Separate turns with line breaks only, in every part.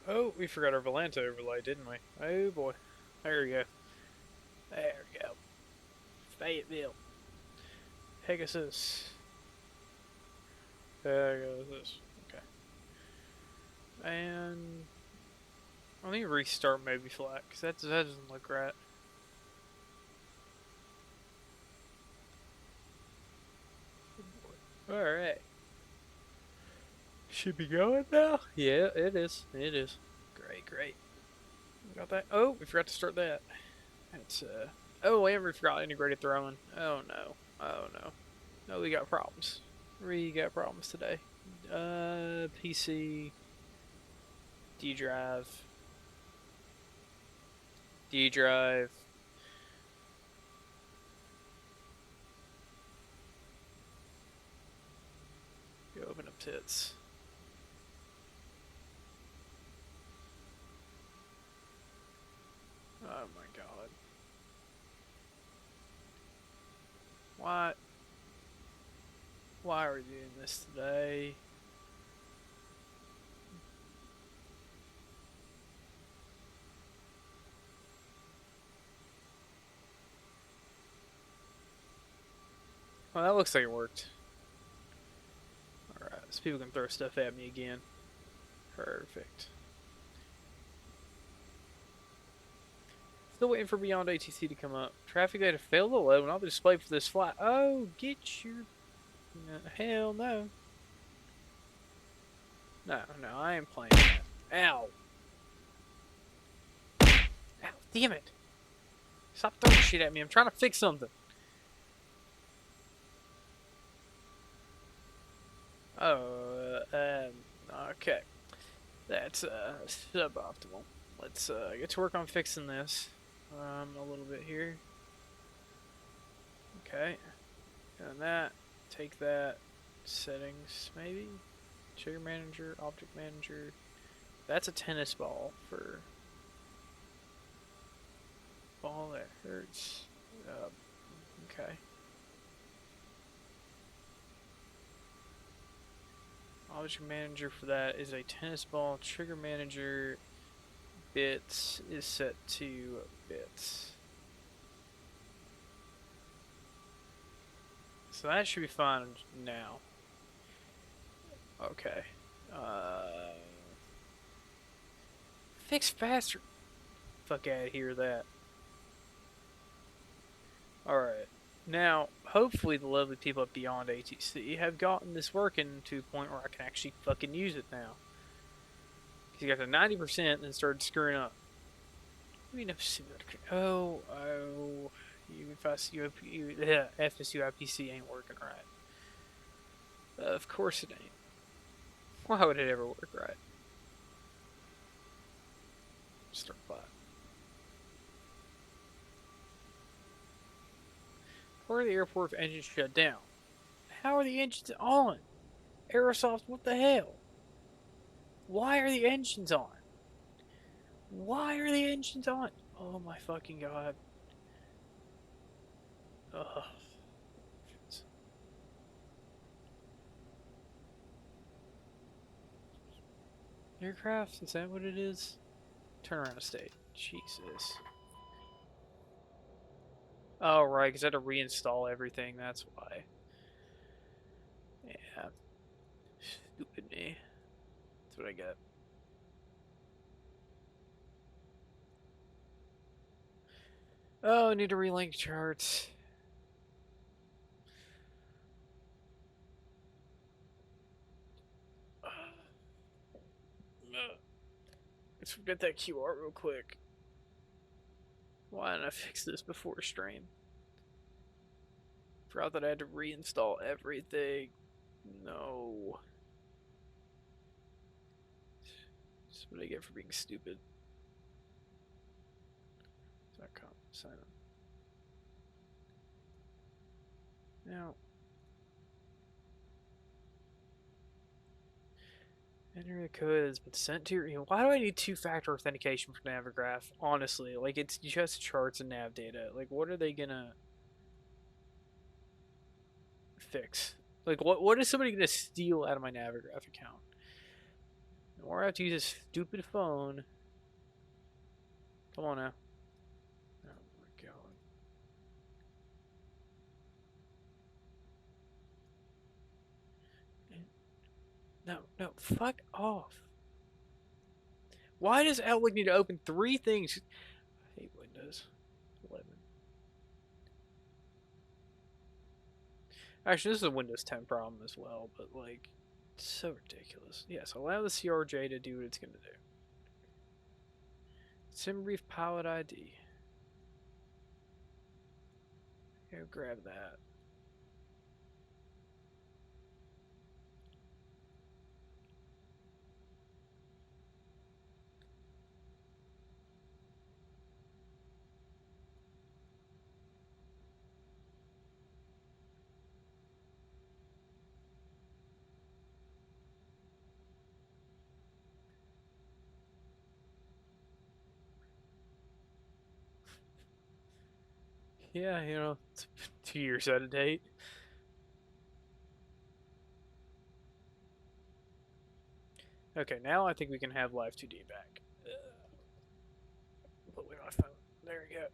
Oh, we forgot our Volanta overlay, didn't we? Oh boy. There we go. There we go. Fayetteville. Pegasus. Pegasus. Okay. And let me restart maybe flat, because that doesn't look right. Alright. Should be going now? Yeah, it is. It is. Great, great. Got that? Oh, we forgot to start that. That's, oh, we forgot integrated throwing. Oh, no. Oh, no. No, we got problems. We got problems today. PC, D drive, D drive. Go open up tits. Oh my god. Why? Why are we doing this today? Well, that looks like it worked. Alright, so people can throw stuff at me again. Perfect. Still waiting for BeyondATC to come up. Traffic data failed to load when all the display for this flight. Oh, get your... hell no. No, no, I ain't playing that. Ow. Ow, damn it. Stop throwing shit at me. I'm trying to fix something. Oh, okay. That's suboptimal. Let's get to work on fixing this a little bit here. Okay. And that. Take that. Settings, maybe? Trigger manager, object manager. That's a tennis ball for ball that hurts. Okay. Object manager for that is a tennis ball. Trigger manager bits is set to bits. So that should be fine now. Okay. Fix faster. Fuck out of here, that. Alright. Now, hopefully the lovely people at BeyondATC have gotten this working to a point where I can actually fucking use it now. Because you got to 90% and then started screwing up. Oh, FSUIPC ain't working right. Of course it ain't. Why would it ever work right? Start flat. Where are the airport engines shut down? How are the engines on? Aerosoft, what the hell? Why are the engines on? Why are the engines on? Oh my fucking god. Ugh. Aircraft? Is that what it is? Turn around state. Jesus. Oh, right, because I had to reinstall everything, that's why. Yeah. Stupid me. That's what I get. Oh, I need to relink charts. Let's get that QR real quick. Why didn't I fix this before stream? Forgot that I had to reinstall everything. No. That's what I get for being stupid. .com. Sign up. Now. Enter the code has been sent to your email. Why do I need two-factor authentication for Navigraph? Honestly, like, it's just charts and nav data. Like, what are they gonna fix? Like, what is somebody gonna steal out of my Navigraph account? Or I have to use this stupid phone. Come on now. Oh my god. No, no, fuck off. Why does Outlook need to open 3 things? I hate Windows 11. Actually, this is a Windows 10 problem as well, but like, it's so ridiculous. Yes, allow the CRJ to do what it's going to do. SimBrief Pilot ID. Go grab that. Yeah, it's 2 years out of date. Okay, now I think we can have Live 2D back. Put away my phone. There we go.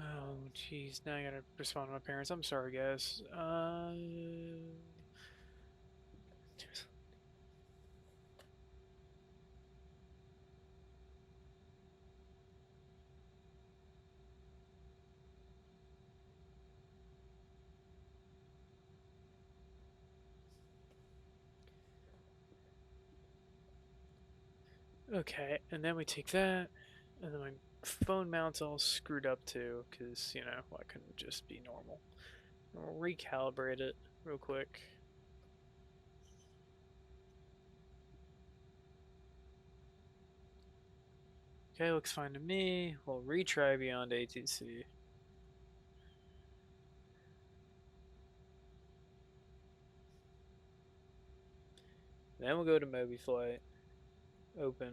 Oh, jeez. Now I gotta respond to my parents. I'm sorry, guys. Okay, and then we take that, and then my phone mount's all screwed up too, because, why couldn't it just be normal? And we'll recalibrate it real quick. Okay, looks fine to me. We'll retry BeyondATC. Then we'll go to MobiFlight. Open.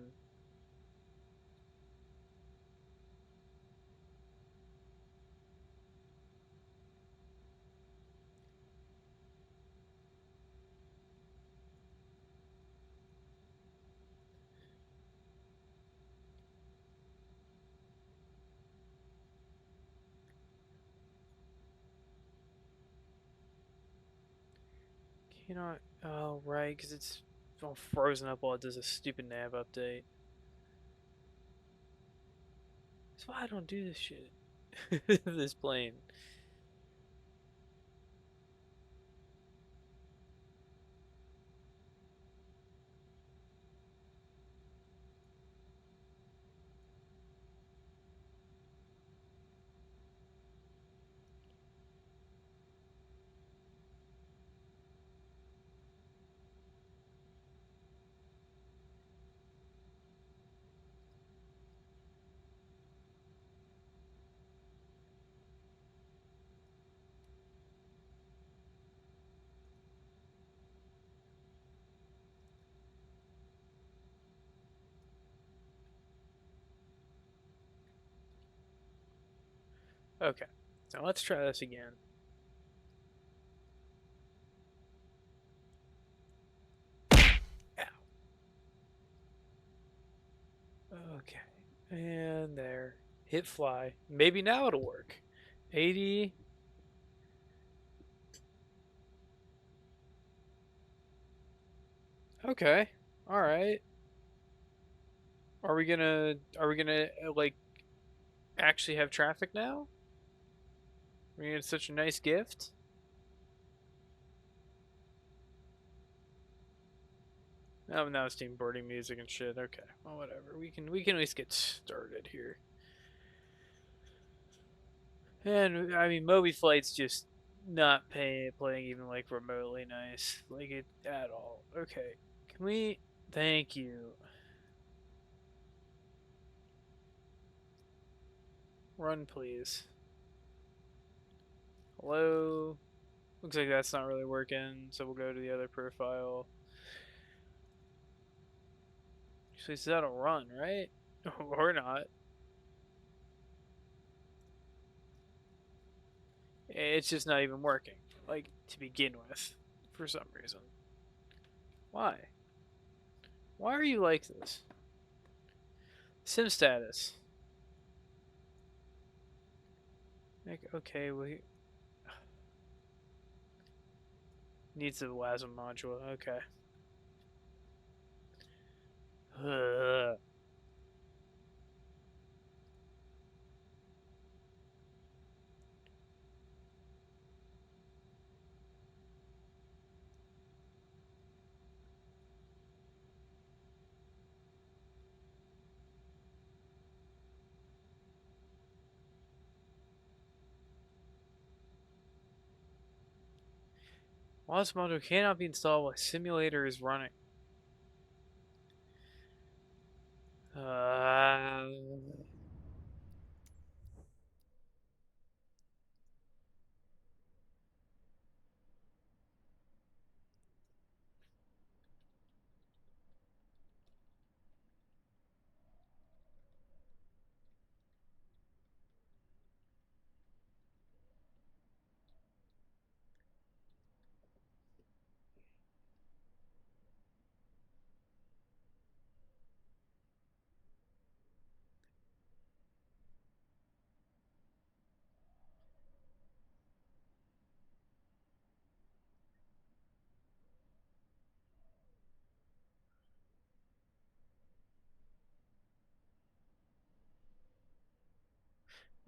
Cannot. Oh, right, because it's all frozen up while it does a stupid nav update. That's why I don't do this shit. This plane. Okay, so let's try this again. Ow. Okay, and there. Hit fly. Maybe now it'll work. 80. Okay. All right. Are we gonna like actually have traffic now? We're gonna get such a nice gift. Oh, now it's team boarding music and shit. Okay. Well, whatever. We can at least get started here. And I mean, Moby Flight's just not playing even like remotely nice, like it at all. Okay. Can we? Thank you. Run, please. Hello. Looks like that's not really working, so we'll go to the other profile. Actually, so that'll run, right? Or not. It's just not even working, like, to begin with, for some reason. Why? Why are you like this? Sim status. Like, okay, we needs the WASM module. Okay. WASM module cannot be installed while simulator is running. Uh,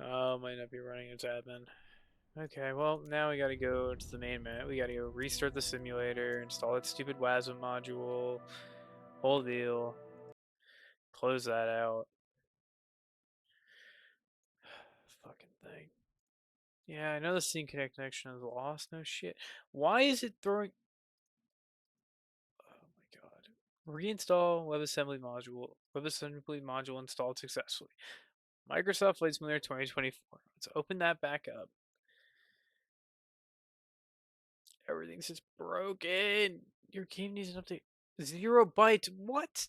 oh, might not be running as admin. Okay, well, now we gotta go to the main menu. We gotta go restart the simulator, install that stupid WASM module, whole deal, close that out. Fucking thing. Yeah, I know the sync connection is lost. No shit. Why is it throwing? Oh my god. Reinstall WebAssembly module. WebAssembly module installed successfully. Microsoft Flight Simulator 2024. Let's open that back up. Everything's just broken. Your game needs an update. 0 bytes. What?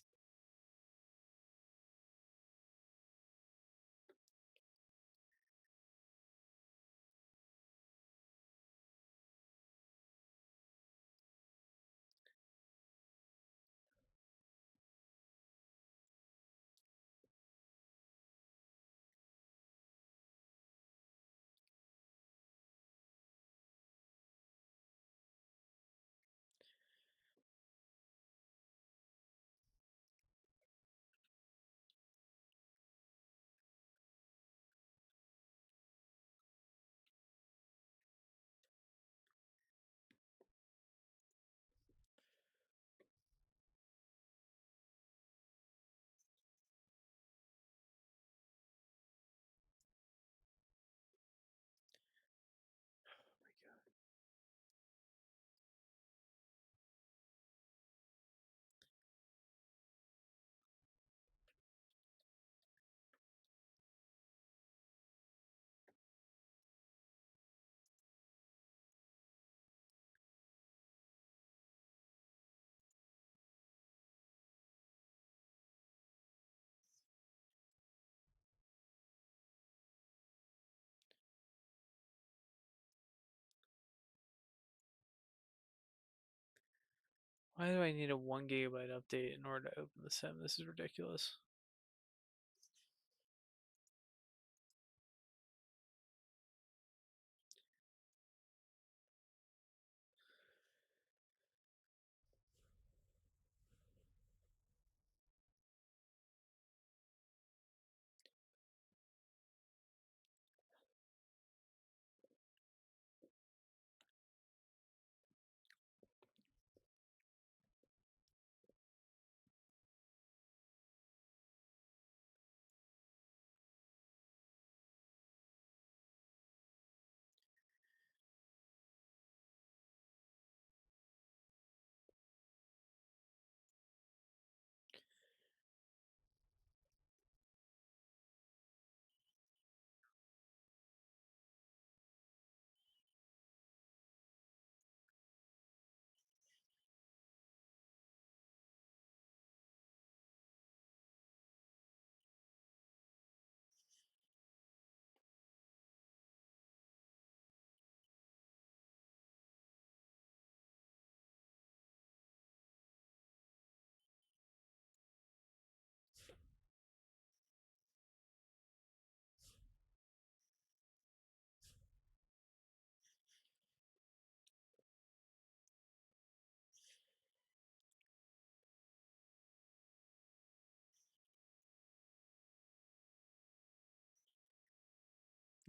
Why do I need a 1 GB update in order to open the sim? This is ridiculous.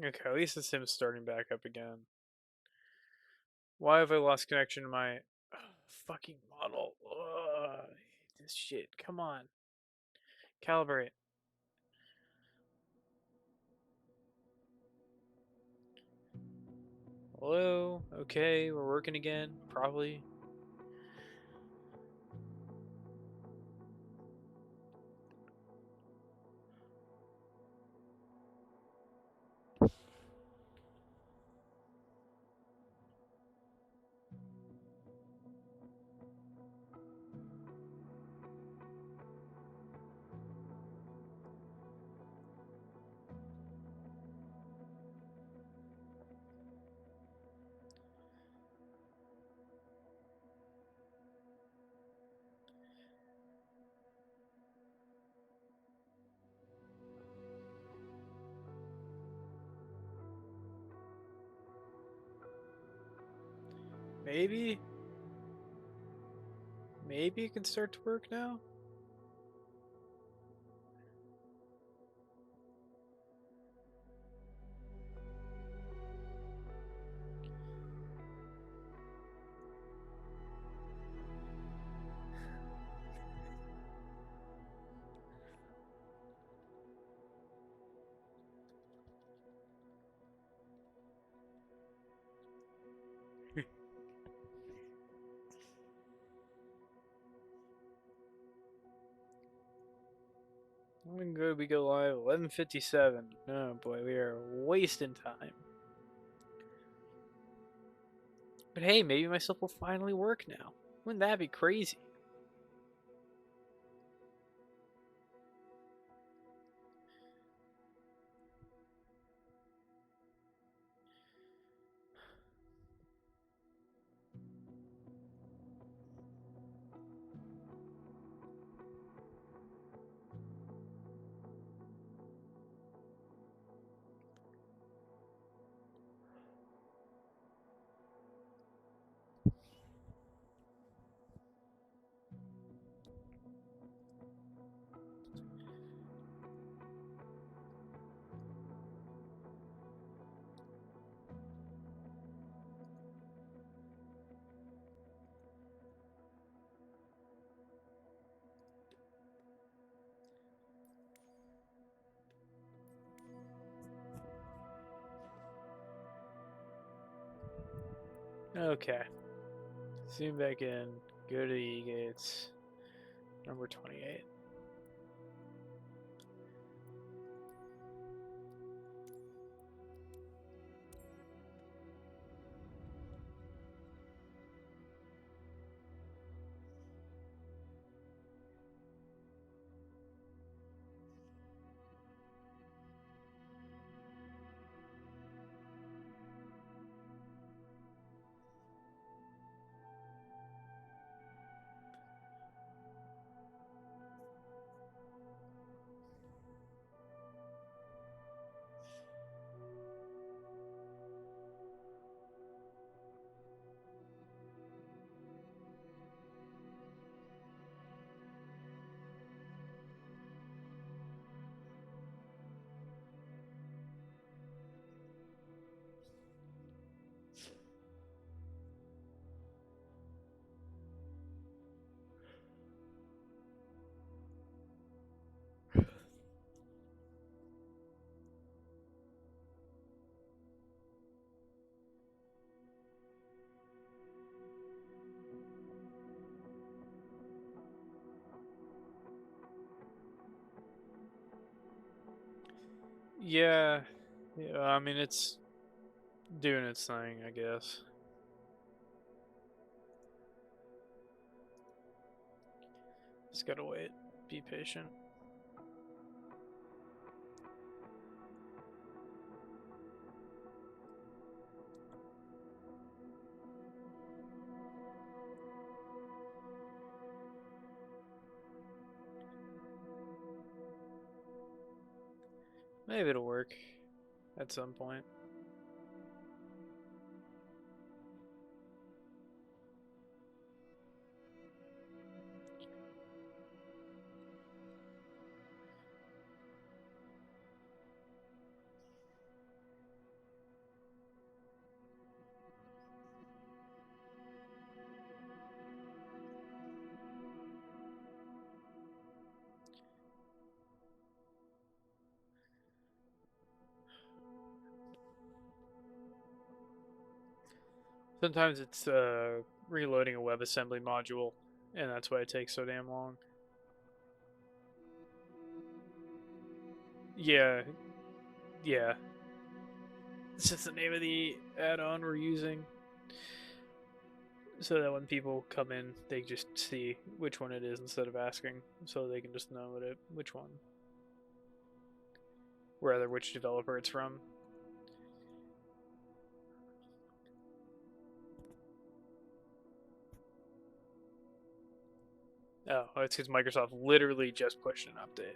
Okay, at least it's him starting back up again. Why have I lost connection to my fucking model? Ugh, I hate this shit. Come on. Calibrate. Hello? Okay, we're working again. Probably. Maybe? Maybe it can start to work now? When good we go live? 11:57. Oh boy, we are wasting time. But hey, maybe my stuff will finally work now. Wouldn't that be crazy? Okay. Zoom back in. Go to E-gates. Number 28. Yeah. Yeah, I mean, it's doing its thing, I guess. Just gotta wait. Be patient. Maybe it'll work at some point. Sometimes it's reloading a WebAssembly module, and that's why it takes so damn long. Yeah, yeah. It's just the name of the add-on we're using, so that when people come in, they just see which one it is instead of asking, so they can just know which one, rather which developer it's from. Oh, it's because Microsoft literally just pushed an update.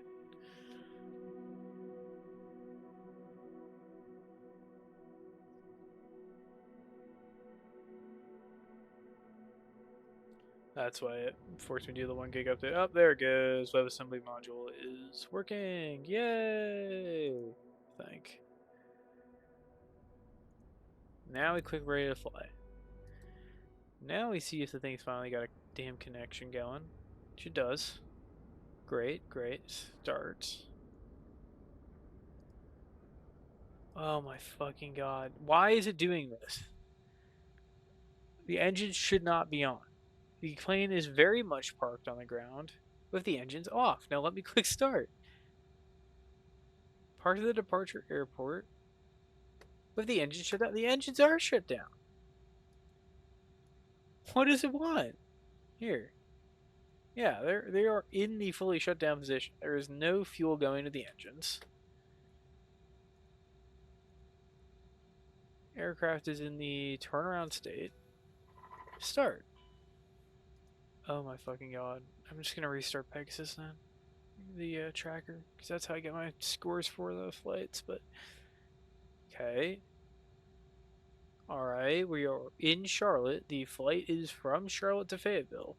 That's why it forced me to do the 1 gig update. Oh, there it goes. WebAssembly module is working. Yay! Thank. Now we click ready to fly. Now we see if the thing's finally got a damn connection going. Which it does. Great, great. Start. Oh my fucking god. Why is it doing this? The engine should not be on. The plane is very much parked on the ground with the engines off. Now let me click start. Park to the departure airport with the engine shut down. The engines are shut down. What does it want? Here. Yeah, they are in the fully shut down position. There is no fuel going to the engines. Aircraft is in the turnaround state. Start. Oh my fucking god. I'm just gonna restart Pegasus then. The tracker, because that's how I get my scores for the flights, but... Okay. Alright, we are in Charlotte. The flight is from Charlotte to Fayetteville.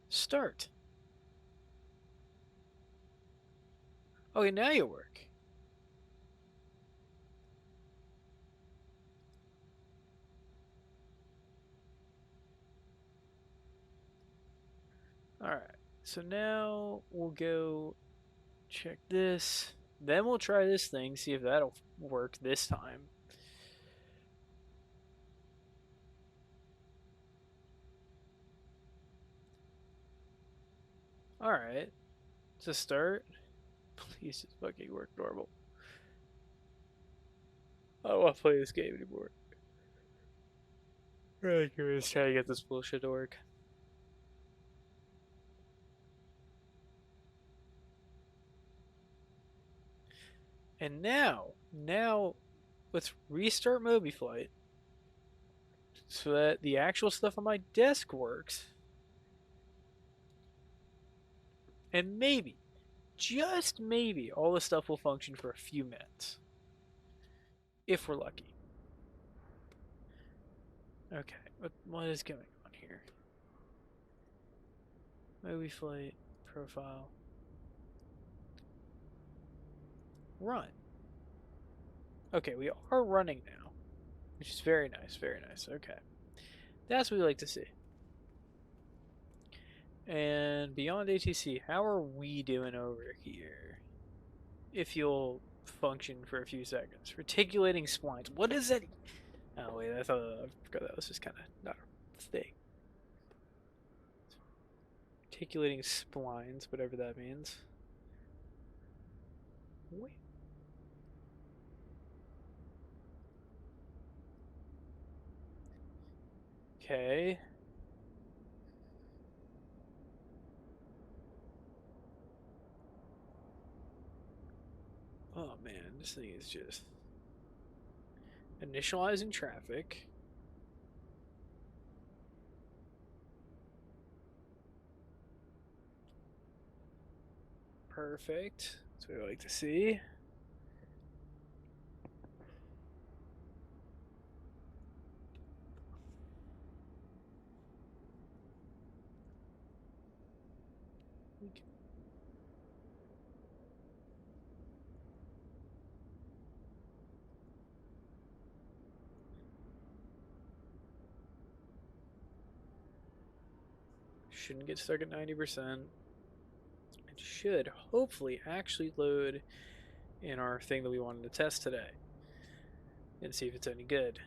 Start. Okay, now you work. Alright, so now we'll go check this. Then we'll try this thing, see if that'll work this time. Alright, to start. Please just fucking work normal. I don't want to play this game anymore. Really curious trying to get this bullshit to work. And now, let's restart MobiFlight so that the actual stuff on my desk works. And maybe, just maybe, all the stuff will function for a few minutes. If we're lucky. Okay, what is going on here? MobiFlight, profile. Run. Okay, we are running now, which is very nice, very nice. Okay. That's what we like to see. And BeyondATC, how are we doing over here? If you'll function for a few seconds. Reticulating splines. What is that? Oh, wait, I forgot that was just kind of not a thing. Reticulating splines, whatever that means. Wait. Okay. Oh man, this thing is just initializing traffic. Perfect. That's what we like to see. Shouldn't get stuck at 90%. It should hopefully actually load in our thing that we wanted to test today and see if it's any good.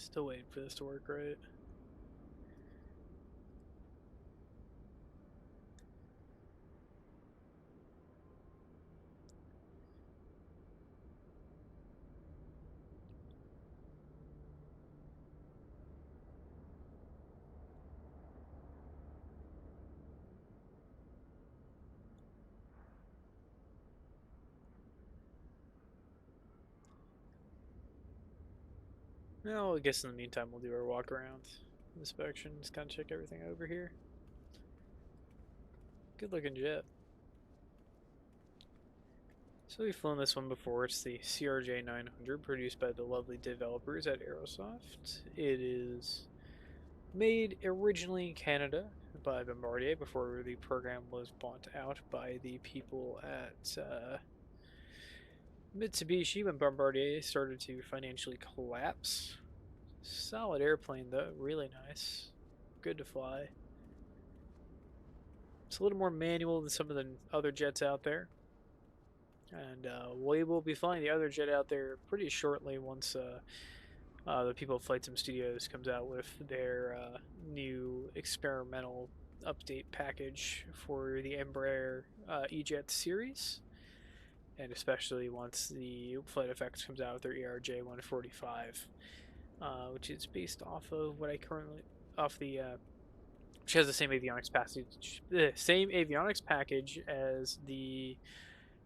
Still waiting for this to work right. Well, I guess in the meantime we'll do our walk around inspection. Just kind of check everything over here. Good looking jet. So we've flown this one before. It's the CRJ-900 produced by the lovely developers at Aerosoft. It is made originally in Canada by Bombardier before the program was bought out by the people at Mitsubishi when Bombardier started to financially collapse. Solid airplane though, really nice. Good to fly. It's a little more manual than some of the other jets out there. And we will be flying the other jet out there pretty shortly once the people at Flight Sim Studios comes out with their new experimental update package for the Embraer E-Jet series. And especially once the Flight Effects comes out with their ERJ-145, which is based off of what I currently off the which has the same avionics package as the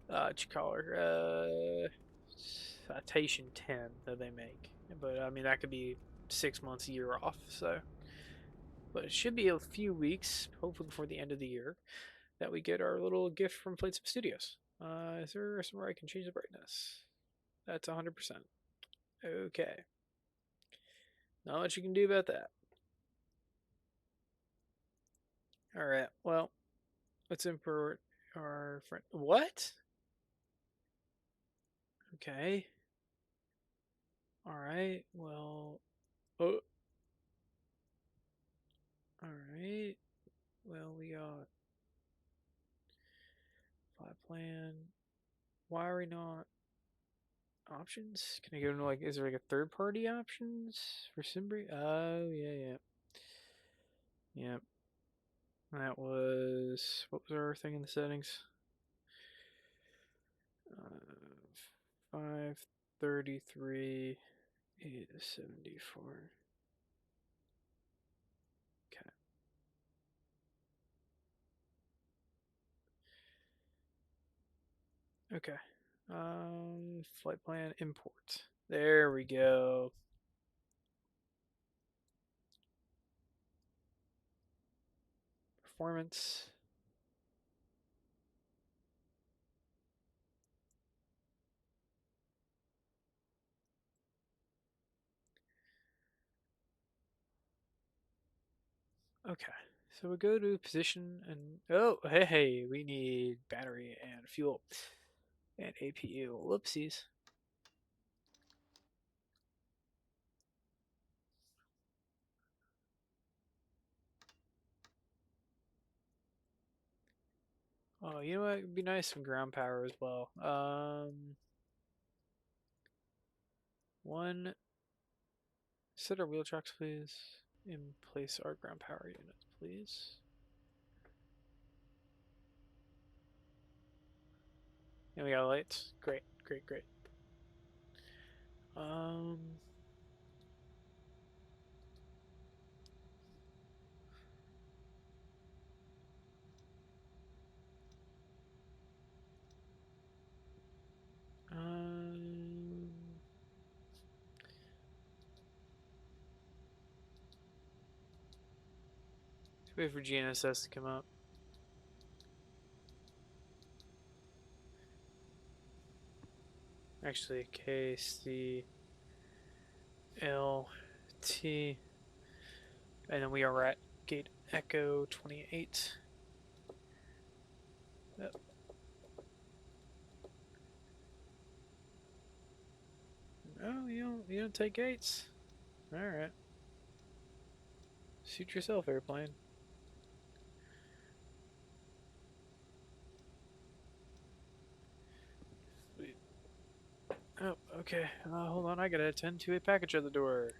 what you call her Citation 10 that they make. But I mean that could be 6 months, a year off. So, but it should be a few weeks, hopefully before the end of the year, that we get our little gift from Flight Sim Studios. Is there somewhere I can change the brightness? That's 100%. Okay. Not much you can do about that. Alright, well, let's import our friend. What? Okay. Alright, well. Oh. Alright. Well, we got flight plan. Why are we not options? Can I go to like, is there like a third party options for Simbri? Oh, yeah. Yep. That was, what was our thing in the settings? 533 874. Okay. Okay. Flight plan import. There we go. Performance. Okay. So we go to position and oh hey, we need battery and fuel and APU. Whoopsies. Oh, you know what? It'd be nice some ground power as well. One set our wheel tracks, please. In place our ground power units, please. And we got lights. Great. Um. Um. Wait for GNSS to come up. Actually, KCLT. And then we are at gate Echo 28. Yep. Oh, you don't take gates. All right. Suit yourself, airplane. Sweet. Oh, okay. Hold on. I gotta attend to a package at the door.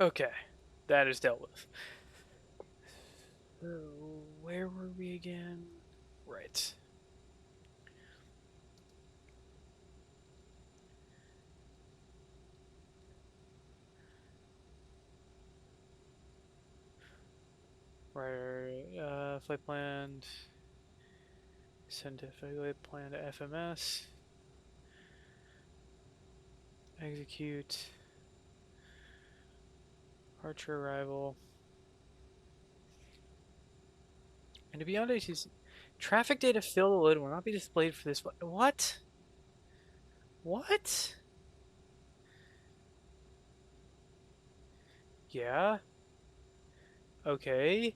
Okay, that is dealt with. So, where were we again? Right. Right. Flight plan. Send to flight plan to FMS. Execute. Departure arrival. And to be honest, traffic data fill load will not be displayed for this. What? What? Yeah. Okay.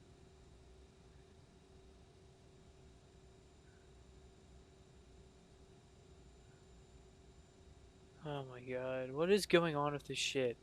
Oh my god. What is going on with this shit?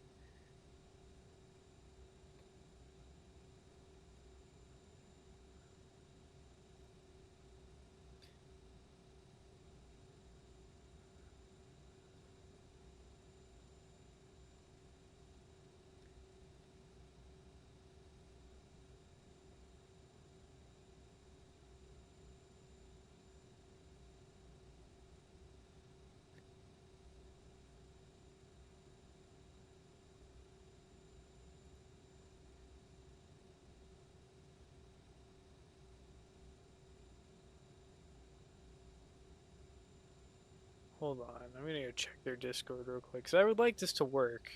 Hold on. I'm gonna go check their Discord real quick. Because I would like this to work.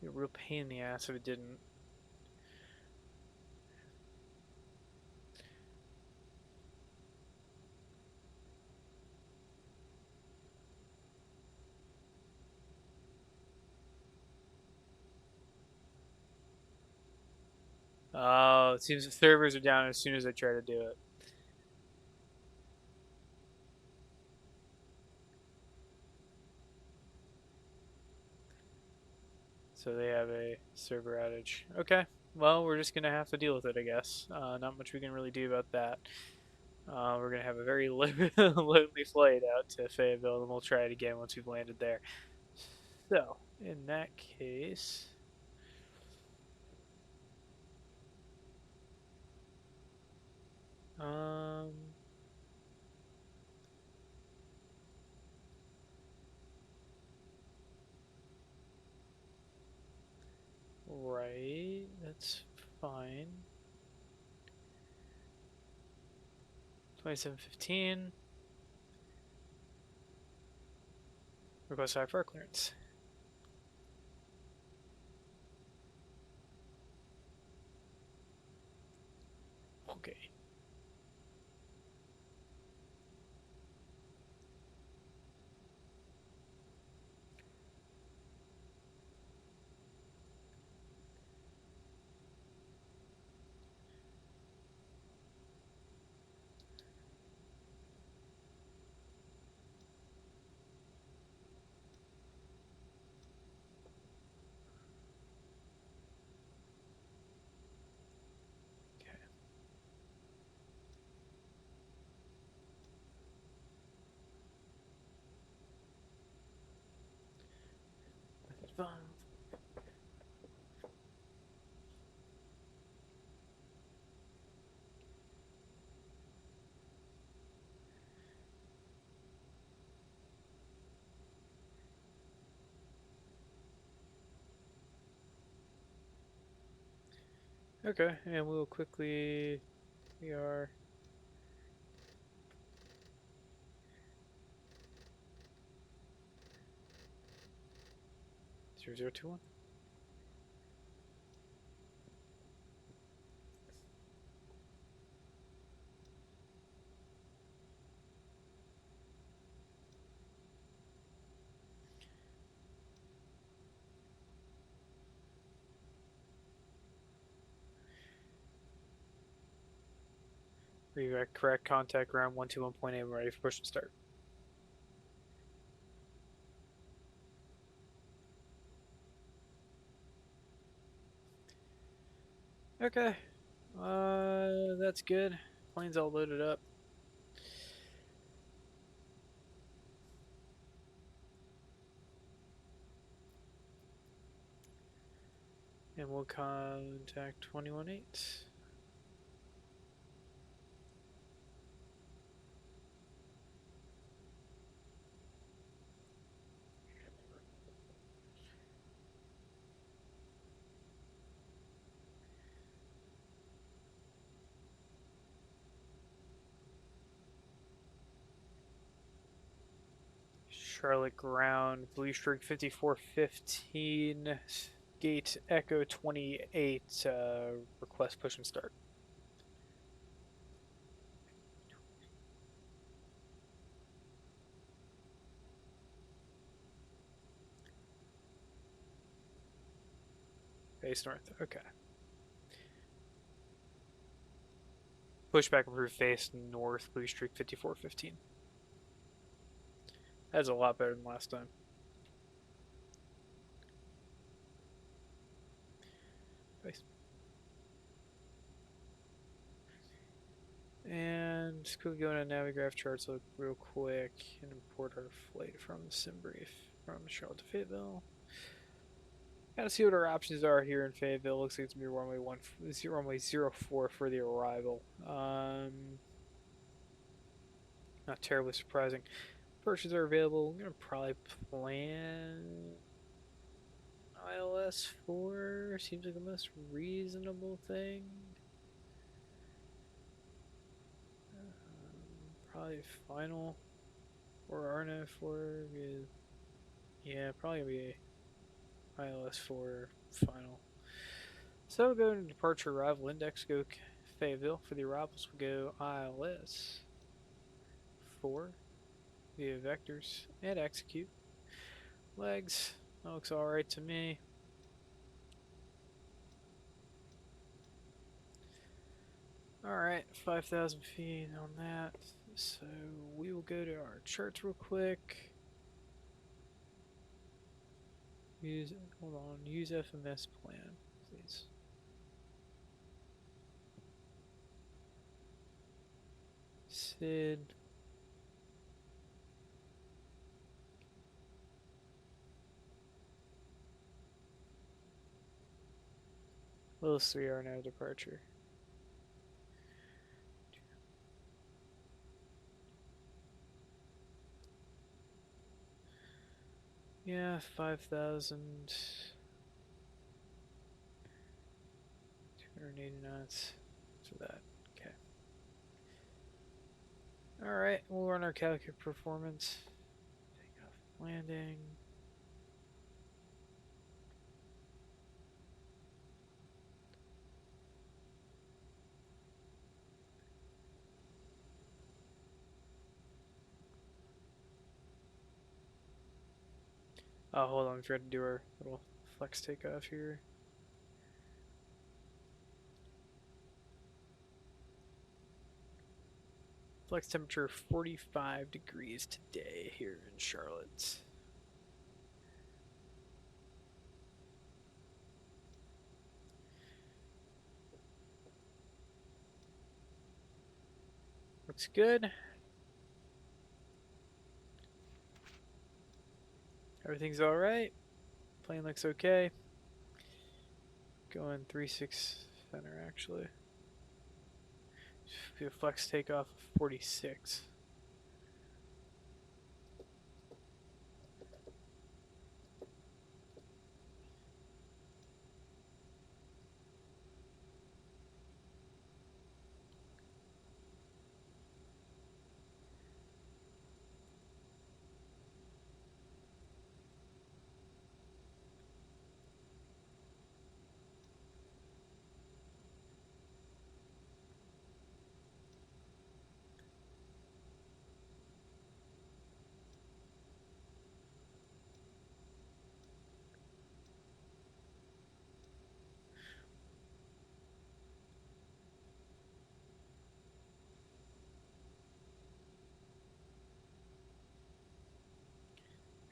It'd be a real pain in the ass if it didn't. Oh, it seems the servers are down as soon as I try to do it. So they have a server outage. Okay. Well, we're just gonna have to deal with it, I guess. Not much we can really do about that. We're gonna have a very lonely flight out to Fayetteville, and we'll try it again once we've landed there. So, in that case, um, right, that's fine. 2715. Request IFR clearance. Okay. Okay. That's fine. Okay, and we'll quickly. We are. 0021. Redirect correct contact ground 121.8. We're ready for push and start. Okay. That's good. Plane's all loaded up. And we'll contact 21-8. Charlotte ground, Blue Streak 5415, gate Echo 28, request push and start. Face north, okay. Pushback approved face north, Blue Streak 5415. That's a lot better than last time. Face. And just quickly go into Navigraph charts real quick and import our flight from the sim brief from Charlotte to Fayetteville. Kind of see what our options are here in Fayetteville. Looks like it's gonna be runway 04 for the arrival. Not terribly surprising. Purchases are available. I'm gonna probably plan ILS 4. Seems like the most reasonable thing. Probably final or RNF 4. Yeah, probably gonna be ILS 4 final. So we'll go into departure arrival index, go Fayetteville. For the arrivals, we'll go ILS 4 via vectors and execute. Legs, that looks alright to me. Alright, 5,000 feet on that. So we will go to our charts real quick. Hold on, use FMS plan, please. SID. Those 3 are now departure. Yeah, 5,280 knots for that. Okay. Alright, we'll run our calculate performance. Take off landing. Oh, hold on, we forgot to do our little flex takeoff here. Flex temperature 45 degrees today here in Charlotte. Looks good. Everything's alright. Plane looks okay. Going 3-6 center actually. Do a flex takeoff of 46.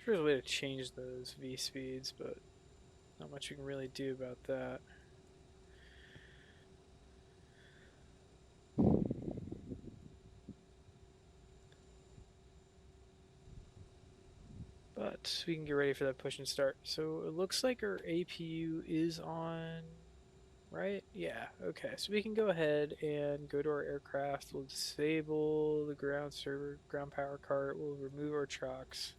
There's a way to change those V speeds, but not much you can really do about that. But so we can get ready for that push and start. So it looks like our APU is on, right? Yeah, okay. So we can go ahead and go to our aircraft. We'll disable the ground server, ground power cart. We'll remove our trucks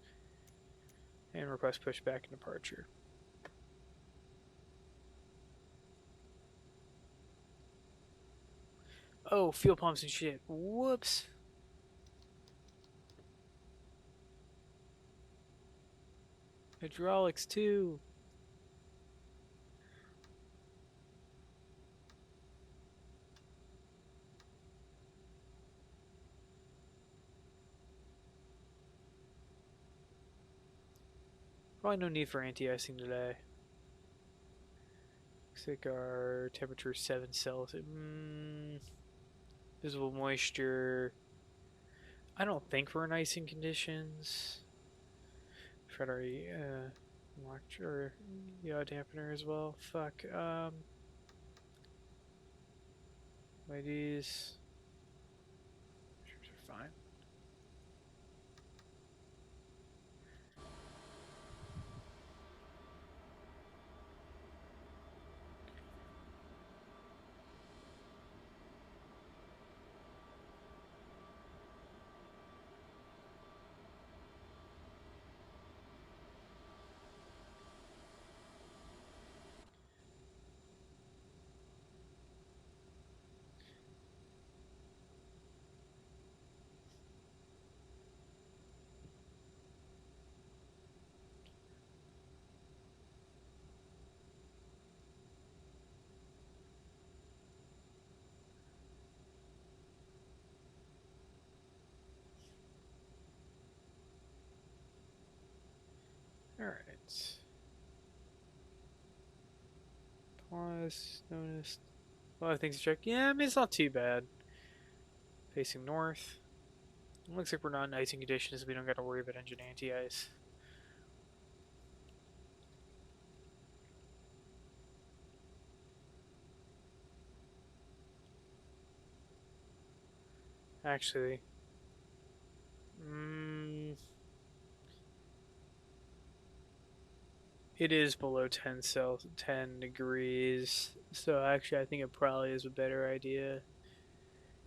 and request pushback and departure. Oh, fuel pumps and shit. Whoops. Hydraulics too. Probably no need for anti-icing today. Looks like our temperature is 7 Celsius. Visible moisture. I don't think we're in icing conditions. Tried our locked our yaw dampener as well. Fuck. Ladies. Are fine. Alright. Pause. Noticed. A lot of things to check. Yeah, I mean, it's not too bad. Facing north. Looks like we're not in icing conditions, so we don't got to worry about engine anti-ice. Actually, it is below 10 degrees, so actually I think it probably is a better idea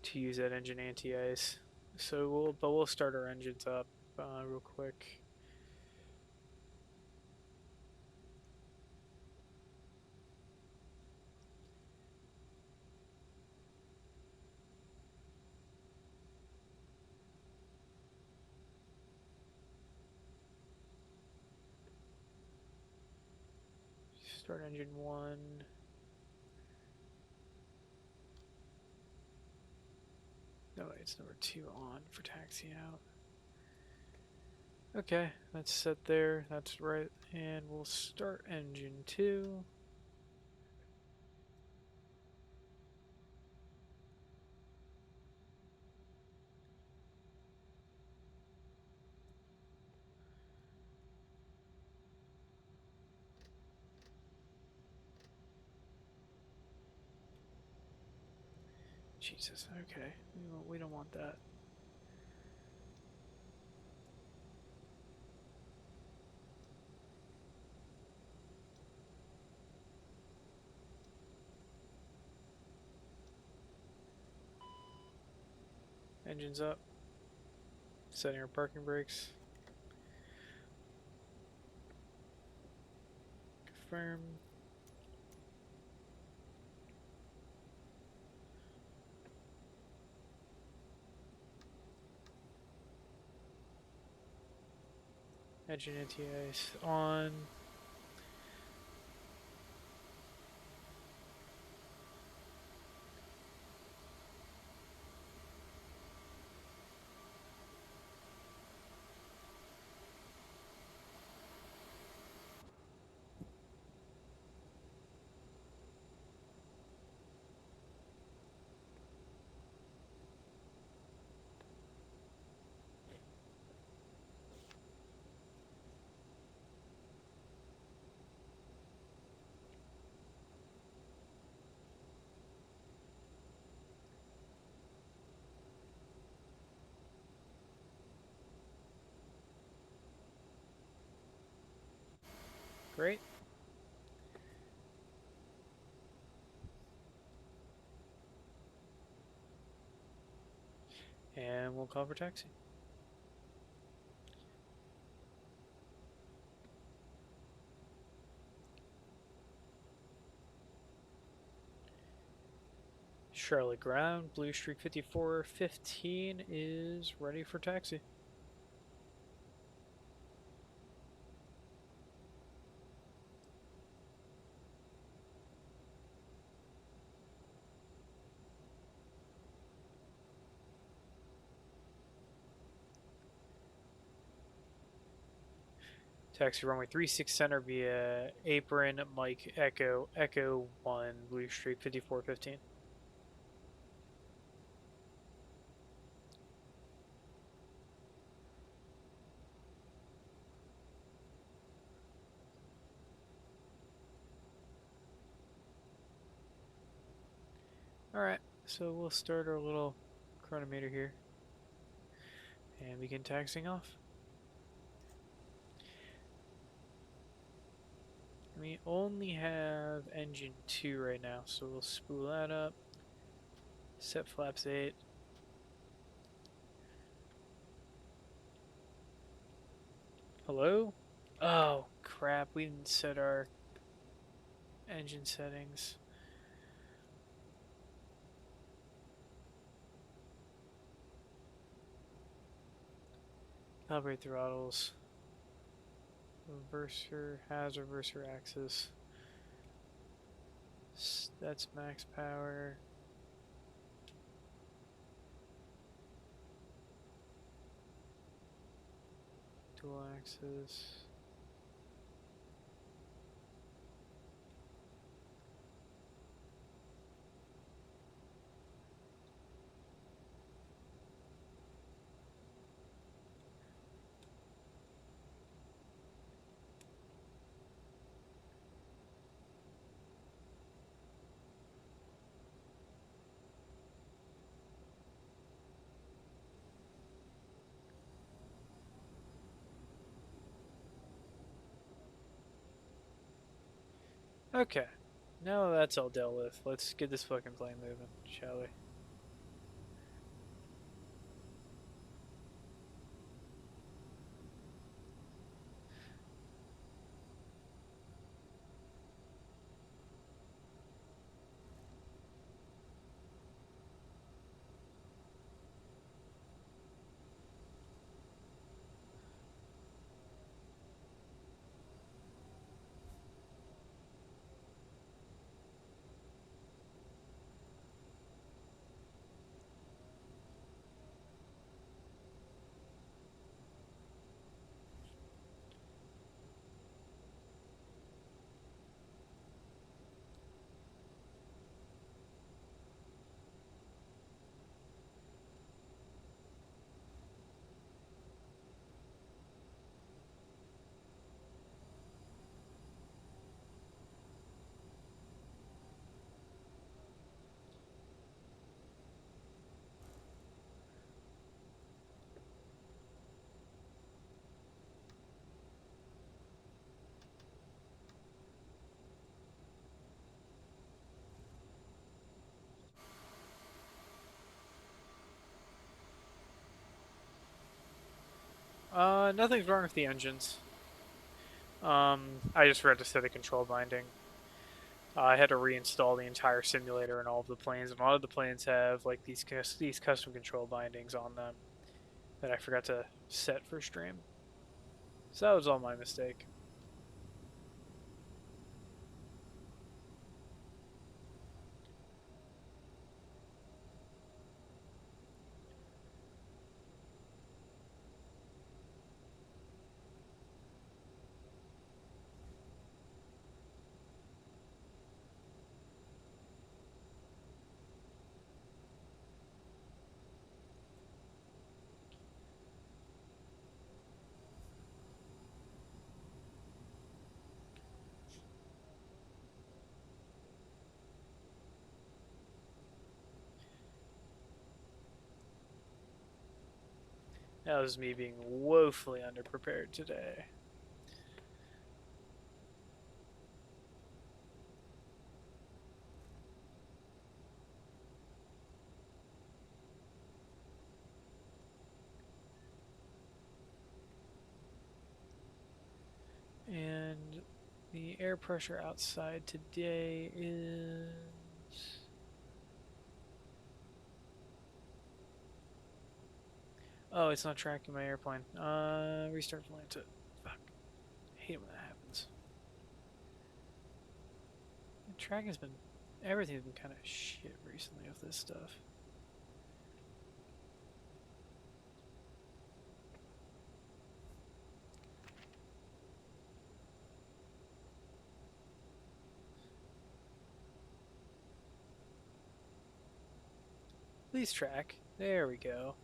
to use that engine anti-ice. So we'll start our engines up real quick. Start engine 1. No, it's number 2 on for taxi out. Okay, that's set there. That's right. And we'll start engine 2. Jesus, okay. We don't want that. Engines up. Setting our parking brakes. Confirm. Engine anti-ice on. Great. And we'll call for taxi. Charlotte ground, Blue Streak 5415 is ready for taxi. Taxi runway 36 center via apron, Mike Echo, Echo 1, Blue Streak 5415. Alright, so we'll start our little chronometer here and begin taxiing off. We only have engine 2 right now, so we'll spool that up. Set flaps 8. Hello? Oh, crap, we didn't set our engine settings. Calibrate throttles. Reverser, has reverser axis. That's max power. Dual axis. Okay, now that that's all dealt with, let's get this fucking plane moving, shall we? Nothing's wrong with the engines. I just forgot to set a control binding. I had to reinstall the entire simulator and all of the planes, and a lot of the planes have like these custom control bindings on them that I forgot to set for stream. So that was all my mistake. That was me being woefully underprepared today. air pressure outside today is... Oh, it's not tracking my airplane. Restart flight to... Fuck. I hate it when that happens. The tracking's been... Everything's been kind of shit recently with this stuff. Please track. There we go.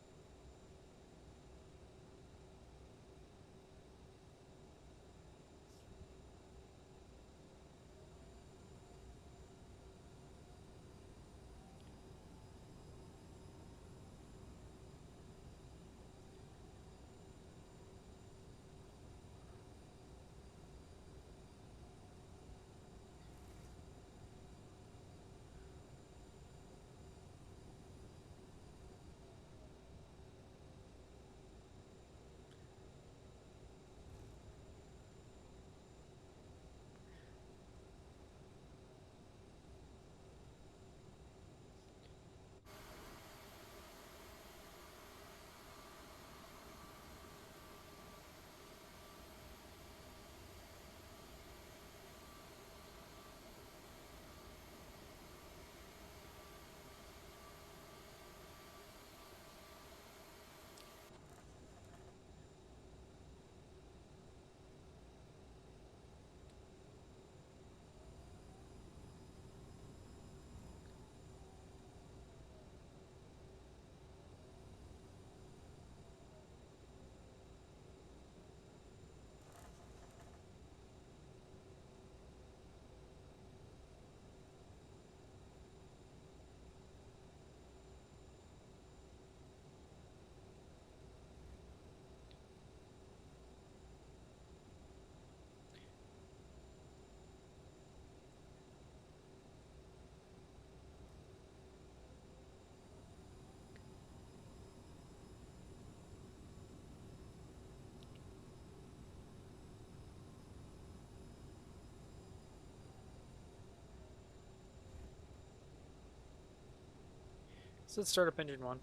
So let's start up engine 1.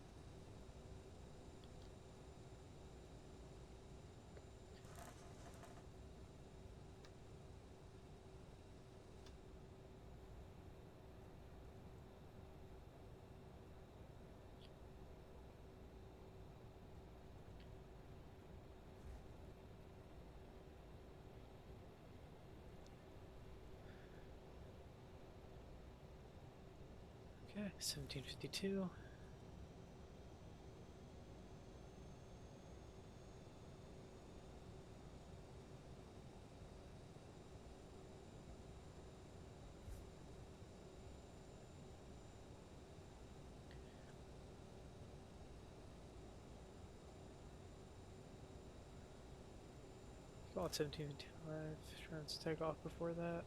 Okay, 1752. Call it 1755. Trying to take off before that.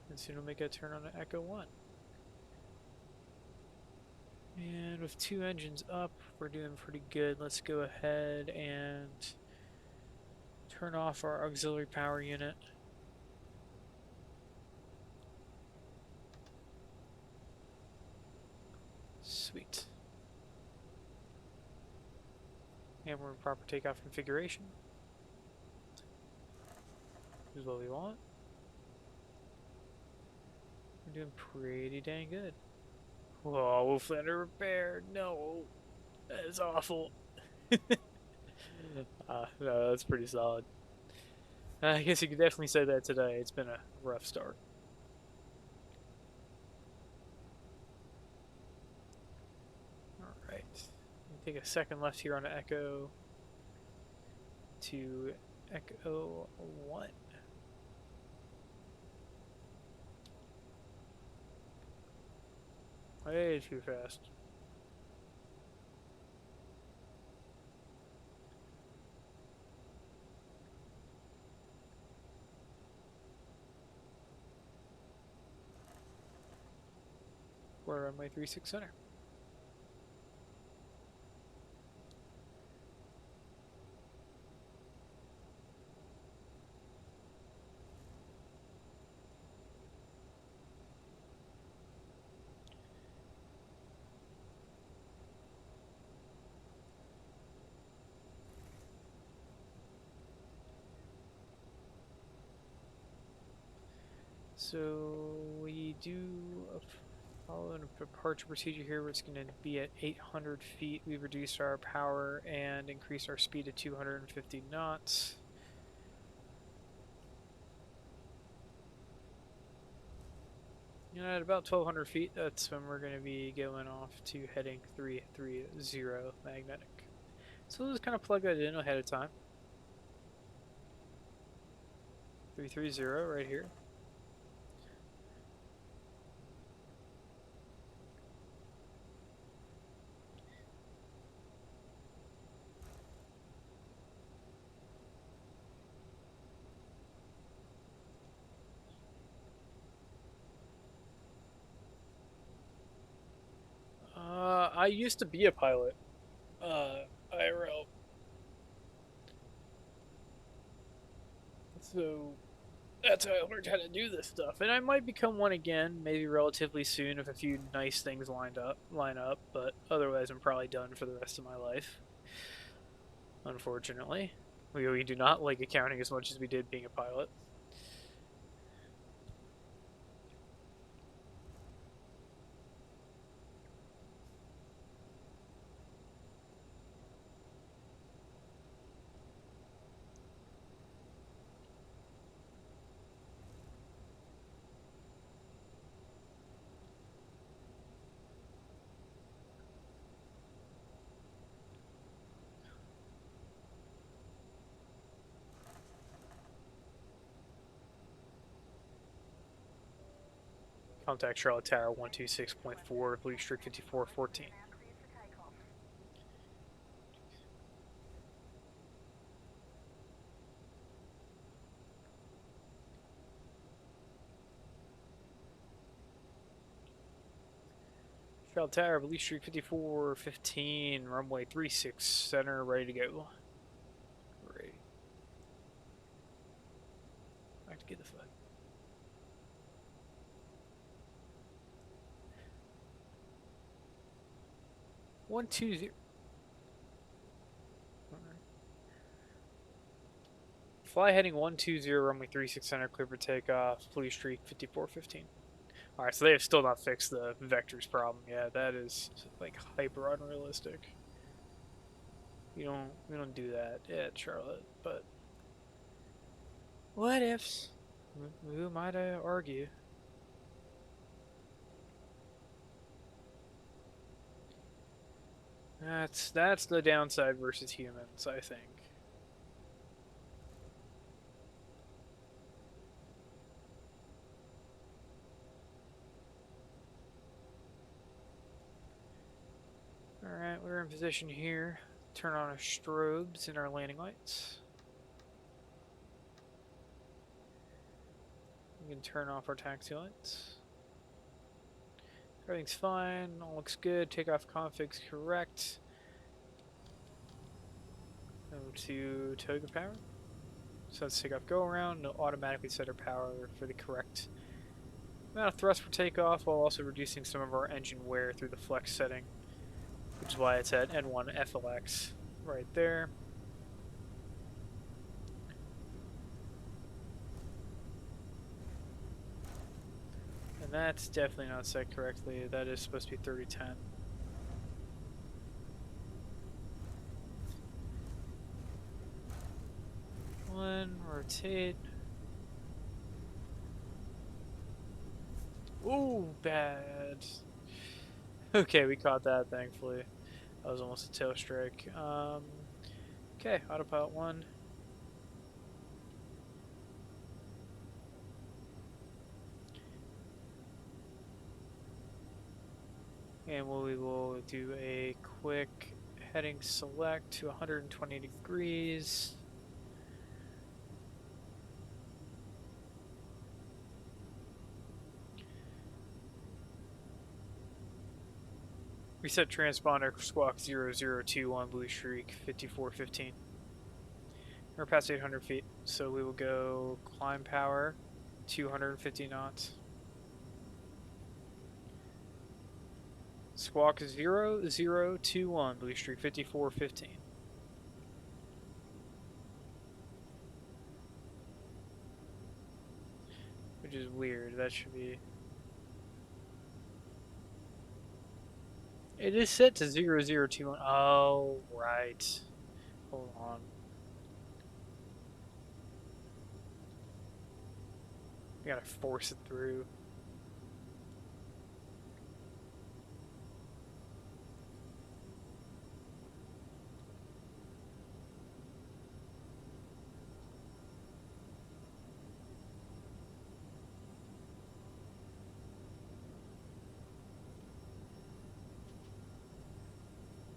And soon we'll make a turn on an Echo 1. And with 2 engines up, we're doing pretty good. Let's go ahead and turn off our auxiliary power unit. Sweet. And we're in proper takeoff configuration. This is what we want. We're doing pretty dang good. Whoa, Wolf Lander repair. No. That is awful. No, that's pretty solid. I guess you could definitely say that today. It's been a rough start. Alright. Take a second left here on an Echo to Echo 1. Way too fast. runway 36 center. So we do follow a departure procedure here where it's going to be at 800 feet. We've reduced our power and increased our speed to 250 knots. And at about 1200 feet, that's when we're going to be going off to heading 330 magnetic. So let's kind of plug that in ahead of time. 330 right here. I used to be a pilot. IRL. So that's how I learned how to do this stuff. And I might become one again, maybe relatively soon if a few nice things line up, but otherwise I'm probably done for the rest of my life. Unfortunately. We do not like accounting as much as we did being a pilot. Contact Charlotte Tower 126.4, Blue Streak 5414. Charlotte Tower, Blue Streak 5415, runway 36 center, ready to go. Great. Back to get the foot. 120. Fly heading 120, runway 36 center, clear for takeoff, Blue Streak 5415. Alright, so they have still not fixed the vectors problem. Yeah, that is like hyper unrealistic. We don't do that at Charlotte, but what ifs? Who might I argue? That's the downside versus humans, I think. Alright, we're in position here. Turn on our strobes and our landing lights. We can turn off our taxi lights. Everything's fine, all looks good, takeoff config's correct. Go to toga power. So let's take off go around, it'll automatically set our power for the correct amount of thrust for takeoff while also reducing some of our engine wear through the flex setting, which is why it's at N1 FLX right there. And that's definitely not set correctly. That is supposed to be 3010. One, rotate. Ooh, bad. Okay, we caught that, thankfully. That was almost a tail strike. Okay, autopilot 1. And we will do a quick heading select to 120 degrees. Reset transponder squawk 0021 Blue Streak 5415. We're past 800 feet, so we will go climb power 250 knots. Squawk 0021 Blue Streak 5415. Which is weird. That should be. It is set to 0021. Oh, right. Hold on. We gotta force it through.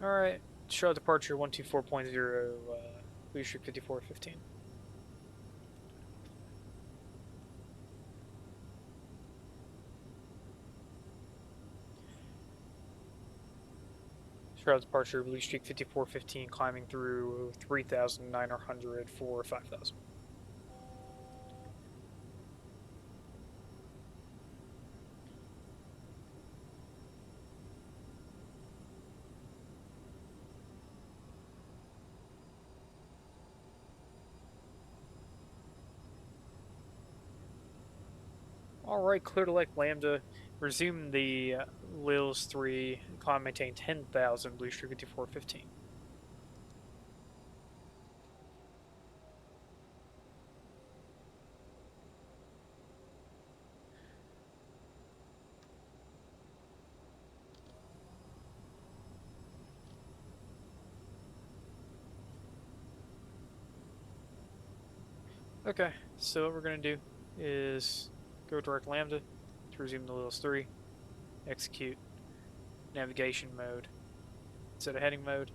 Alright. Shroud departure 124.0, Blue Streak 5415. Shroud departure, Blue Streak 5415, climbing through 3,900 for 5,000. Alright, clear to Lake Lambda. Resume the Lils 3, climb maintain 10,000, Blue Streak 5415. Okay, so what we're going to do is go direct Lambda to resume the Lils 3, execute navigation mode instead of heading mode.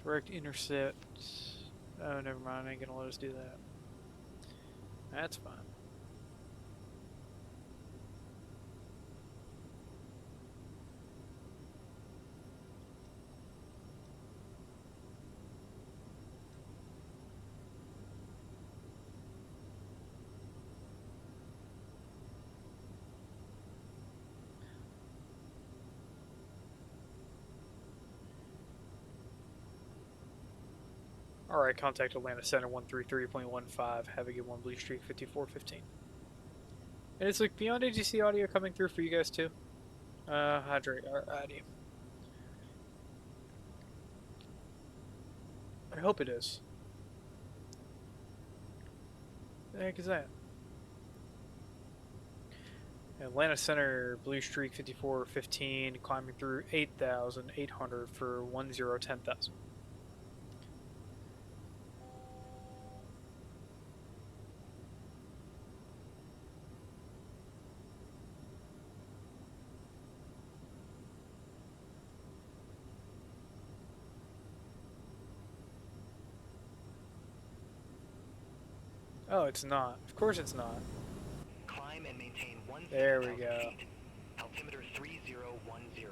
Direct intercept. Oh, never mind, I ain't gonna let us do that. That's fine. Alright, contact Atlanta Center 133.15. Have a good one, Blue Streak 5415. And it's like BeyondATC audio coming through for you guys too. Hydrate our ID. I hope it is. The heck is that? Atlanta Center, Blue Streak 5415, climbing through 8,800 for 10,000. Oh, it's not. Of course it's not.
Climb and maintain 1,000
there we go.
feet. Altimeter 3010.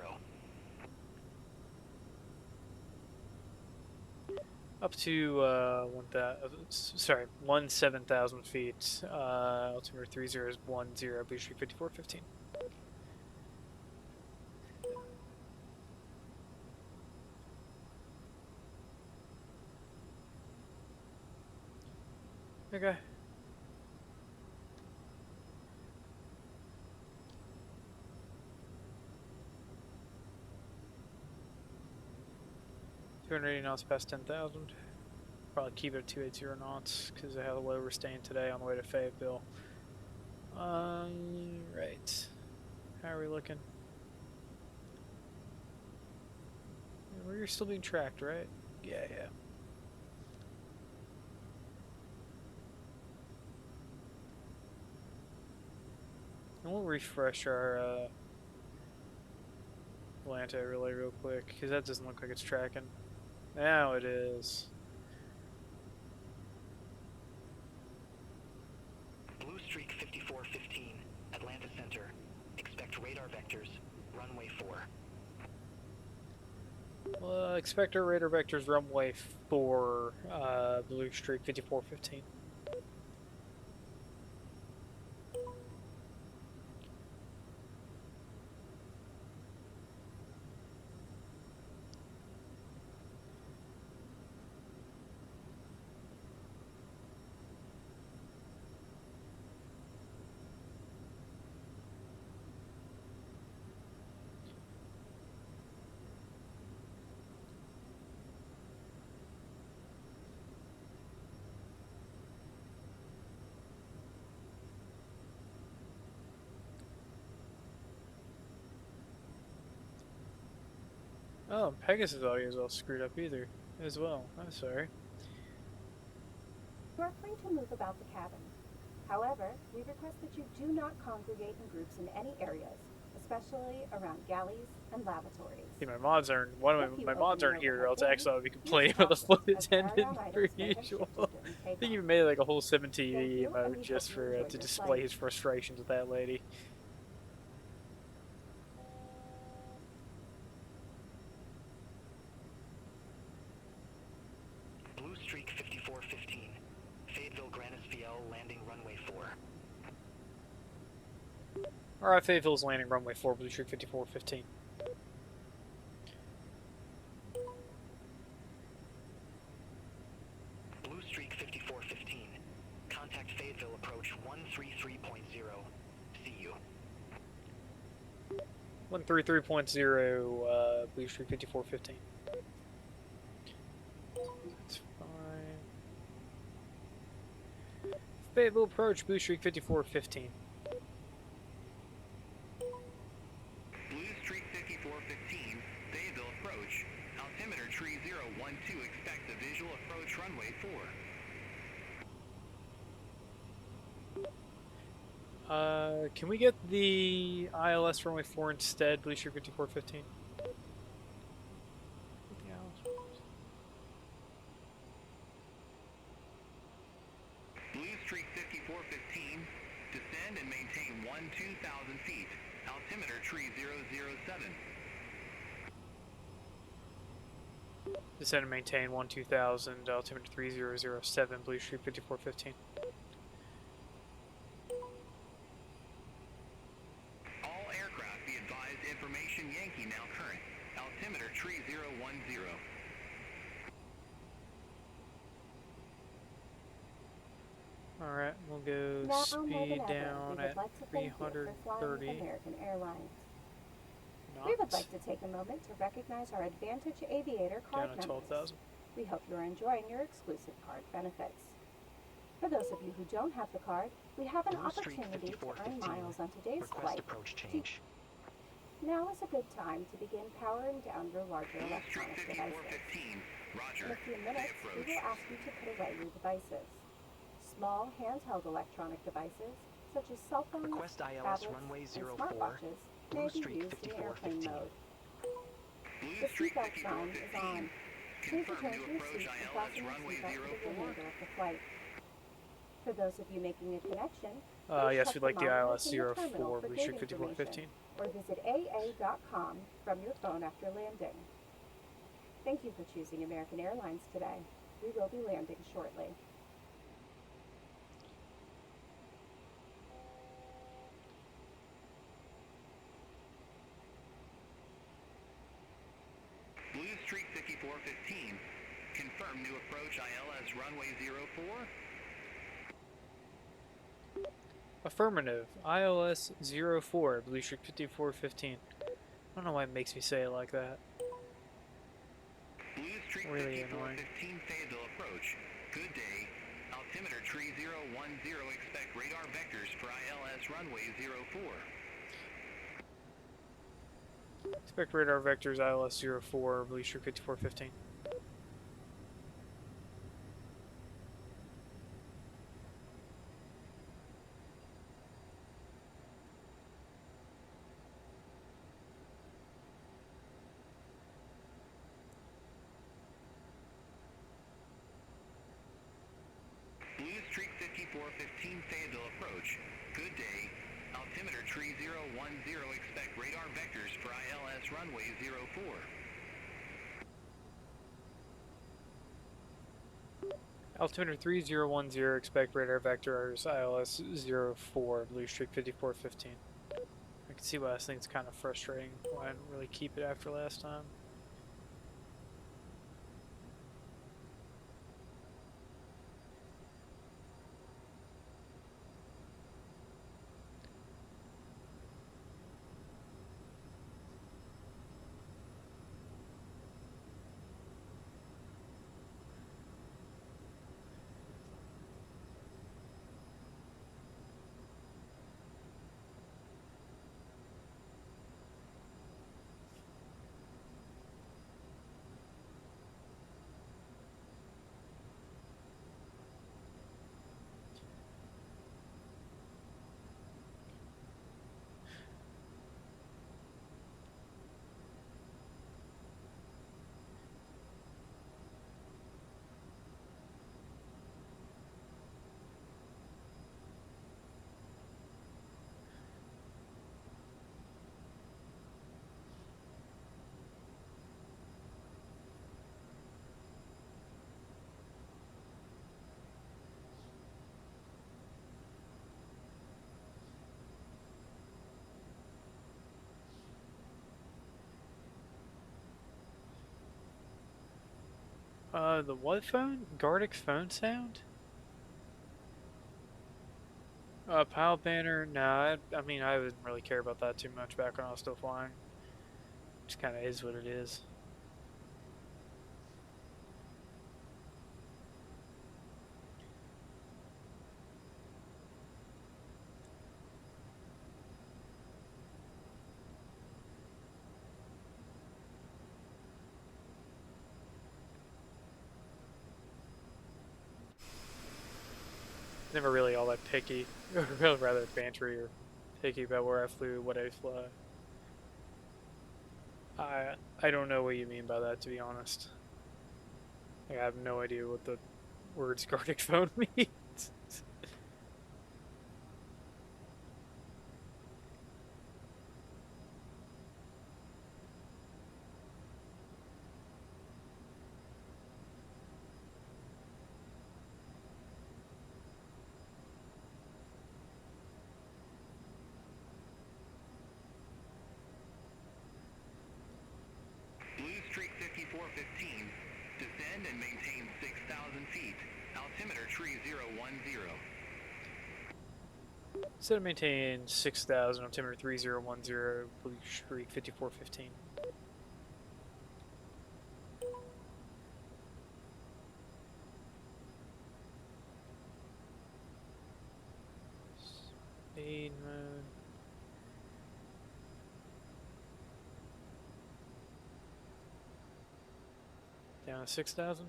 Up to 17,000 feet. Altimeter 3010, Blue Streak 5415. Okay. $280 knots past 10,000. Probably keep it at 280 knots because of how low we're staying today on the way to Fayetteville. Right. How are we looking? We're still being tracked, right? Yeah. And we'll refresh our Atlanta relay real quick because that doesn't look like it's tracking. Now it is.
Blue Streak 5415.
Expect our radar vectors runway 4, Blue Streak 5415. Oh, Pegasus audio is all screwed up either, as well. I'm sorry.
You are free to move about the cabin. However, we request that you do not congregate in groups in any areas, especially around galleys and lavatories.
See, my mods aren't my mods aren't here, or else actually I'll be complaining about the flight
as
attendant
carry-on
per
items may have
usual.
shifted during
I think
takeoff.
you made like a whole 7
Thank
TV
you, and
mode
we
just
hope you
for
enjoy
to
your
display
flight.
his frustrations with that lady.
Blue Streak 5415. Fayetteville Granisfiel landing runway 4.
Alright, Fayetteville's landing runway 4, Blue Streak 5415.
Blue Streak 5415. Contact Fayetteville approach 133.0. See you.
133.0, Blue Streak 5415. That's fine. Fayetteville approach, Blue Streak 5415.
Blue Streak 5415, Fayetteville approach. Altimeter tree 012, expect a visual approach runway 4.
Can we get the ILS runway 4 instead, Blue Streak 5415?
Blue Streak 5415, descend and maintain 12,000 feet. Altimeter tree 007.
Descend and maintain 12,000, altimeter 3007, Blue Streak 5415.
All aircraft be advised information Yankee now current. Altimeter tree 010.
Alright, we'll go
Now, more
speed
than ever,
down
we would
at
like to thank you for flying
330
with American Airlines. We would
knots,
like to take a moment to recognize our Advantage Aviator card
down to
members.
12,000.
We hope you are enjoying your exclusive card benefits. For those of you who don't have the card, we have an
Blue Streak
opportunity to earn
5415.
miles on today's
Request
flight.
approach change.
Now is a good time to begin powering down your larger
Blue Streak
electronic devices.
5415, Roger.
In a few minutes, we
approach.
will ask you to put away your devices. Small handheld electronic devices, such as cell phones,
Request ILS
tablets,
runway
and
04.
smartwatches, may
Blue
be
Streak
used in airplane
5415.
mode.
Blue
The
Streak
seatbelt sign is
5415.
on. Please
Confirm
return
to
to your
approach
seat and
ILS
fasten your
runway
seatbelt for the
04.
remainder of the flight. For those of you making a connection,
Yes,
check
we'd like the
monitors
ILS
in your terminal
04,
for
Blue
gate
Streak 5415.
information, or visit aa.com from your phone after landing. Thank you for choosing American Airlines today. We will be landing shortly.
Blue Streak 5415, confirm new approach ILS runway 04.
Affirmative. ILS 04, Blue Streak 5415. I don't know why it makes me say it like that.
Blue Streak
Really annoying.
5415, Fayetteville approach. Good day. Altimeter tree 010, expect radar vectors for ILS runway 04.
Expect radar vectors ILS 04, Blue Streak 5415.
Blue Streak 5415, Fayetteville approach. Good day. Altimeter tree 010, expect radar vectors for ILS runway 04.
Altimeter 3010, expect radar vectors ILS 04, Blue Streak 5415. I can see why this thing's kind of frustrating, why I didn't really keep it after last time. The what phone? Gardic phone sound? Pile banner? Nah, I mean, I didn't really care about that too much back when I was still flying. Just kind of is what it is. Never really all that picky, or rather bantery or picky about where I flew, what I fly. I don't know what you mean by that, to be honest. Like, I have no idea what the words Gardic phone means.
Blue Streak 5415, descend and maintain 6,000 feet. Altimeter tree 010.
Instead of maintain 6,000, altimeter 3010, Blue Streak 5415. Speed mode. Down to 6,000.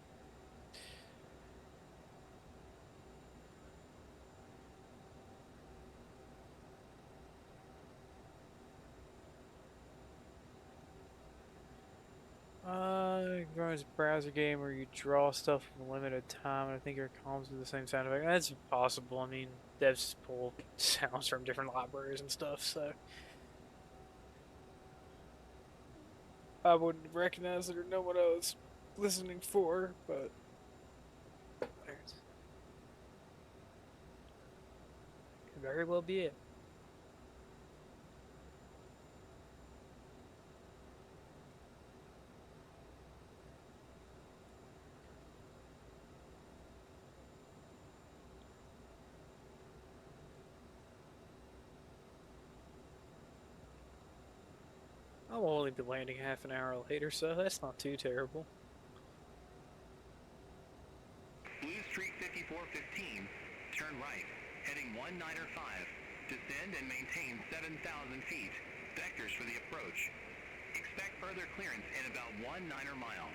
It's a browser game where you draw stuff for a limited time, and I think your columns do the same sound effect. That's possible. I mean, devs pull sounds from different libraries and stuff, so I wouldn't recognize it or know what I was listening for, but there's could very well be it. I'll only be landing half an hour later, so that's not too terrible.
Blue Streak 5415, turn right, heading 195. Descend and maintain 7,000 feet. Vectors for the approach. Expect further clearance in about 19 miles.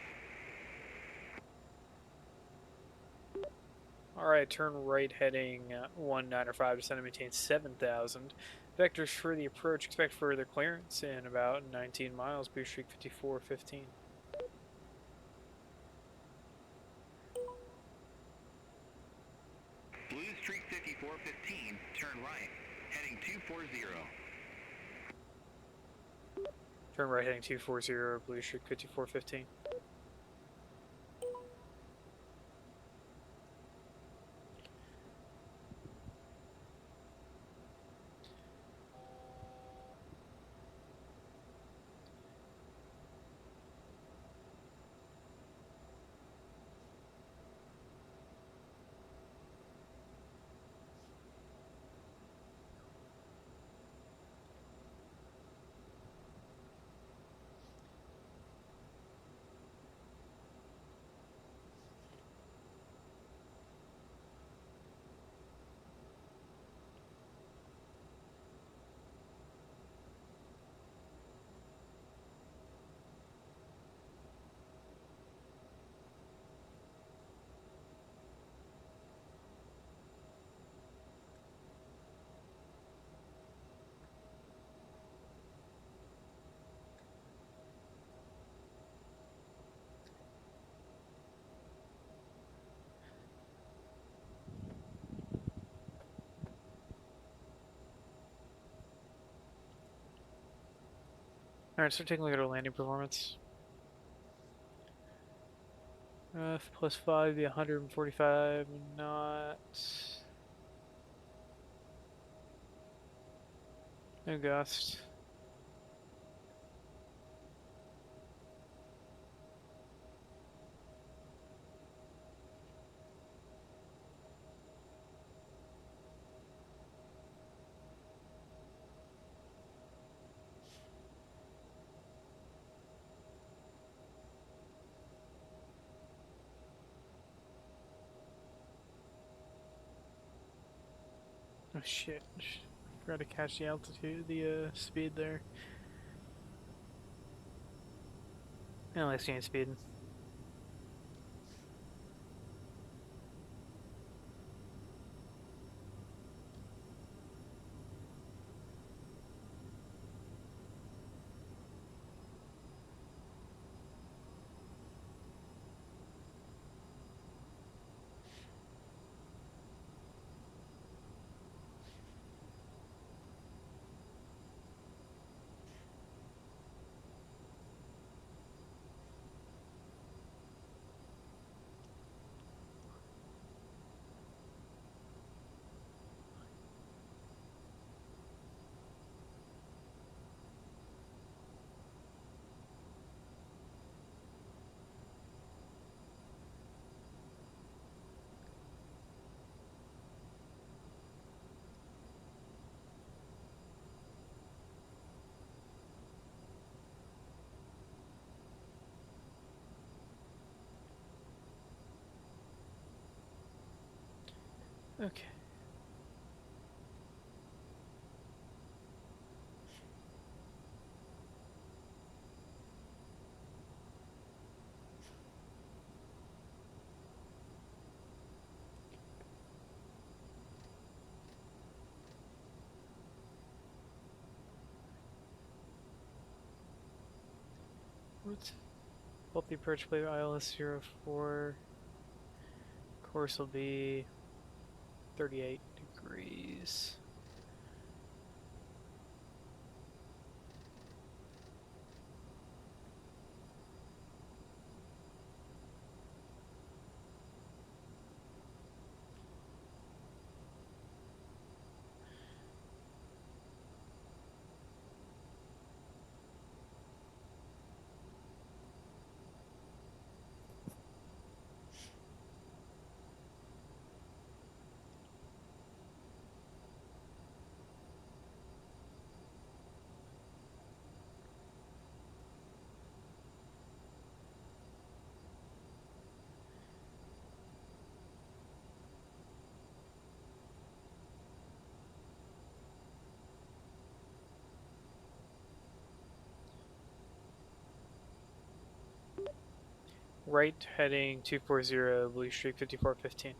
Alright, turn right heading 195, descend and maintain 7,000. Vectors for the approach, expect further clearance in about 19 miles, Blue Streak 5415.
Blue Streak 5415, turn right, heading 240.
Turn right heading 240, Blue Streak 5415. Alright, so taking a look at our landing performance. +5, the 145 knots. No gust. Oh shit. Forgot to catch the altitude, the speed there. I only see any speed. Okay. What's the approach plate ILS 04. Course will be 38 degrees. Right heading 240, Blue Streak 5415.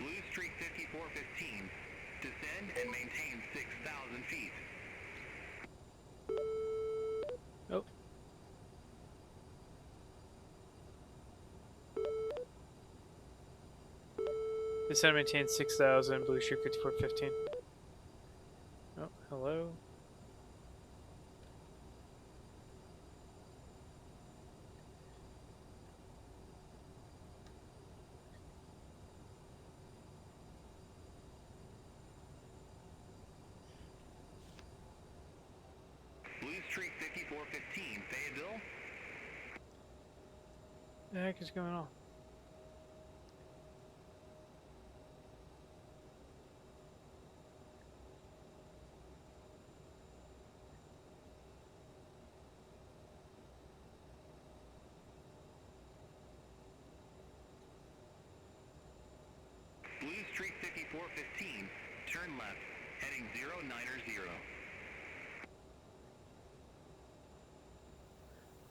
Blue Streak 5415. Descend and maintain 6,000 feet.
Oh. Descend and maintain 6,000, Blue Streak 5415. Oh, hello.
Blue Streak 5415, Fayetteville.
What the heck is going on?
Blue Streak 5415, turn left, heading 090.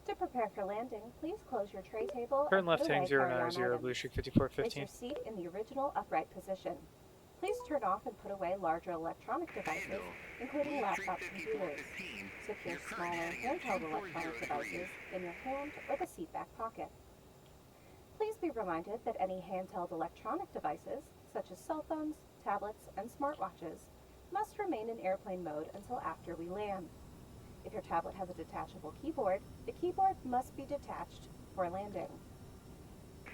To prepare for landing, please close your tray table
Turn
and
left
put away
heading
carry-on
090,
items.
Blue Streak
Place
5415.
your seat in the original upright position. Please turn off and put away larger electronic devices, including
Blue Streak
laptop computers.
5415,
Secure
your current
smaller
heading is
handheld
240
electronic
degrees.
devices in your hand or the seat back pocket. Please be reminded that any handheld electronic devices, such as cell phones, tablets, and smartwatches, must remain in airplane mode until after we land. If your tablet has a detachable keyboard, the keyboard must be detached for landing.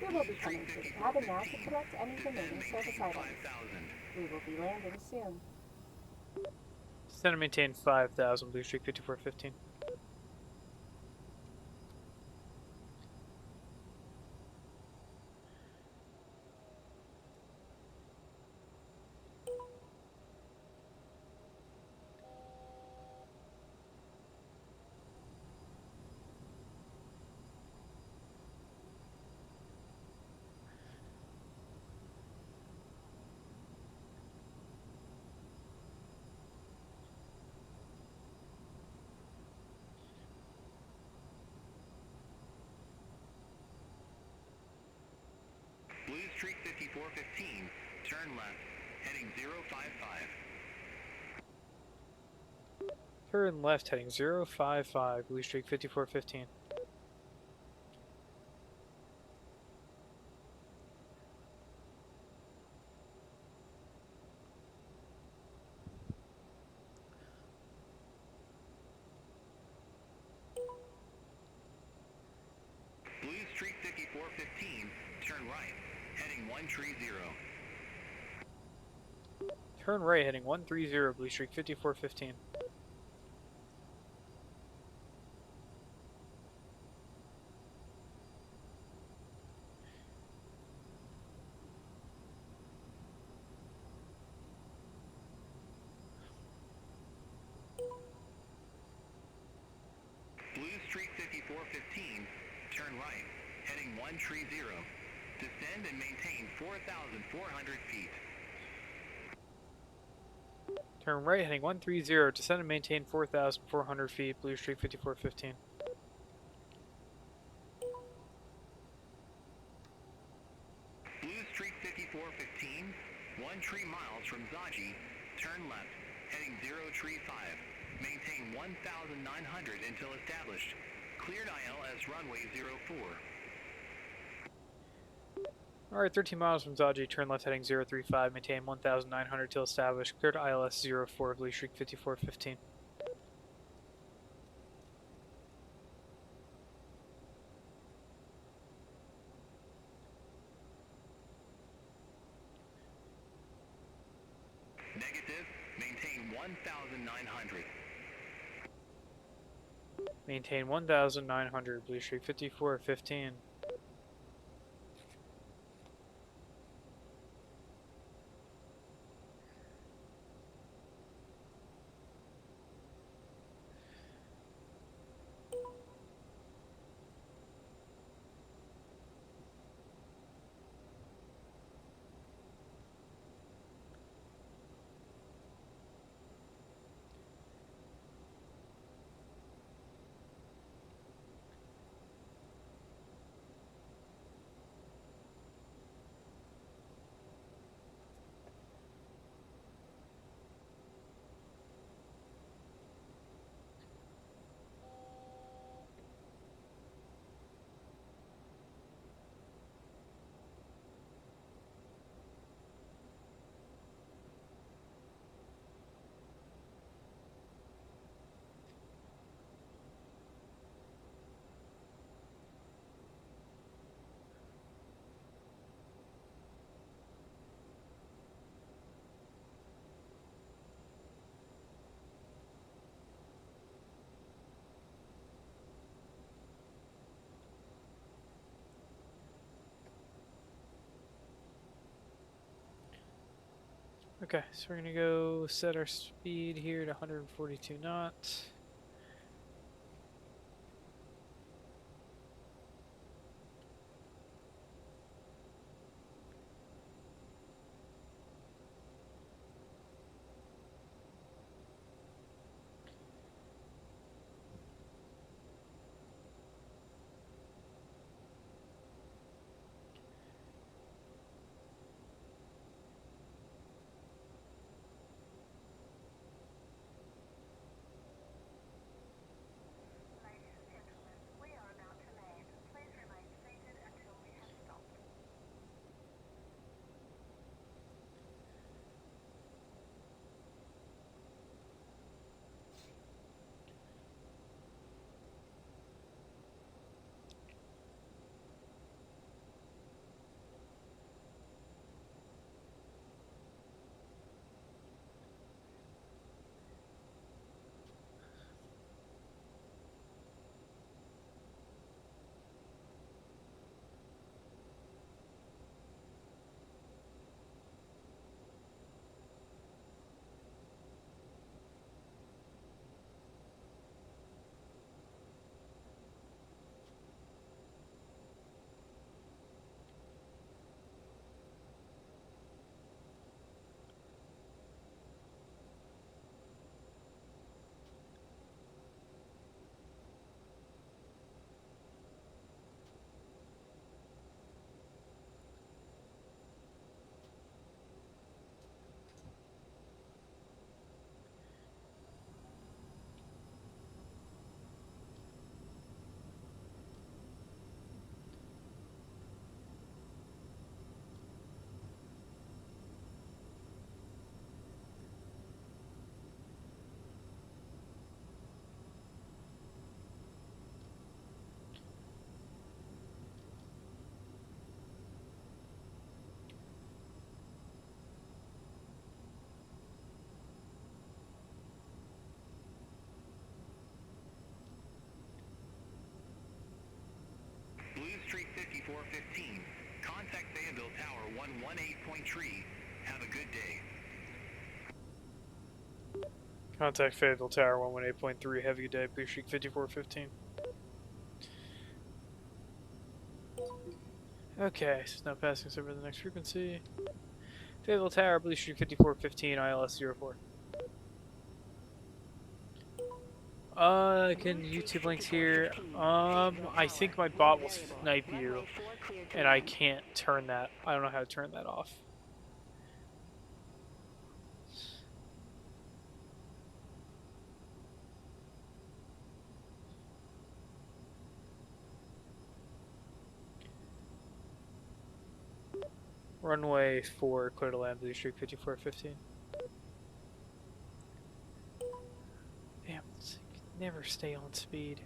We will be coming to the cabin now to collect any remaining service items. We will be landing soon.
Descend and maintain 5,000, Blue Streak 5415.
Blue Streak 5415, turn left, heading 055.
Turn left, heading 055, Blue Streak 5415.
Blue Streak 5415, turn right, heading 130.
Turn right, heading 130, Blue Streak 5415.
Blue Streak 5415, turn right, heading 130. Descend and maintain 4,400 feet.
Turn right, heading 130, descend and maintain 4,400 feet, Blue Streak 5415.
Blue Streak 5415, 13 miles from Zaji, turn left, heading 035. Maintain 1,900 until established. Cleared ILS runway 04.
Alright, 13 miles from Zaji, turn left heading 035, maintain 1,900 till established, cleared ILS 04, Blue Streak 5415.
Negative, maintain 1,900.
Maintain 1,900, Blue Streak 5415. Okay, so we're gonna go set our speed here to 142 knots.
118.3. Have a good day.
Contact Fayetteville Tower 118.3. Have a good day. Blue Streak 5415. Okay, so now passing over the next frequency. Fayetteville Tower, Blue Streak 5415, ILS 04. Can YouTube links here? I think my bot will snipe you, and I can't turn that. I don't know how to turn that off. Runway 4, clear to land, Blue Streak 5415. Damn, never stay on speed.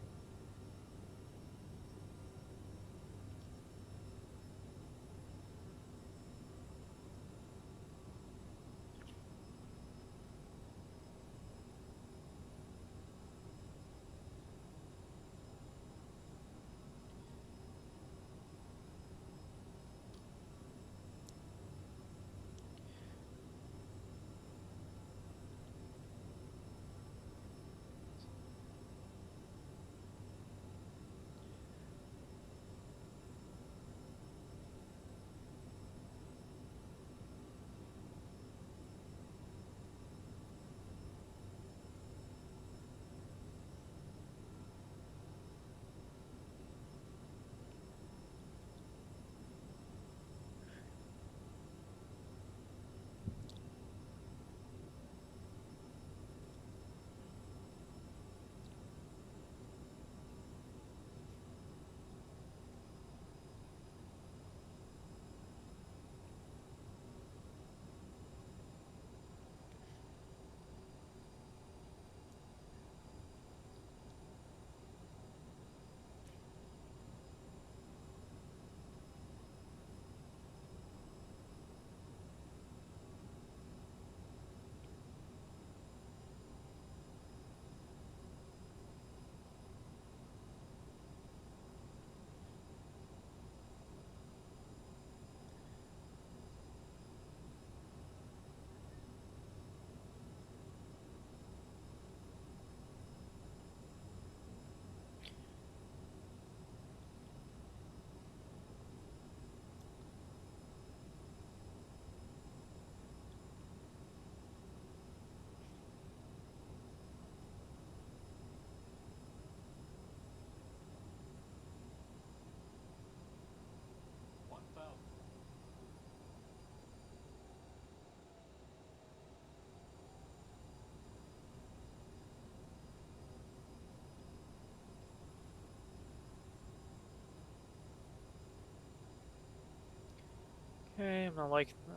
Okay, I'm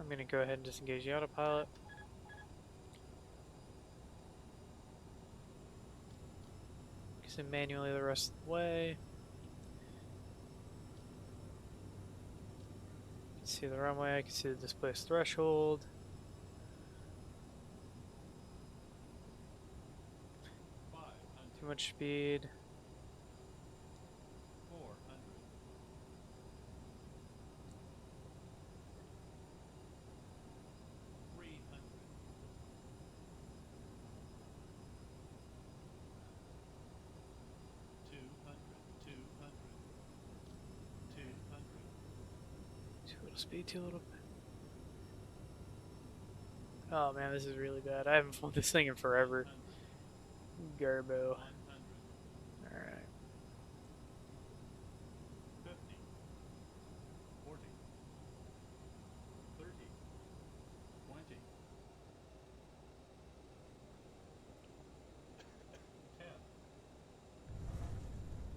gonna go ahead and disengage the autopilot. Exit manually the rest of the way. I can see the runway, I can see the displaced threshold. Too much speed. 200. Too little speed, too little. Oh man, this is really bad. I haven't flown this thing in forever. Garbo. Alright.
50, 40, 30, 20,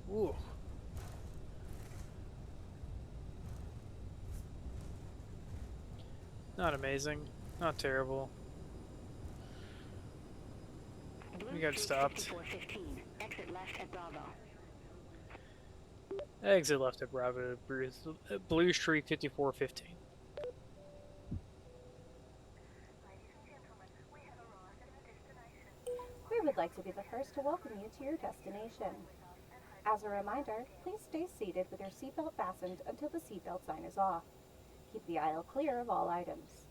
10.
Ooh. Not amazing. Not terrible. We got stopped.
5415. Exit left at Bravo.
Exit left at Bravo. Blue Streak 5415.
We would like to be the first to welcome you to your destination. As a reminder, please stay seated with your seatbelt fastened until the seatbelt sign is off. Keep the aisle clear of all items.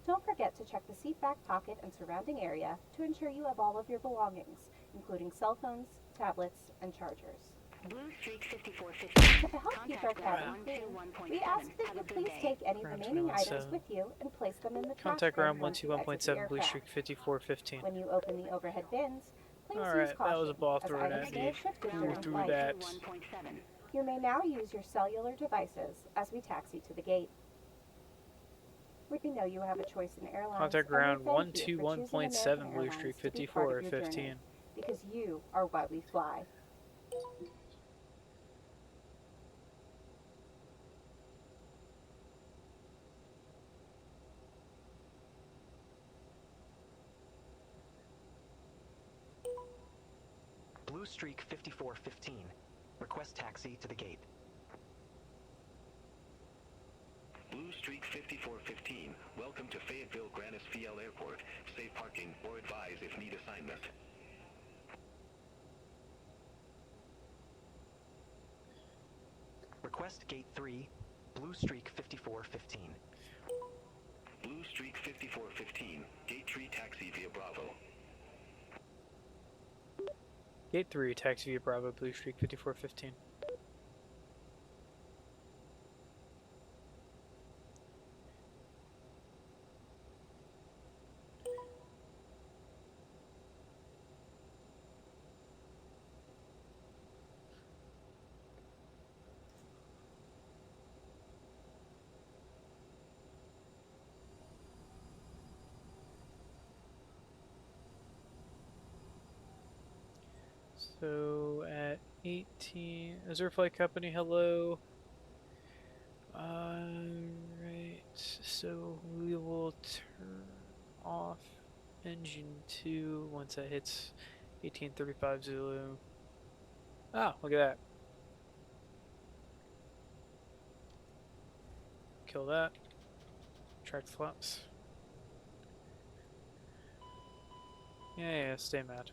Don't forget to check the seat back pocket and surrounding area to ensure you have all of your belongings, including cell phones, tablets, and chargers.
Blue Streak 5415.
To help keep our cabin clean, we ask that you please take any
Round
remaining items
217.
with you and place them in the trash
Contact
bin
round
once you exit the
121.7, Blue
aircraft.
Streak 5415.
When you open the overhead bins, please use
Alright,
caution,
that was a ball
as
thrower
items
that
may
need.
have shifted
Move
during
through
flight.
that.
1.7.
You may now use your cellular devices as we taxi to the gate. We know you have a choice in airlines.
Contact
and we
round
thank you for choosing
121.7,
American
Blue
Airlines
Streak
to be part of your journey,
5415.
because you are why we fly.
Blue Streak 5415. Request taxi to the gate.
Blue Streak 5415. Welcome to Fayetteville Grannis Fiel Airport. Safe parking or advise if need assignment.
Request Gate 3, Blue Streak 5415.
Blue Streak 5415. Gate 3 taxi via Bravo.
Gate 3, taxi via Bravo, Blue Streak 5415. So at 18, Azure Flight Company, hello. Right, so we will turn off engine 2 once that hits 1835 Zulu. Oh, look at that. Kill that. Track flaps. Yeah, stay mad.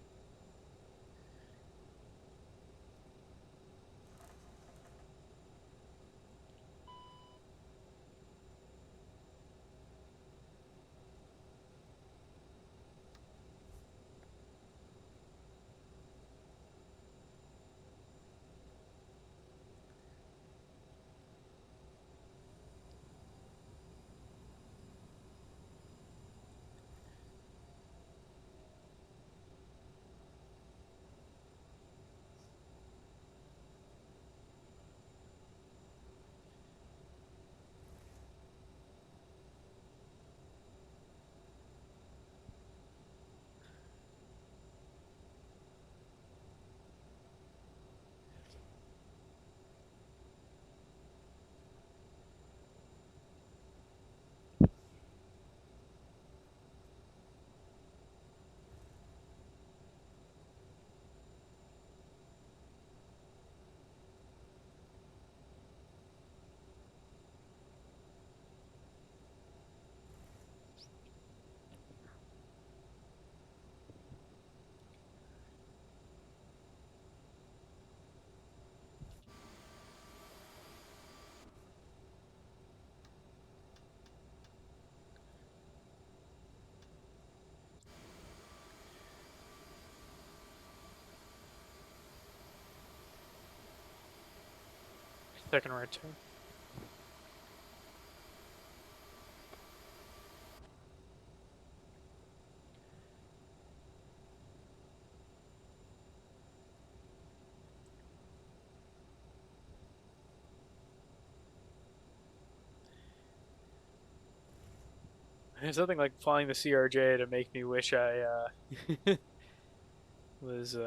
Second right turn. There's nothing like flying the CRJ to make me wish I was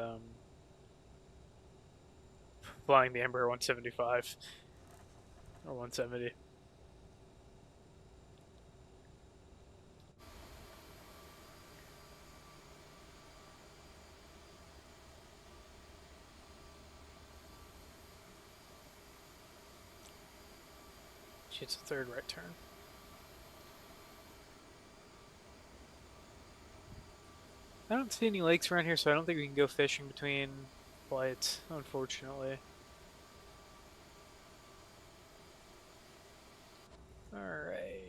flying the Embraer 175 or 170. It's a third right turn. I don't see any lakes around here, so I don't think we can go fishing between flights, unfortunately. Alright.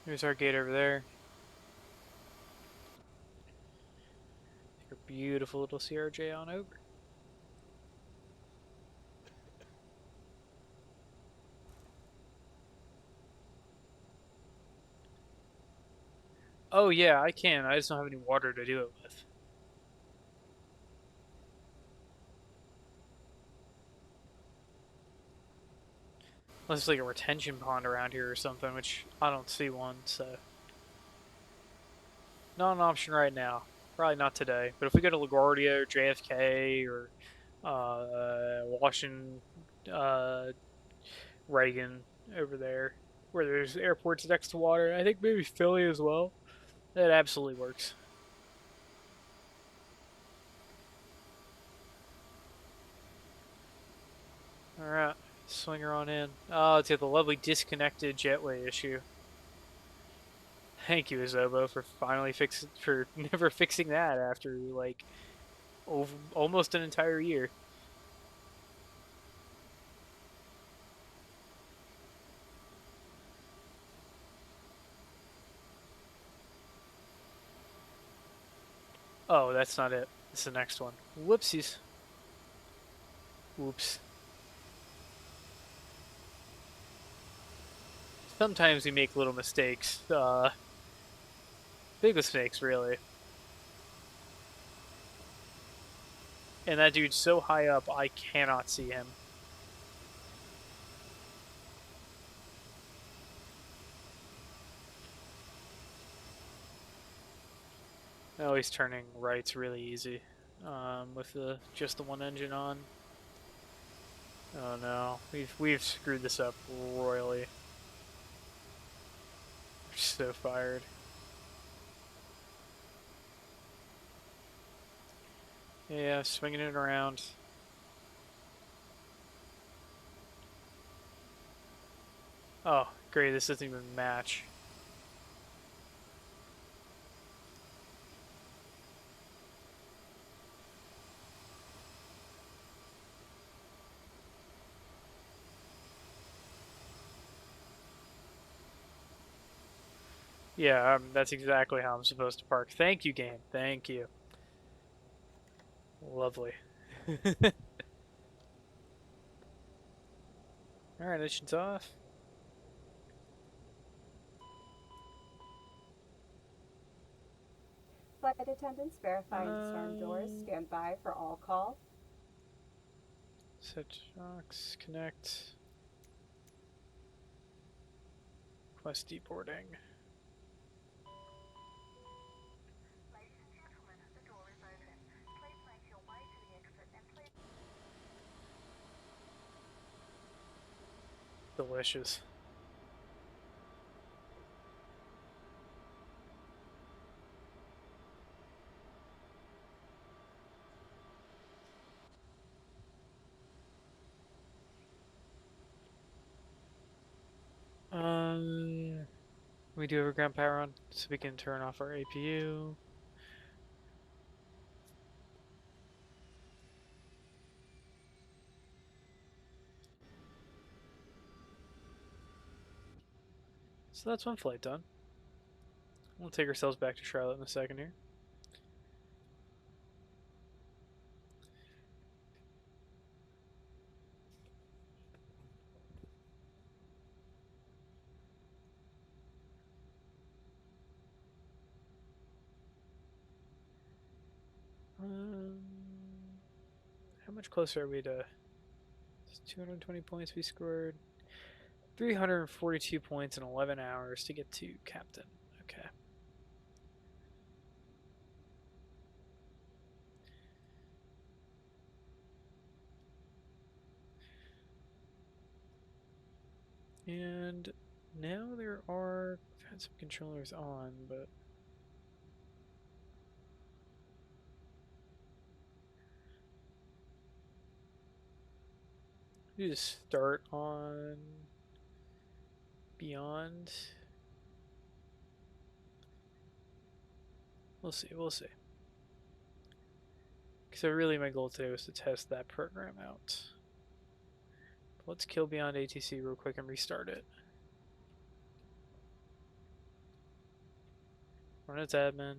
Here's our gate over there. Your beautiful little CRJ on over. Oh yeah, I can. I just don't have any water to do it with. Unless it's like a retention pond around here or something, which I don't see one, so. Not an option right now. Probably not today. But if we go to LaGuardia or JFK or Washington, Reagan over there, where there's airports next to water, I think maybe Philly as well, that absolutely works. Alright, swing her on in. Oh, it's got the lovely disconnected jetway issue. Thank you, Azobo, for finally for never fixing that after like almost an entire year. Oh, that's not it. It's the next one. Whoopsies. Whoops. Sometimes we make little mistakes. Big mistakes, really. And that dude's so high up, I cannot see him. Oh, he's turning rights really easy. With just the one engine on. Oh no, we've screwed this up royally. We're so fired. Yeah, swinging it around. Oh, great, this doesn't even match. Yeah, that's exactly how I'm supposed to park. Thank you, game. Thank you. Lovely. Alright, ignition's off.
Flight attendants verifying disarm doors. Stand by for all call.
Set shocks, connect. Request deporting.
Ladies and gentlemen, the door is open. Please make your way to the exit and please...
Delicious. We do have our ground power on, so we can turn off our APU. So that's one flight done. We'll take ourselves back to Charlotte in a second here. How much closer are we to 220 points we scored? 342 points in 11 hours to get to captain. Okay. And now there are, I've had some controllers on, but you just start on Beyond. We'll see. We'll see. So really, my goal today was to test that program out. But let's kill BeyondATC real quick and restart it. Run its admin.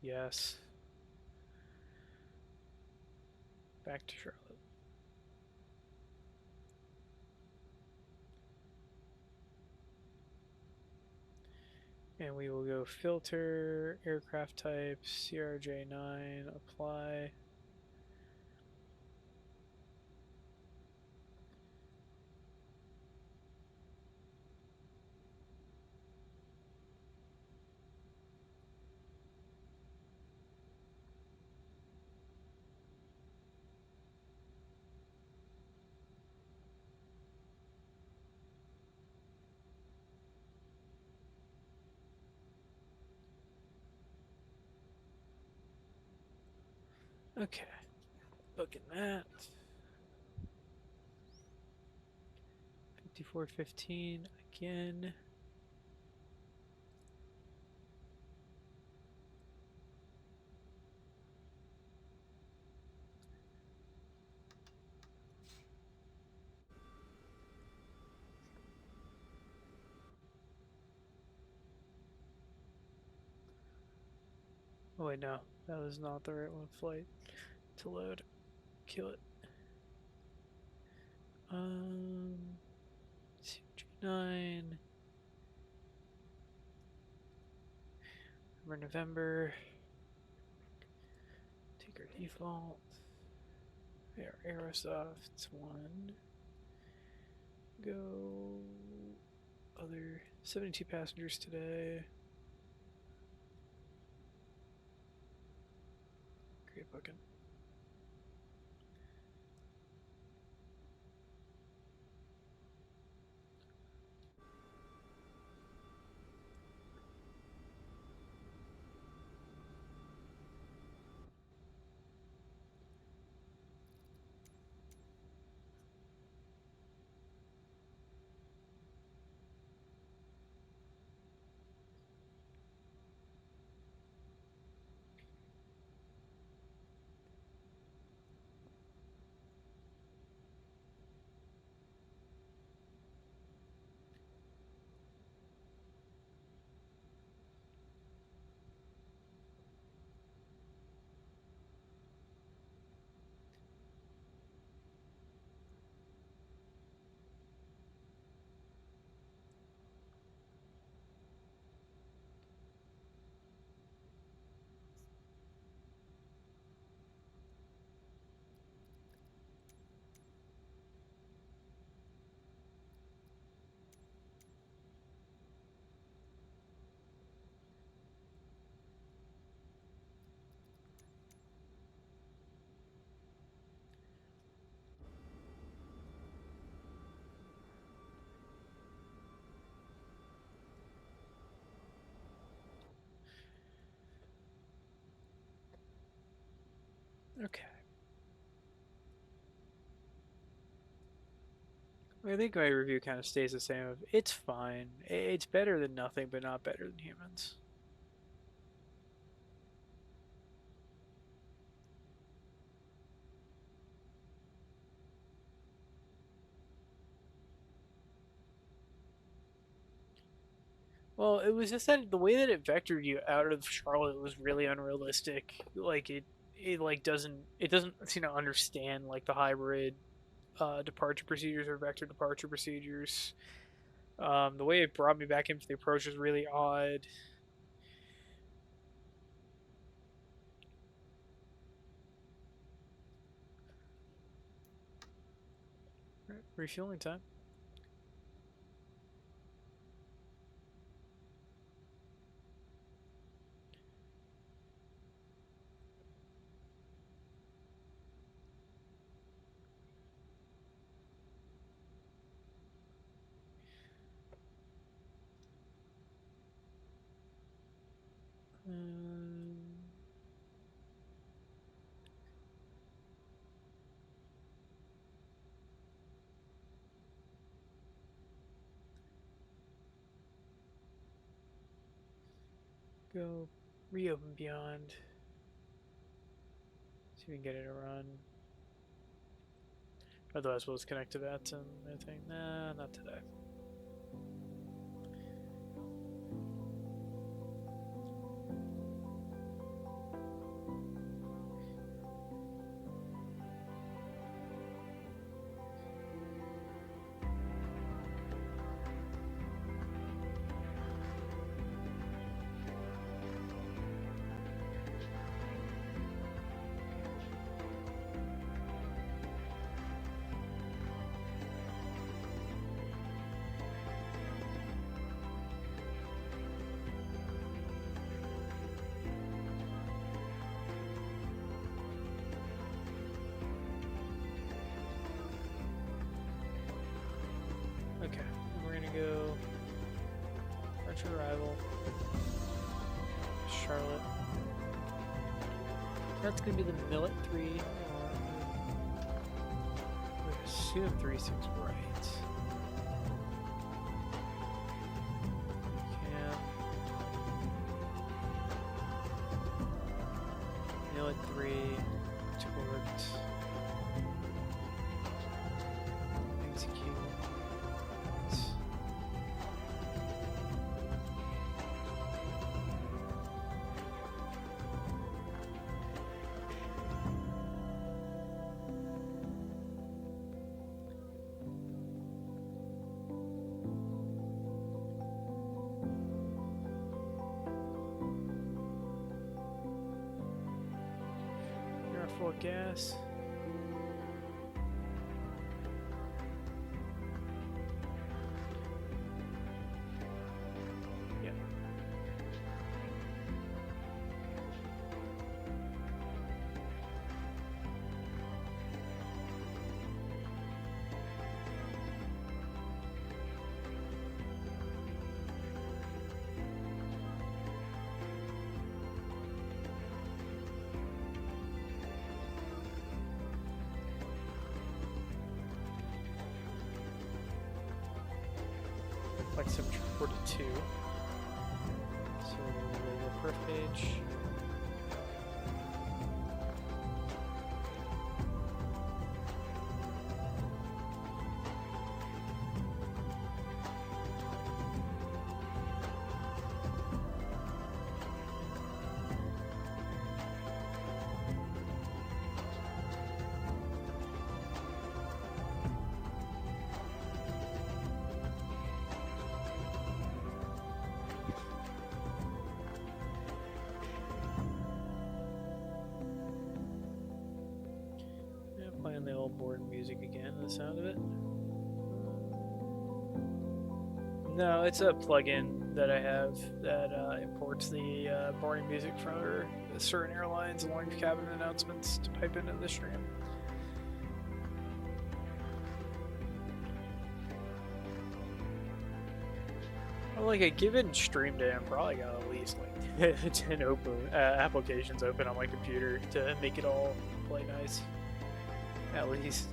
Yes. Back to Charlotte. And we will go filter, aircraft type, CRJ-9, apply. Okay, booking that. 5415 again. Oh wait, no, that was not the right one. Flight to load. Kill it. CRJ-9. November. Take our default. We are Aerosoft 1. Go. Other 72 passengers today. Great booking. Okay. I think my review kind of stays the same. It's fine. It's better than nothing, but not better than humans. Well, it was just that the way that it vectored you out of Charlotte was really unrealistic. Like it like doesn't seem to understand like the hybrid departure procedures or vector departure procedures. The way it brought me back in for the approach was really odd. Refueling time. Um, Go reopen Beyond. See if we can get it to run. Otherwise, we'll just connect to that and I think, nah, not today. Okay, we're gonna go Archer Arrival, Charlotte. That's gonna be the Millet 3, or we assume 3-6 right. Can Millet 3 towards execute. Full gas. Yeah. Like 742. So the perf page. Playing the old board music again, the sound of it. No, it's a plugin that I have that imports the boarding music from certain airlines along with cabin announcements to pipe into the stream. Well, like a given stream day, I'm probably got at least like 10 open applications open on my computer to make it all play nice. At least.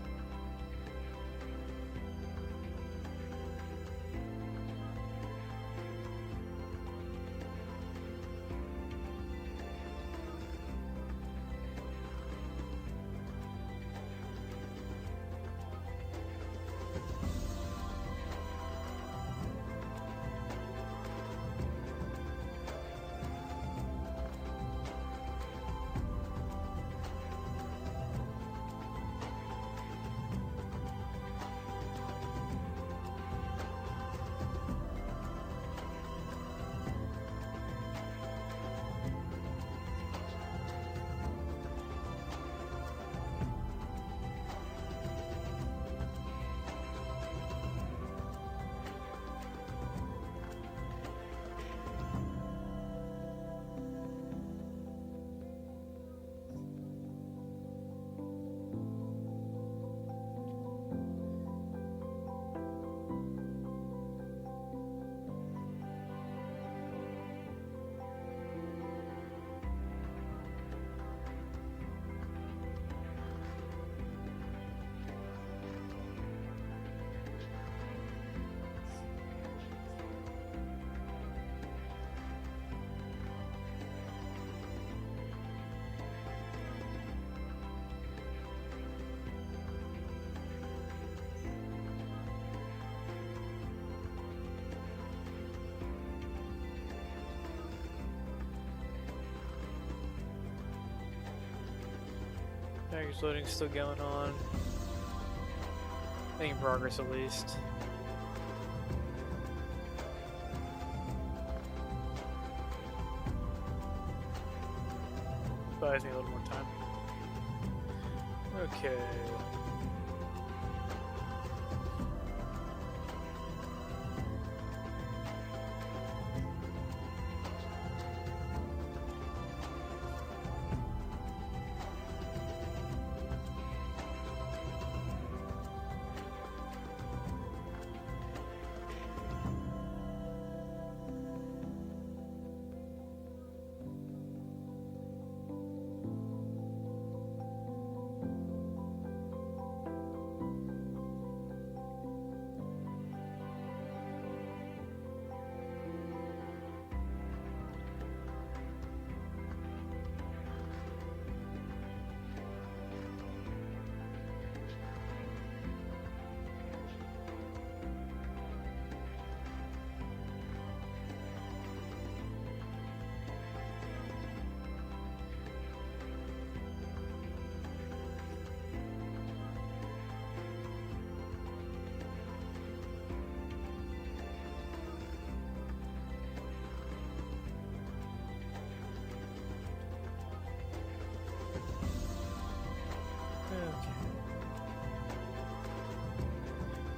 Baggage loading's still going on. Making progress at least. Buys me a little more time. Okay.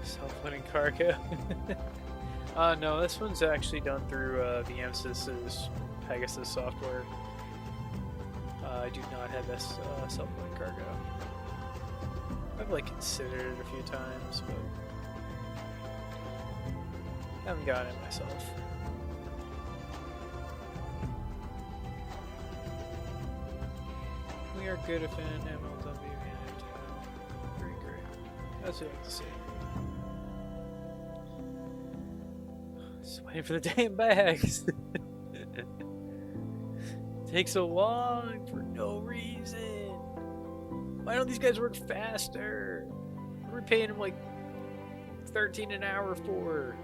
Self-loading cargo. No, this one's actually done through the MSFS Pegasus software. I do not have this self-loading cargo. I've like considered it a few times, but haven't gotten it myself. We are good if an MLW and very great. That's what I like to see. Just waiting for the damn bags. Takes so long for no reason. Why don't these guys work faster? We're paying them like 13 an hour for.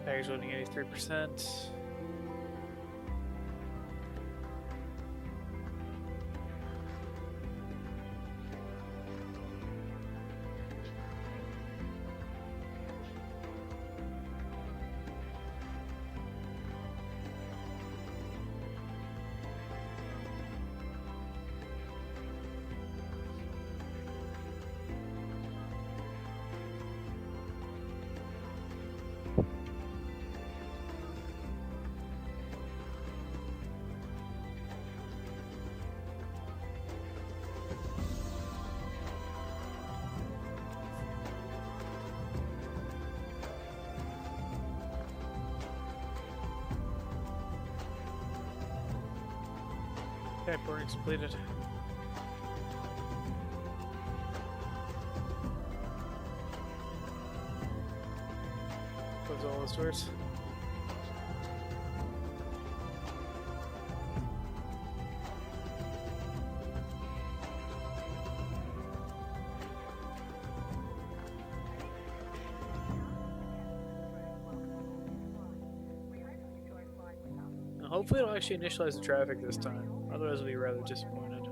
Baggage loading 83%. Okay, boarding's completed. Close all those doors. Hopefully it'll actually initialize the traffic this time. Otherwise I'll be rather disappointed.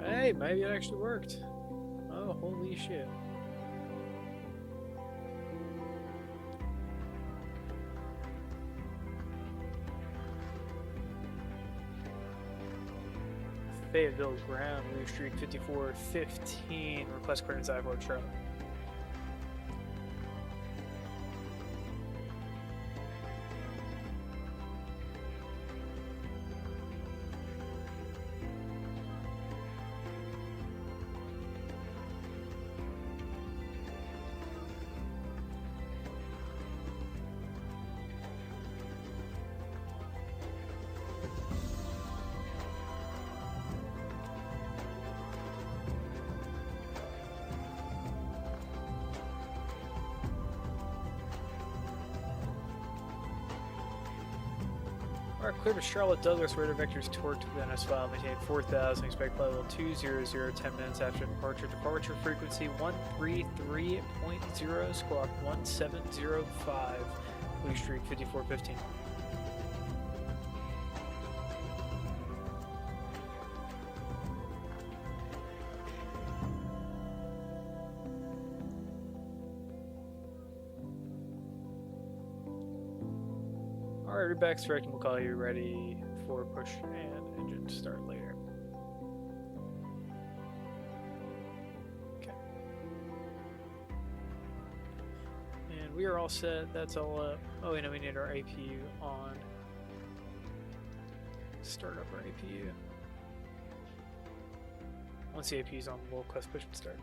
Hey, maybe it actually worked. Oh, holy shit. Fayetteville Ground, Louis Street 5415. Request clearance I-4 Charlotte. Alright, clear to Charlotte Douglas, radar vectors toward the NS file, maintain 4000, expect flight level 200, 10 minutes after departure. Departure frequency 133.0, squawk 1705, Blue Street 5415. Alright, back directing, we'll call you ready for push and engine start later. Okay. And we are all set, that's all up. Oh, wait, no, we need our APU on. Start up our APU. Once the APU is on, we'll quest push and start.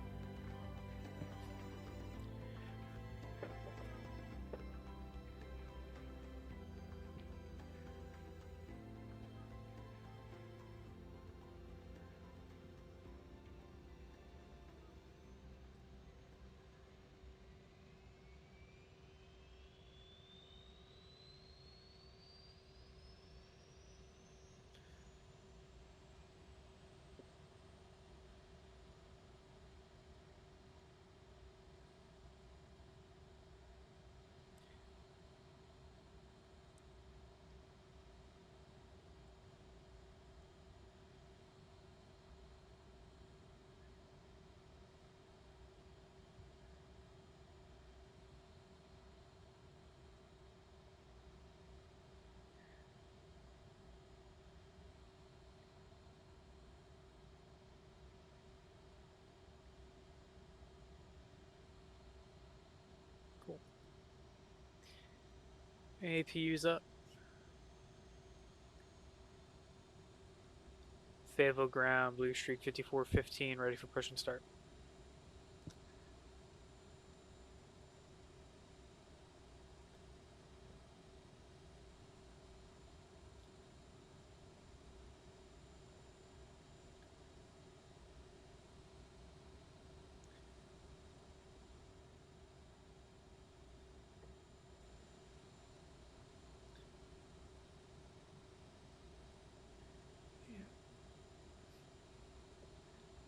Cool. APU's up. Fayetteville Ground, Blue Streak 5415, ready for push and start.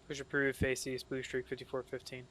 Push approved, face east, Blue Streak 5415.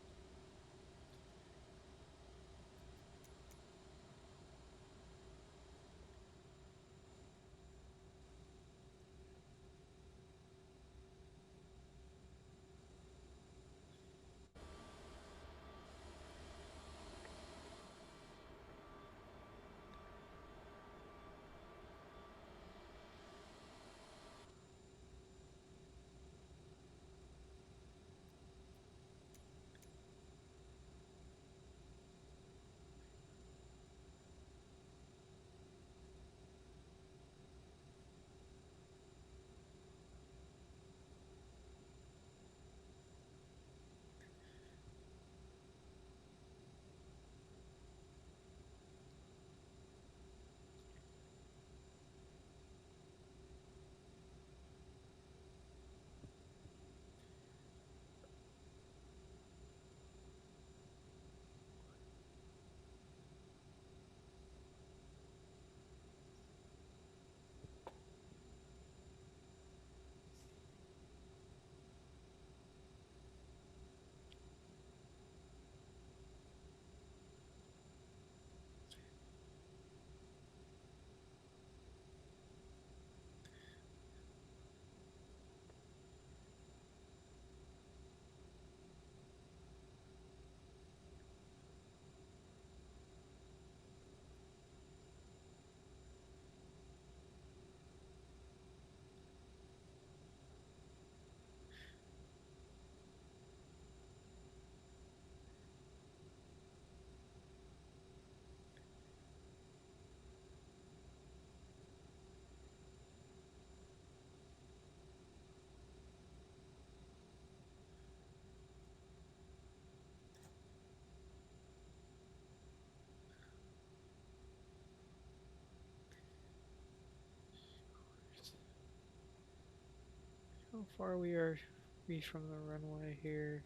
How far we are we from the runway here?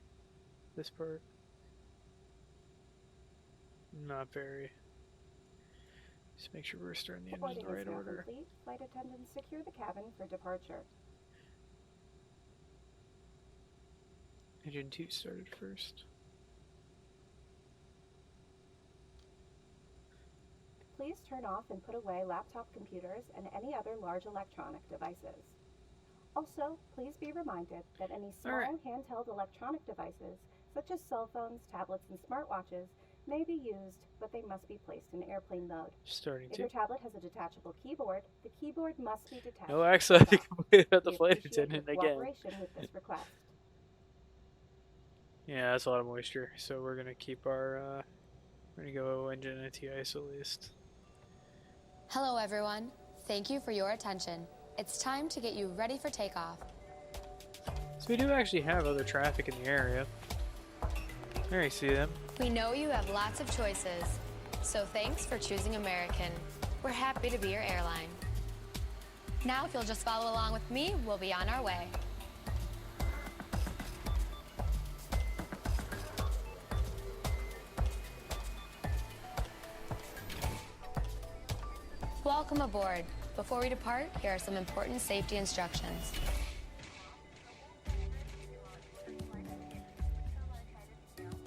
This part? Not very. Just make sure we're starting the engine in
Boarding
the
is
right
now
order.
complete. Flight attendants secure the cabin for departure.
Engine 2 started first.
Please turn off and put away laptop computers and any other large electronic devices. Also, please be reminded that any small
Alright.
handheld electronic devices, such as cell phones, tablets, and smartwatches, may be used, but they must be placed in airplane mode.
Starting
If
to.
your tablet has a detachable keyboard, the keyboard must be detached.
No access to complete about the
We
flight
appreciate
attendant
your
again.
cooperation with this request.
Yeah, that's a lot of moisture. So we're gonna keep our we're gonna go engine anti-ice at least.
Hello everyone, thank you for your attention. It's time to get you ready for takeoff.
So we do actually have other traffic in the area. There you see them.
We know you have lots of choices, so thanks for choosing American. We're happy to be your airline. Now if you'll just follow along with me, we'll be on our way. Welcome aboard. Before we depart, here are some important safety instructions.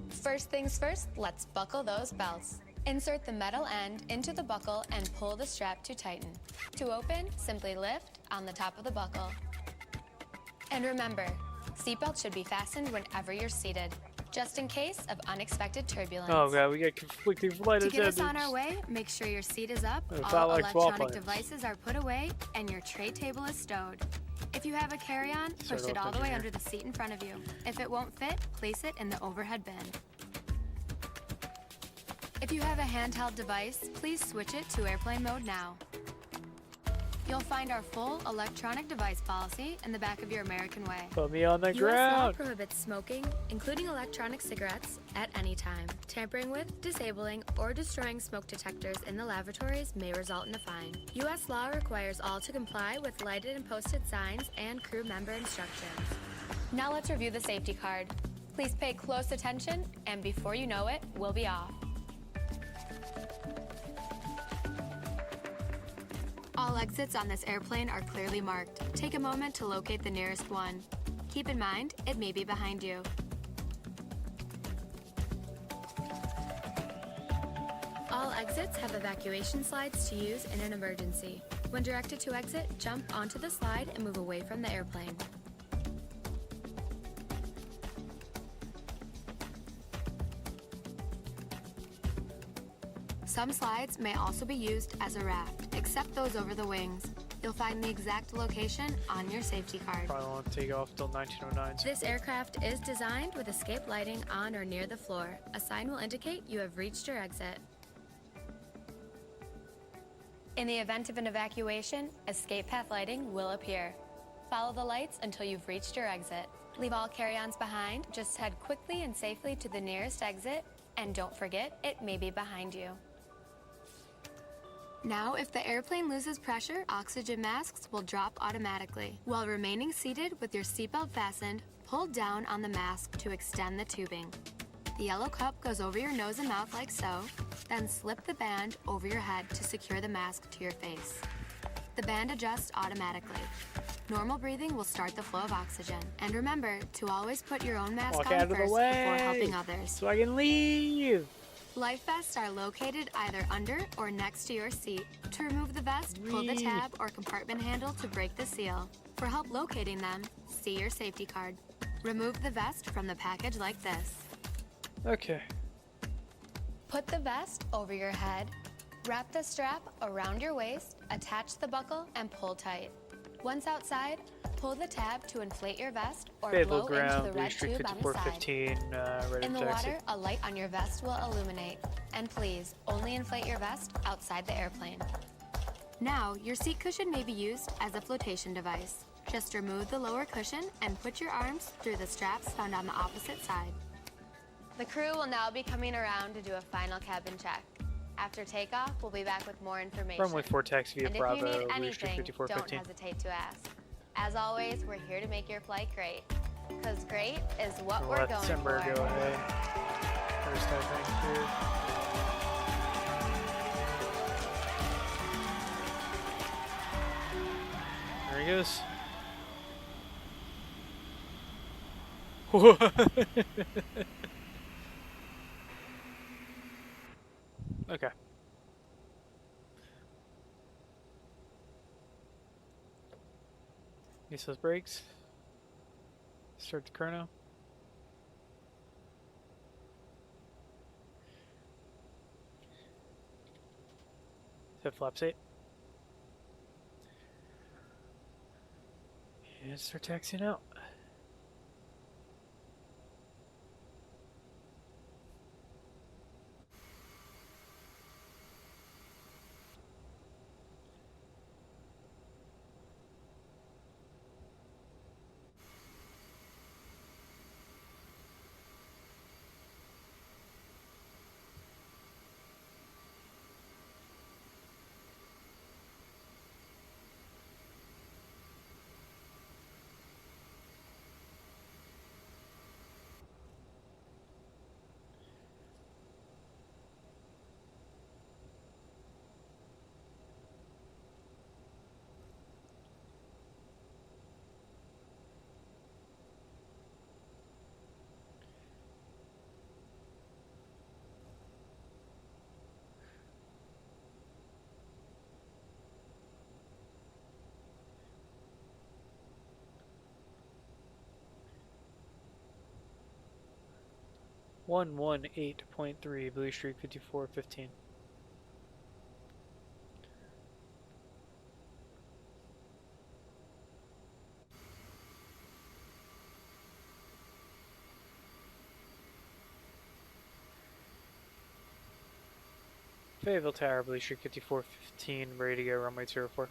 First things first, let's buckle those belts. Insert the metal end into the buckle and pull the strap to tighten. To open, simply lift on the top of the buckle. And remember, seatbelts should be fastened whenever you're seated, just in case of unexpected turbulence.
Oh god, we got conflicting flight
To
attendants.
get us on our way, make sure your seat is up,
It felt
all
like
electronic
swap
devices are put away, and your tray table is stowed. If you have a carry-on,
Start
push it
off
all the way
engineer.
under the seat in front of you. If it won't fit, place it in the overhead bin. If you have a handheld device, please switch it to airplane mode now. You'll find our full electronic device policy in the back of your American Way.
Put me on the
U.S. law
ground.
prohibits smoking, including electronic cigarettes, at any time. Tampering with, disabling, or destroying smoke detectors in the lavatories may result in a fine. U.S. law requires all to comply with lighted and posted signs and crew member instructions. Now let's review the safety card. Please pay close attention, and before you know it, we'll be off. All exits on this airplane are clearly marked. Take a moment to locate the nearest one. Keep in mind, it may be behind you. All exits have evacuation slides to use in an emergency. When directed to exit, jump onto the slide and move away from the airplane. Some slides may also be used as a raft, except those over the wings. You'll find the exact location on your safety card.
Probably won't take off till 1909.
This aircraft is designed with escape lighting on or near the floor. A sign will indicate you have reached your exit. In the event of an evacuation, escape path lighting will appear. Follow the lights until you've reached your exit. Leave all carry-ons behind, just head quickly and safely to the nearest exit, and don't forget, it may be behind you. Now, if the airplane loses pressure, oxygen masks will drop automatically. While remaining seated with your seatbelt fastened, pull down on the mask to extend the tubing. The yellow cup goes over your nose and mouth like so, then slip the band over your head to secure the mask to your face. The band adjusts automatically. Normal breathing will start the flow of oxygen. And remember to always put your own mask
Walk
on
out of the
first
way
before helping others.
so I can leave.
Life vests are located either under or next to your seat. To remove the vest, pull the
Whee!
tab or compartment handle to break the seal. For help locating them, see your safety card. Remove the vest from the package like this.
Okay.
Put the vest over your head, wrap the strap around your waist, attach the buckle, and pull tight. Once outside, pull the tab to inflate your vest or
Fayetteville
blow into the
ground,
red
Street
tube on the side.
5415, ready
In the
for taxi.
water, a light on your vest will illuminate. And please, only inflate your vest outside the airplane. Now, your seat cushion may be used as a flotation device. Just remove the lower cushion and put your arms through the straps found on the opposite side. The crew will now be coming around to do a final cabin check. After takeoff, we'll be back with more information.
Runway 4 taxi via
And if
Bravo,
you need
Street
anything, don't
5415.
hesitate to ask. As always, we're here to make your flight great. Because great is what
We'll
we're
let
going
Timber
for.
go ahead. First, I think, here. There he goes. Okay. Use those brakes. Start the chrono. Set flaps 8. And start taxiing out. One 8.3 Blue Streak 5415. Fayetteville Tower, Blue Streak 5415, ready to go, runway 04.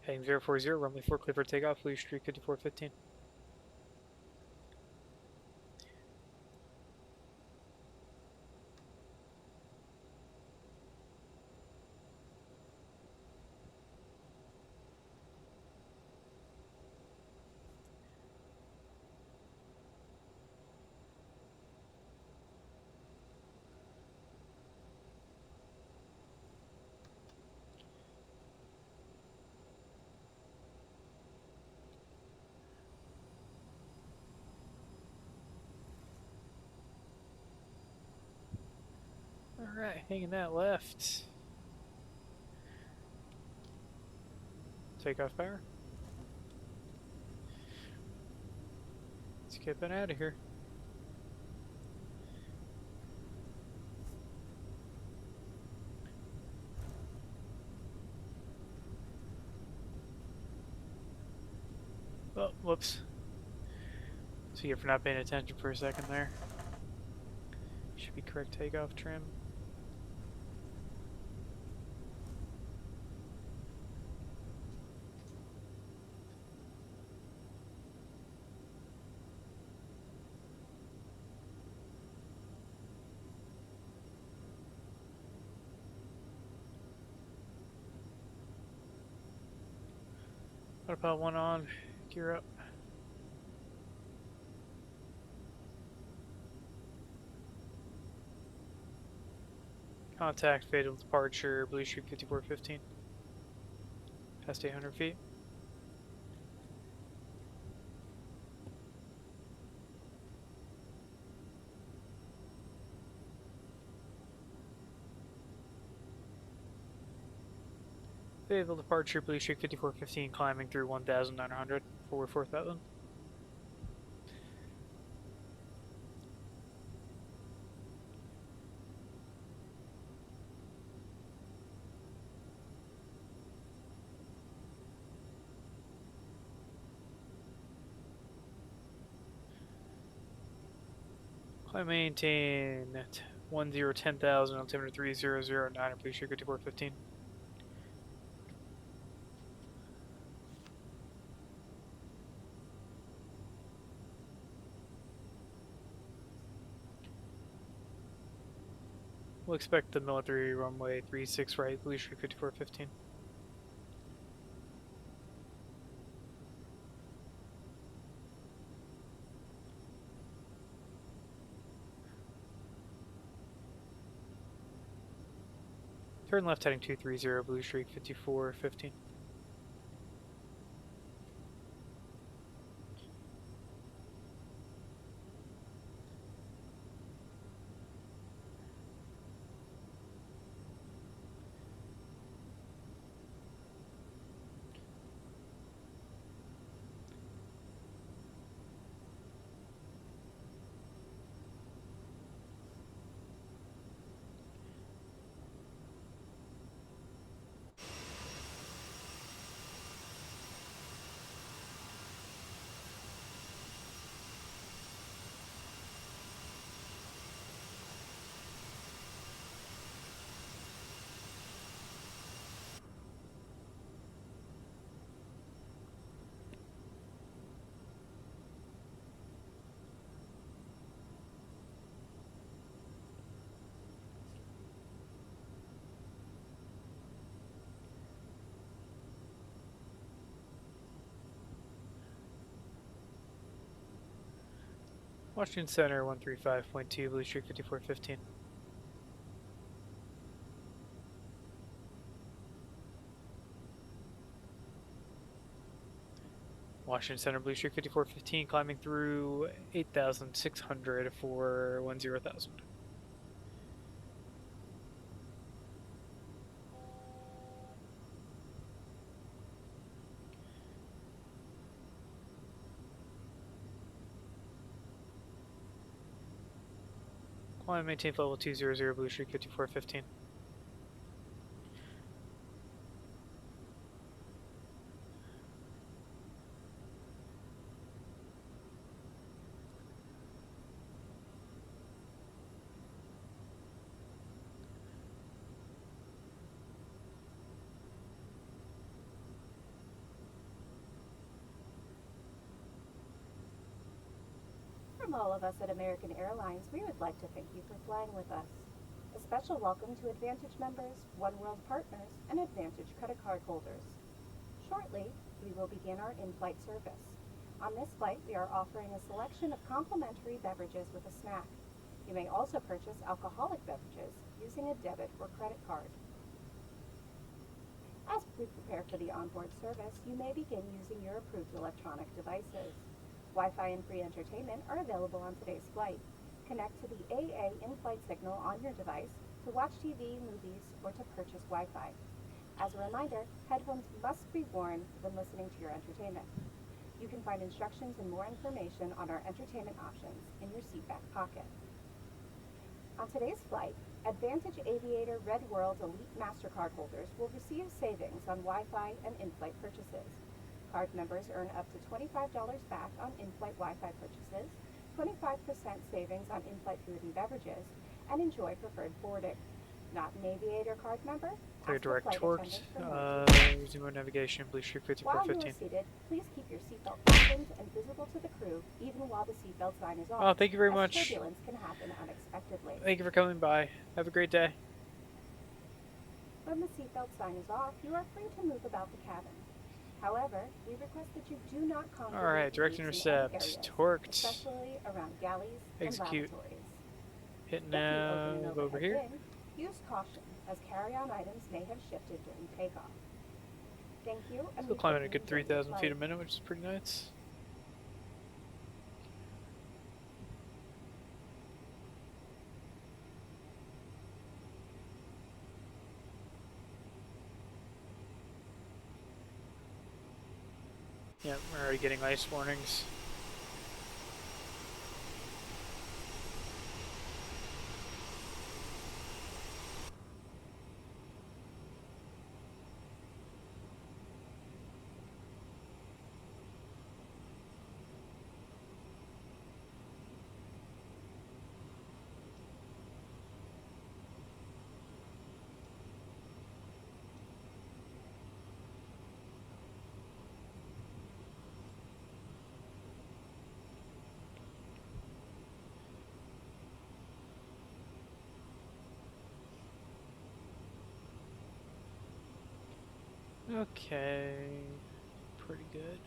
Heading 040, runway 4, clear for takeoff, Blue Streak 5415. Alright, hanging that left. Takeoff power. Let's get out of here. Oh, whoops. So you for not paying attention for a second there. Should be correct takeoff trim. Autopilot 1 on, gear up. Contact fatal departure, Blue Streak 5415. Past 800 feet. Fatal departure, Blue Streak 5415, climbing through 1900, forward 4000. I maintain 10,000 altimeter 3009 and please shoot 5415. We'll expect the military runway 36 right, please shoot 5415. Turn left heading 230, Blue Streak 5415. Washington Center 135.2, Blue Streak 5415. Washington Center, Blue Streak 5415, climbing through 8,600 for 10,000. Climb, maintain level 200, Blue Streak 5415.
From all of us at American Airlines, we would like to thank you for flying with us. A special welcome to Advantage members, One World partners, and Advantage credit card holders. Shortly, we will begin our in-flight service. On this flight, we are offering a selection of complimentary beverages with a snack. You may also purchase alcoholic beverages using a debit or credit card. As we prepare for the onboard service, you may begin using your approved electronic devices. Wi-Fi and free entertainment are available on today's flight. Connect to the AA in-flight signal on your device to watch TV, movies, or to purchase Wi-Fi. As a reminder, headphones must be worn when listening to your entertainment. You can find instructions and more information on our entertainment options in your seat back pocket. On today's flight, Advantage Aviator Red World Elite MasterCard holders will receive savings on Wi-Fi and in-flight purchases. Card members earn up to $25 back on in-flight Wi-Fi purchases, 25% savings on in-flight food and beverages, and enjoy preferred boarding. Not an Aviator card member?
Clear
Ask the
direct
flight
torque.
attendant.
Resume our navigation, Blue Streak
While you are
5415.
seated, please keep your seatbelt fastened and visible to the crew, even while the seatbelt sign is off.
Oh, thank you very
as
much.
Turbulence can happen unexpectedly.
Thank you for coming by. Have a great day.
When the seatbelt sign is off, you are free to move about the cabin. However, we request that you do not congregate
Alright, direct
in
intercept.
any areas,
Torqued.
especially around galleys
Execute.
and lavatories.
Hit
If you open
nav
an
over
overhead
here.
bin, use caution, as carry-on items may have shifted during takeoff. Thank you, and
Still
we
climbing
hope
a
you
good
enjoy your
3,000 feet a
flight.
minute, which is pretty nice. Yeah, we're already getting ice warnings. Okay. Pretty good.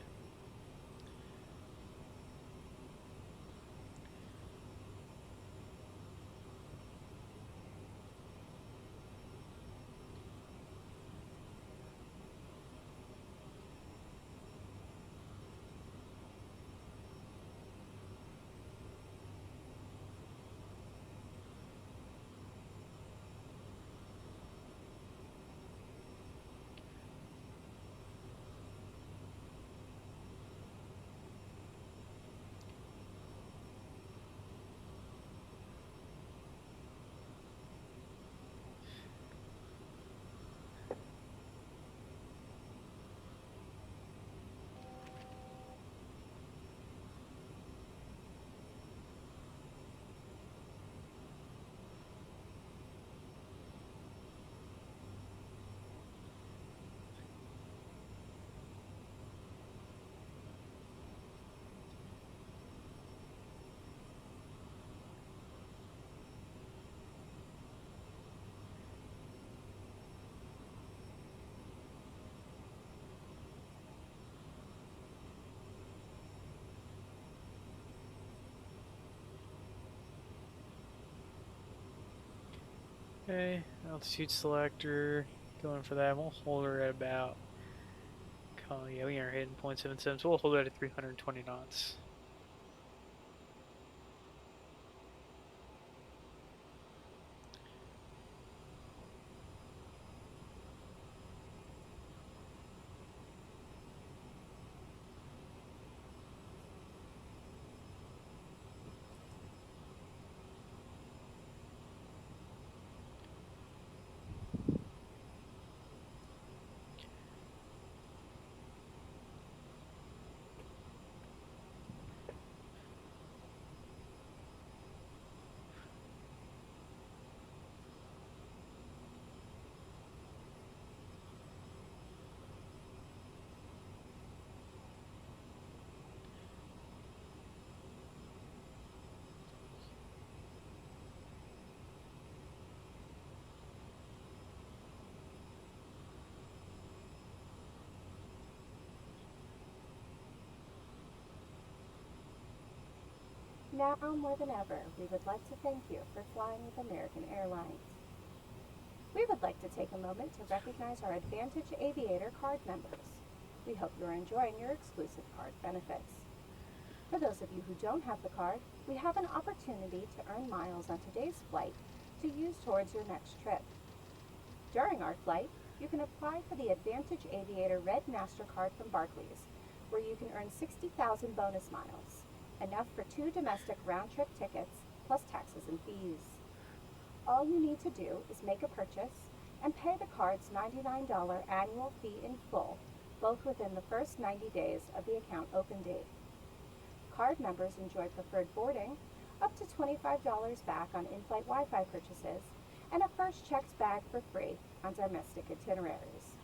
Okay, altitude selector, going for that. We'll hold her at about, oh yeah, we are hitting 0.77, so we'll hold it at 320 knots.
Now more than ever, we would like to thank you for flying with American Airlines. We would like to take a moment to recognize our Advantage Aviator card members. We hope you are enjoying your exclusive card benefits. For those of you who don't have the card, we have an opportunity to earn miles on today's flight to use towards your next trip. During our flight, you can apply for the Advantage Aviator Red MasterCard from Barclays, where you can earn 60,000 bonus miles, enough for 2 domestic round-trip tickets, plus taxes and fees. All you need to do is make a purchase and pay the card's $99 annual fee in full, both within the first 90 days of the account open date. Card members enjoy preferred boarding, up to $25 back on in-flight Wi-Fi purchases, and a first checked bag for free on domestic itineraries.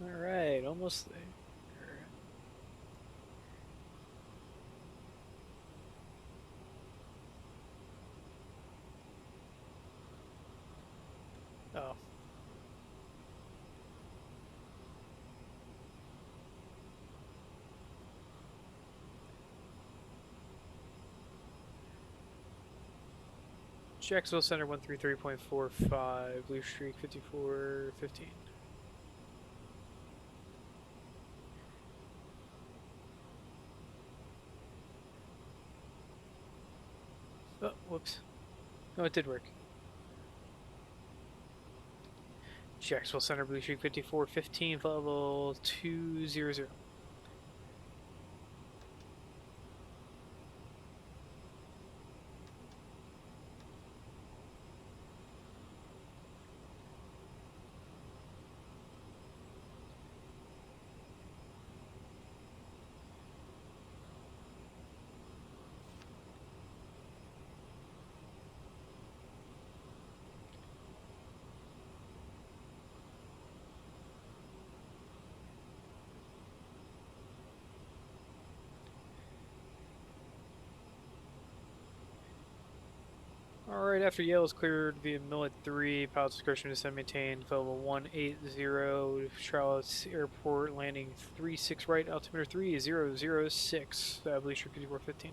Alright, almost there. Oh. Jacksonville Center 133.45, Blue Streak 5415. Oh, whoops. No, it did work. Jacksonville Center, Blue Streak 5415, level 200. Alright, after Yale is cleared via Millet 3, pilot discretion to maintain level 180, Charlotte Airport, landing 36 right, altimeter 3006, Blue Streak 5415.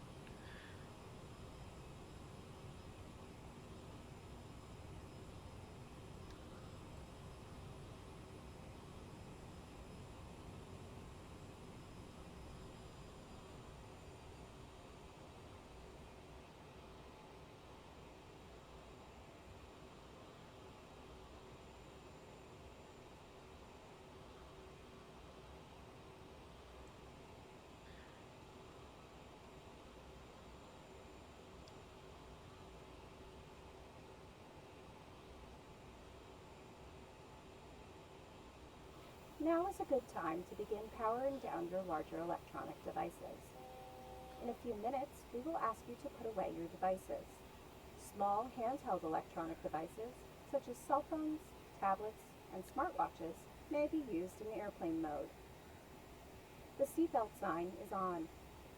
Now is a good time to begin powering down your larger electronic devices. In a few minutes, we will ask you to put away your devices. Small handheld electronic devices, such as cell phones, tablets, and smartwatches, may be used in airplane mode. The seatbelt sign is on.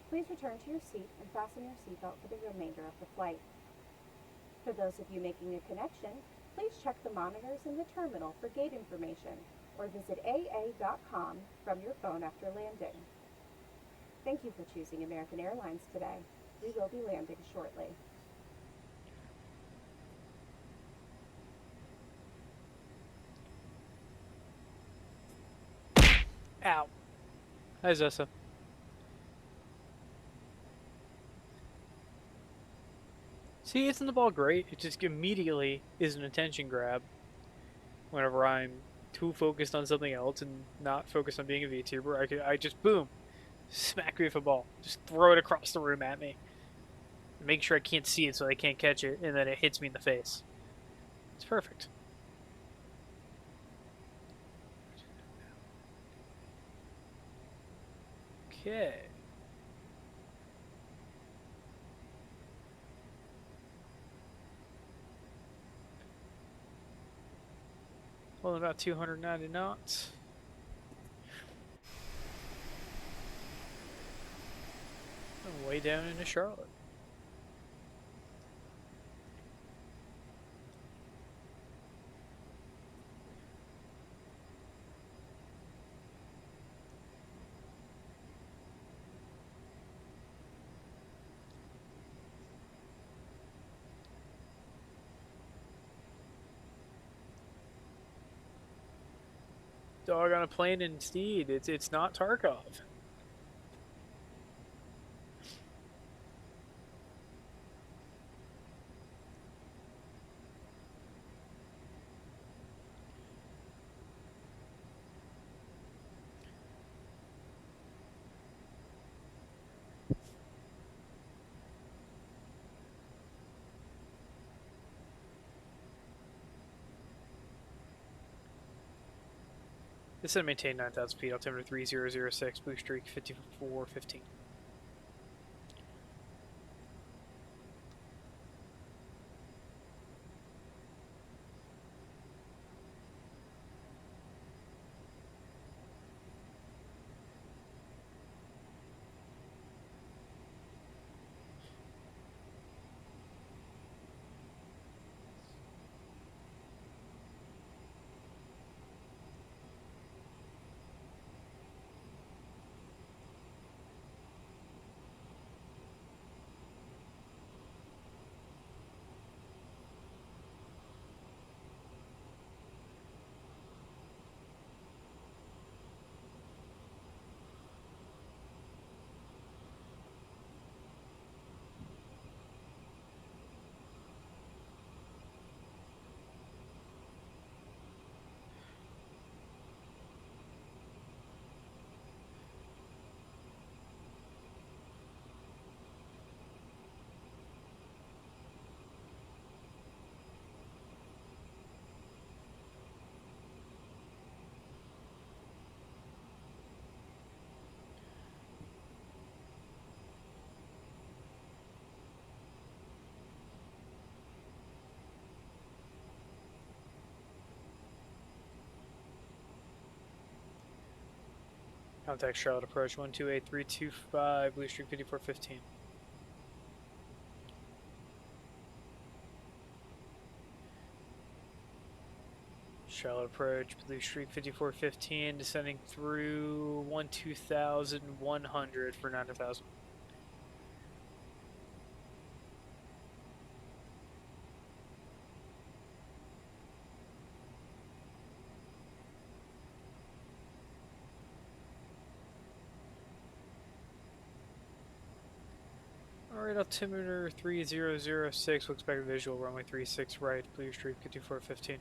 Please return to your seat and fasten your seatbelt for the remainder of the flight. For those of you making a connection, please check the monitors in the terminal for gate information, or visit aa.com from your phone after landing. Thank you for choosing American Airlines today. We will be landing shortly.
Ow. Hi, Zessa. See, isn't the ball great? It just immediately is an attention grab whenever I'm too focused on something else and not focused on being a VTuber. I just, boom, smack me with a ball. Just throw it across the room at me. Make sure I can't see it so I can't catch it, and then it hits me in the face. It's perfect. Okay. Well, about 290 knots. And way down into Charlotte. Dog on a plane and steed. It's not Tarkov. This is maintain 9,000 feet, altimeter 3006, blue streak 5415. Contact Charlotte approach 128325, Blue Street 5415. Charlotte approach, Blue Street 5415, descending through 12100 for 9,000. Alright, altimeter 3006, we'll expect a visual, runway 36 right, Blue Street 5415.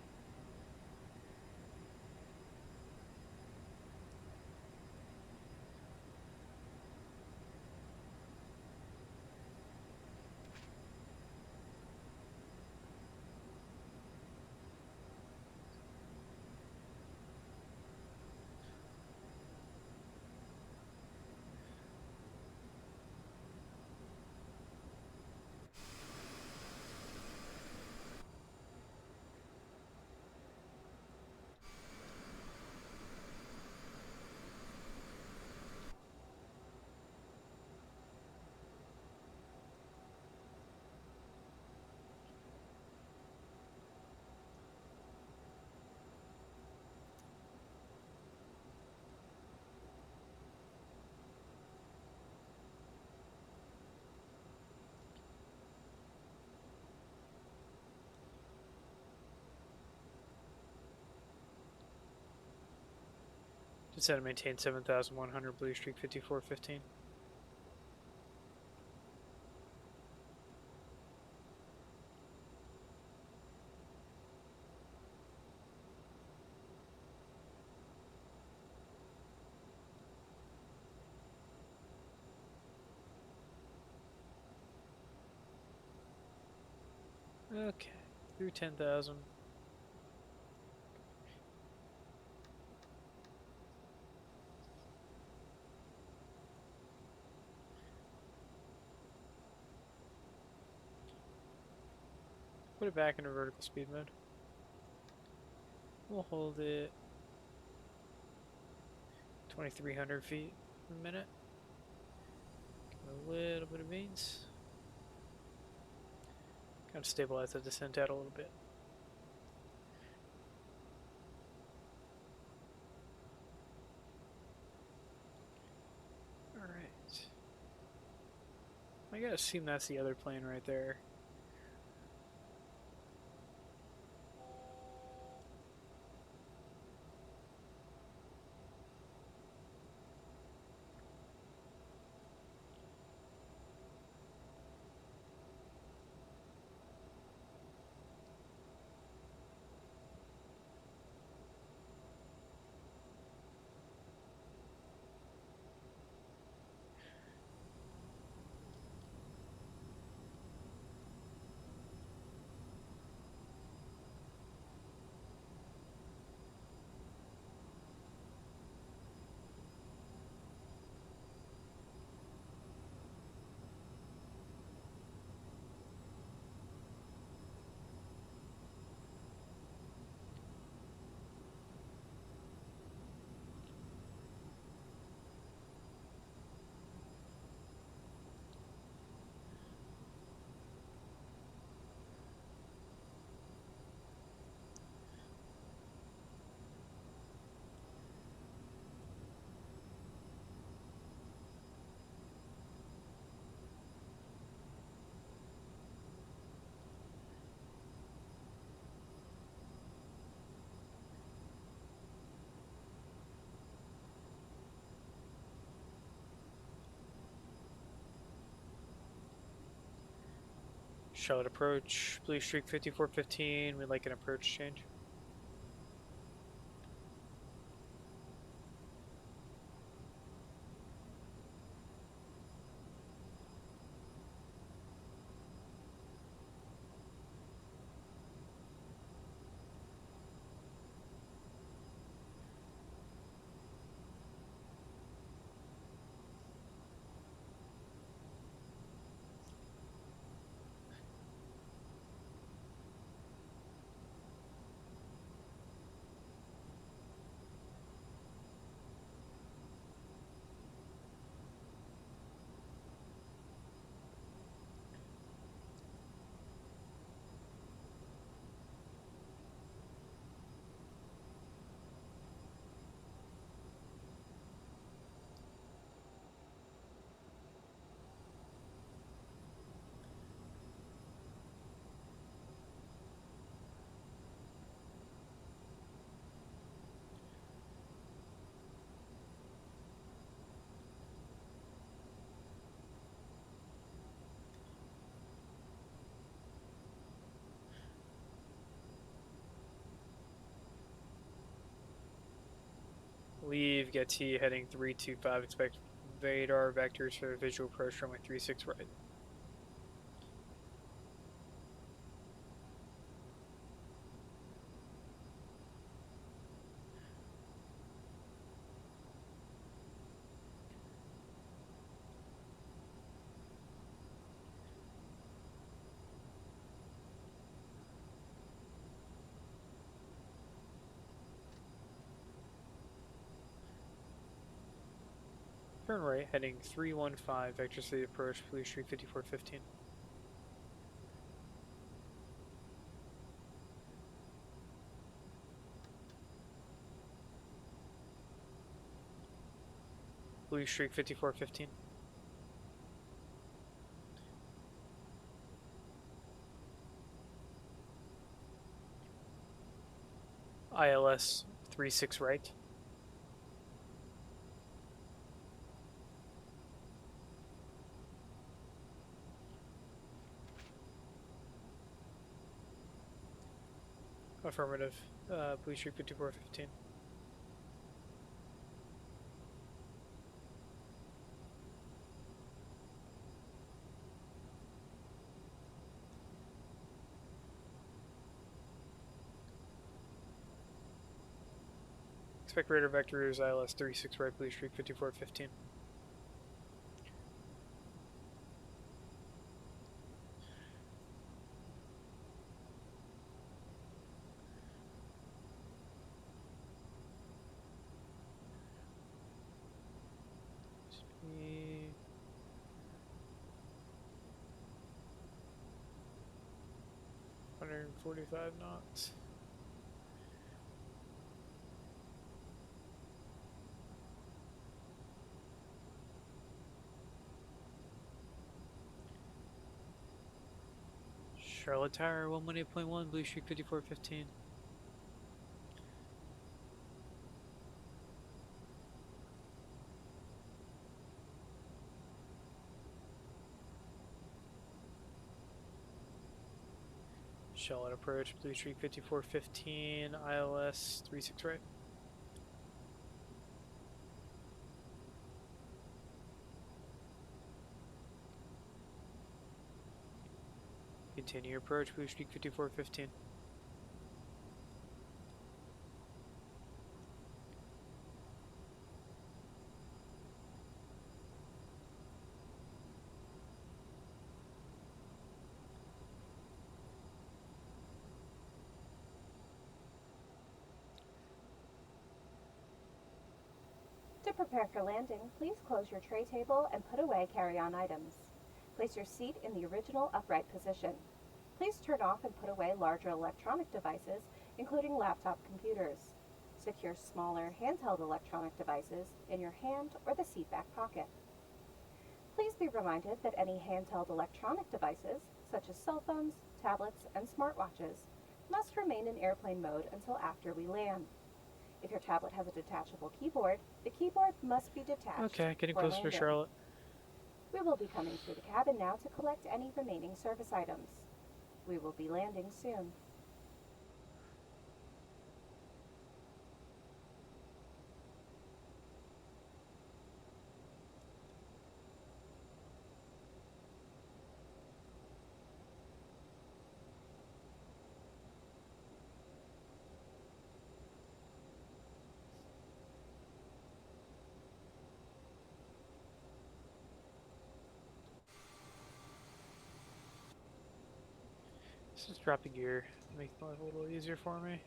Descend and maintain 7,100, Blue Street 5415. Okay, through 10,000. Put it back into vertical speed mode. We'll hold it 2,300 feet a minute. Give it a little bit of beans. Kind of stabilize the descent out a little bit. Alright. I gotta assume that's the other plane right there. Charlotte approach, Blue Streak 5415, we'd like an approach change. Leave Getty heading 325. Expect radar vectors for visual approach runway 36 right. Turn right, heading 315, vector city approach, Blue Street 5415. Blue Street 5415. ILS 36 right. Affirmative. Blue Street 5415. Expect radar vectors ILS 36 right, Blue Street 5415. Speed 145 knots. Charlotte Tower 118.1, Blue Street 5415. Charlotte approach, Blue Street 5415, ILS 36 right. Continue approach, Blue Street 5415.
To prepare for landing, please close your tray table and put away carry-on items. Place your seat in the original upright position. Please turn off and put away larger electronic devices, including laptop computers. Secure smaller handheld electronic devices in your hand or the seat back pocket. Please be reminded that any handheld electronic devices, such as cell phones, tablets, and smartwatches, must remain in airplane mode until after we land. If your tablet has a detachable keyboard, the keyboard must be detached.
Okay, getting
for
closer to
landing.
Charlotte.
We will be coming through the cabin now to collect any remaining service items. We will be landing soon.
Let's just drop a gear, make life a little easier for me.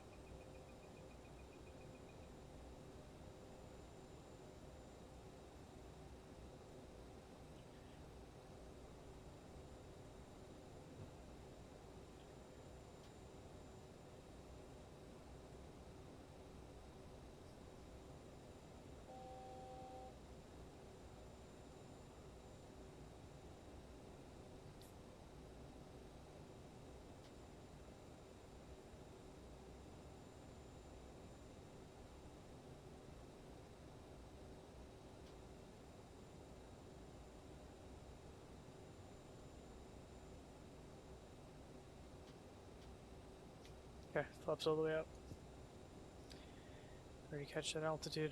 Okay, flaps all the way up. Ready to catch that altitude.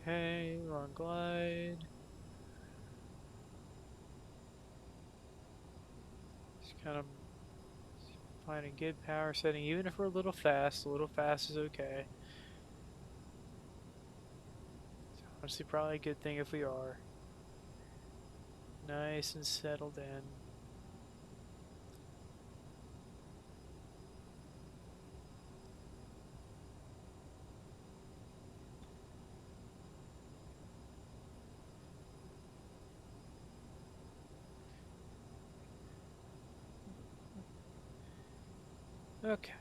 Okay, we're on glide. Just kind of finding good power setting, even if we're a little fast is okay. It's honestly probably a good thing if we are. Nice and settled in. Okay.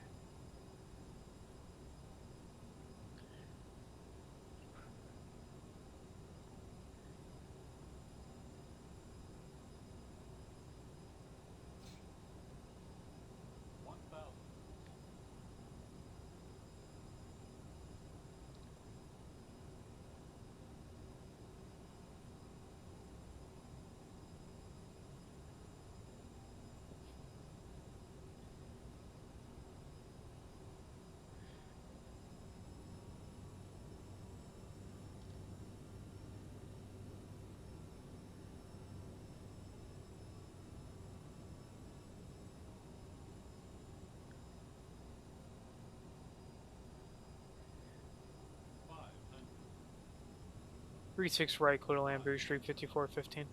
Three six right, clear to land, Boost Street 5415.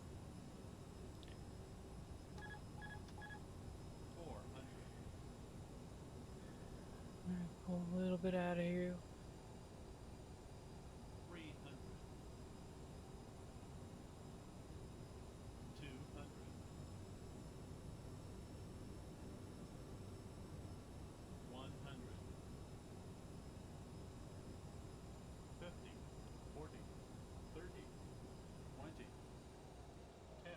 Alright, pull a little bit out of here.
300. 200. 100. 50. 40. 30. 20. 10.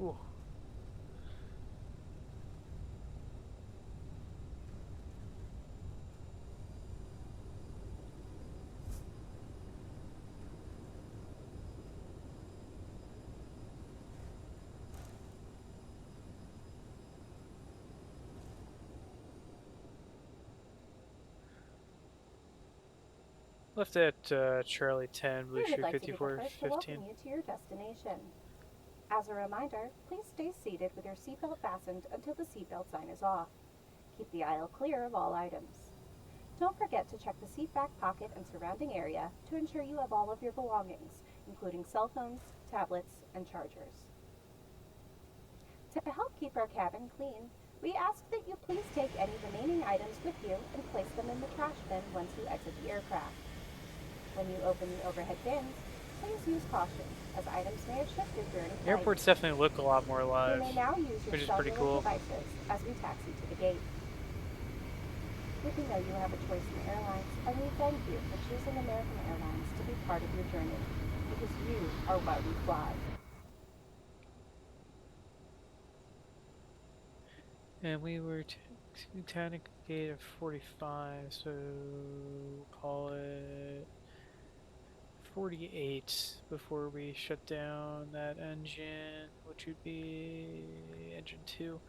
Ooh. Left at Charlie 10, Blue
We would
Street
like to be the first to
5415.
welcome you to your destination. As a reminder, please stay seated with your seatbelt fastened until the seatbelt sign is off. Keep the aisle clear of all items. Don't forget to check the seat back pocket and surrounding area to ensure you have all of your belongings, including cell phones, tablets, and chargers. To help keep our cabin clean, we ask that you please take any remaining items with you and place them in the trash bin once you exit the aircraft. When you open the overhead bins, please use caution, as items may have shifted during flight.
Airports definitely look a lot more alive,
You may now use your
which is pretty
cellular
cool.
devices as we taxi to the gate. We know you have a choice in airlines, and we thank you for choosing American Airlines to be part of your journey, because you are why we fly.
And we were Titanic gate of 45, so we'll call it 48 before we shut down that engine, which would be engine 2.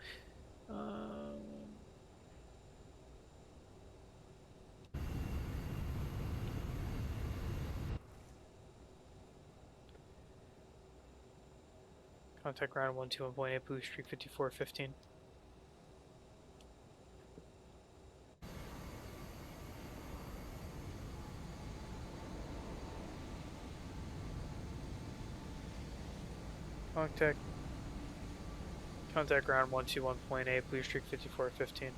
Contact ground 121.8, Blue Street 5415. Contact ground 121.8, Blue Street 5415.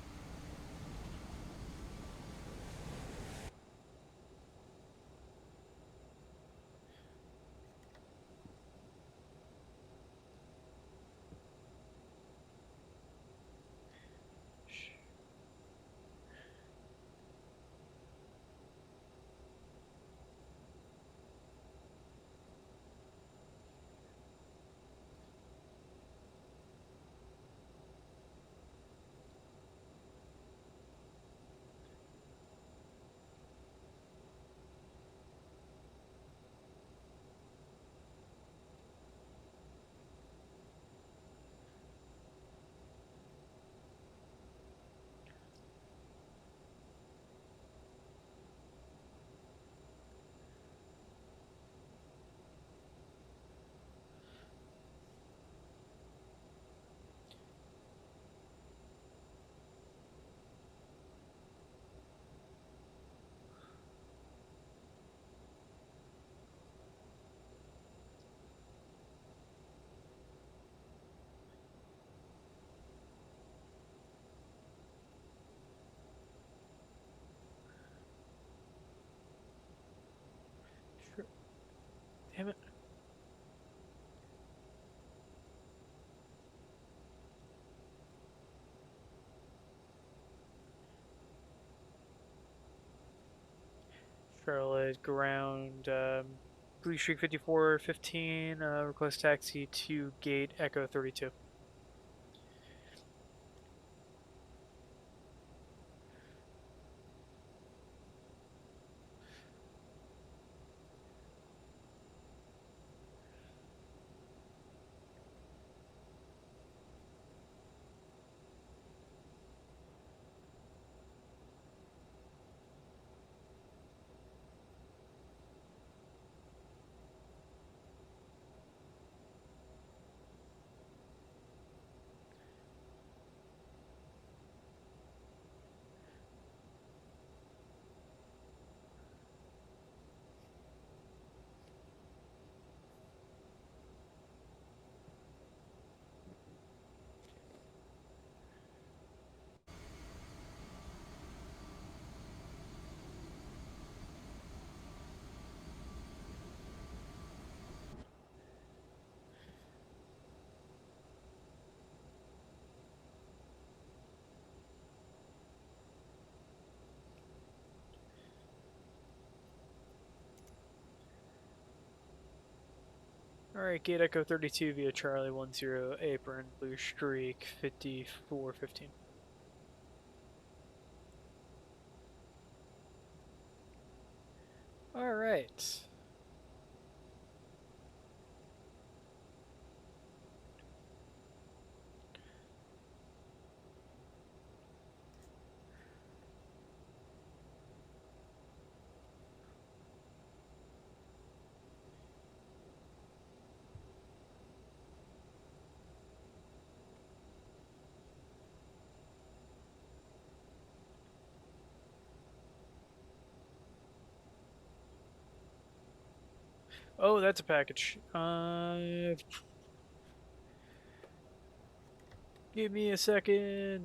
Charlotte ground, Blue Streak 5415, request taxi to gate Echo 32. Alright, gate Echo 32 via Charlie 10 apron, Blue Streak 5415. Alright. Oh, that's a package. Give me a second.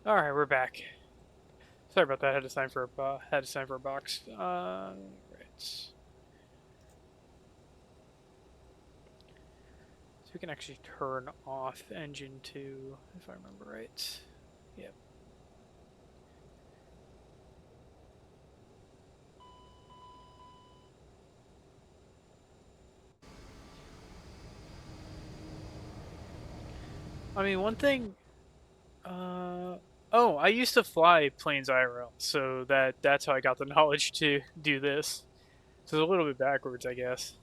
Alright, we're back. Sorry about that. I had to sign for a box. Right. So we can actually turn off engine 2, if I remember right. Yep. I mean, one thing. Oh, I used to fly planes IRL, so that's how I got the knowledge to do this. So it's a little bit backwards, I guess.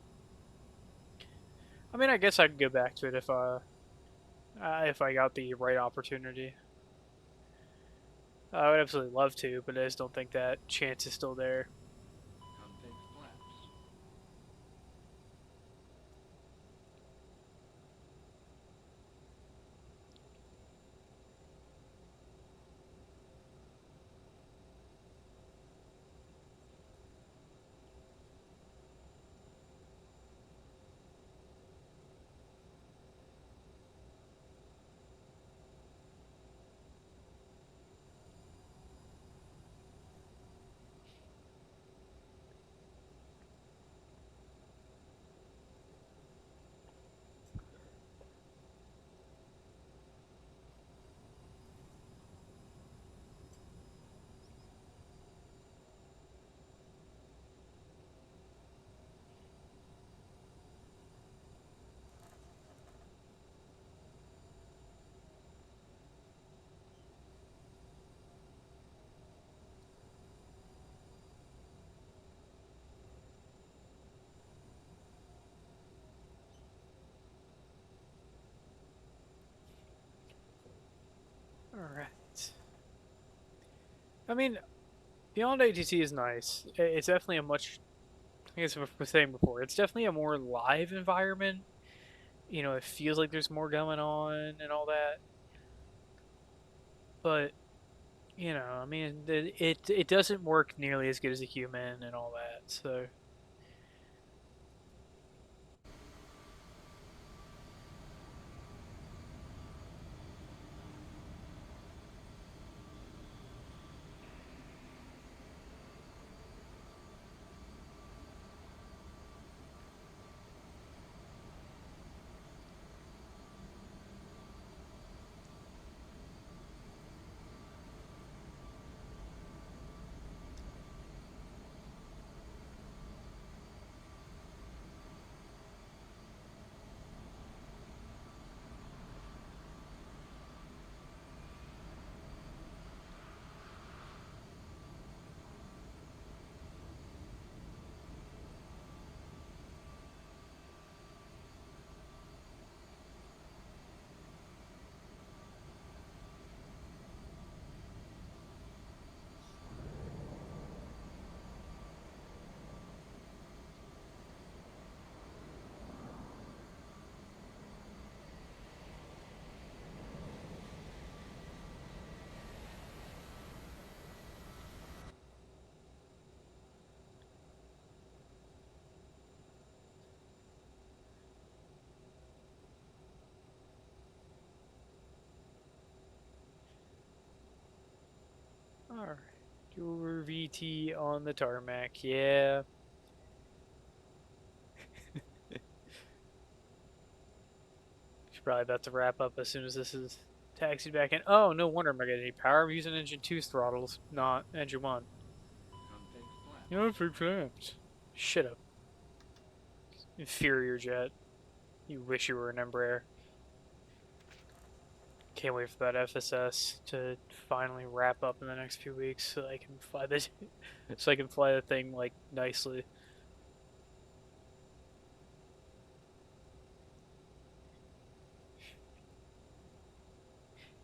I mean, I guess I could go back to it if I got the right opportunity. I would absolutely love to, but I just don't think that chance is still there.
Config flaps.
Alright. I mean, BeyondATC is nice. It's definitely a much as I was saying before, it's definitely a more live environment. You know, it feels like there's more going on and all that. But you know, I mean, it doesn't work nearly as good as a human and all that. So alright. Your VT on the tarmac, yeah. She's probably about to wrap up as soon as this is taxied back in. Oh, no wonder I'm not getting any power. I'm using engine 2's throttles, not engine 1.
Config flaps.
You know, for flaps. Shut up. Inferior jet. You wish you were an Embraer. Can't wait for that FSS to finally wrap up in the next few weeks so I can fly this so I can fly the thing like nicely.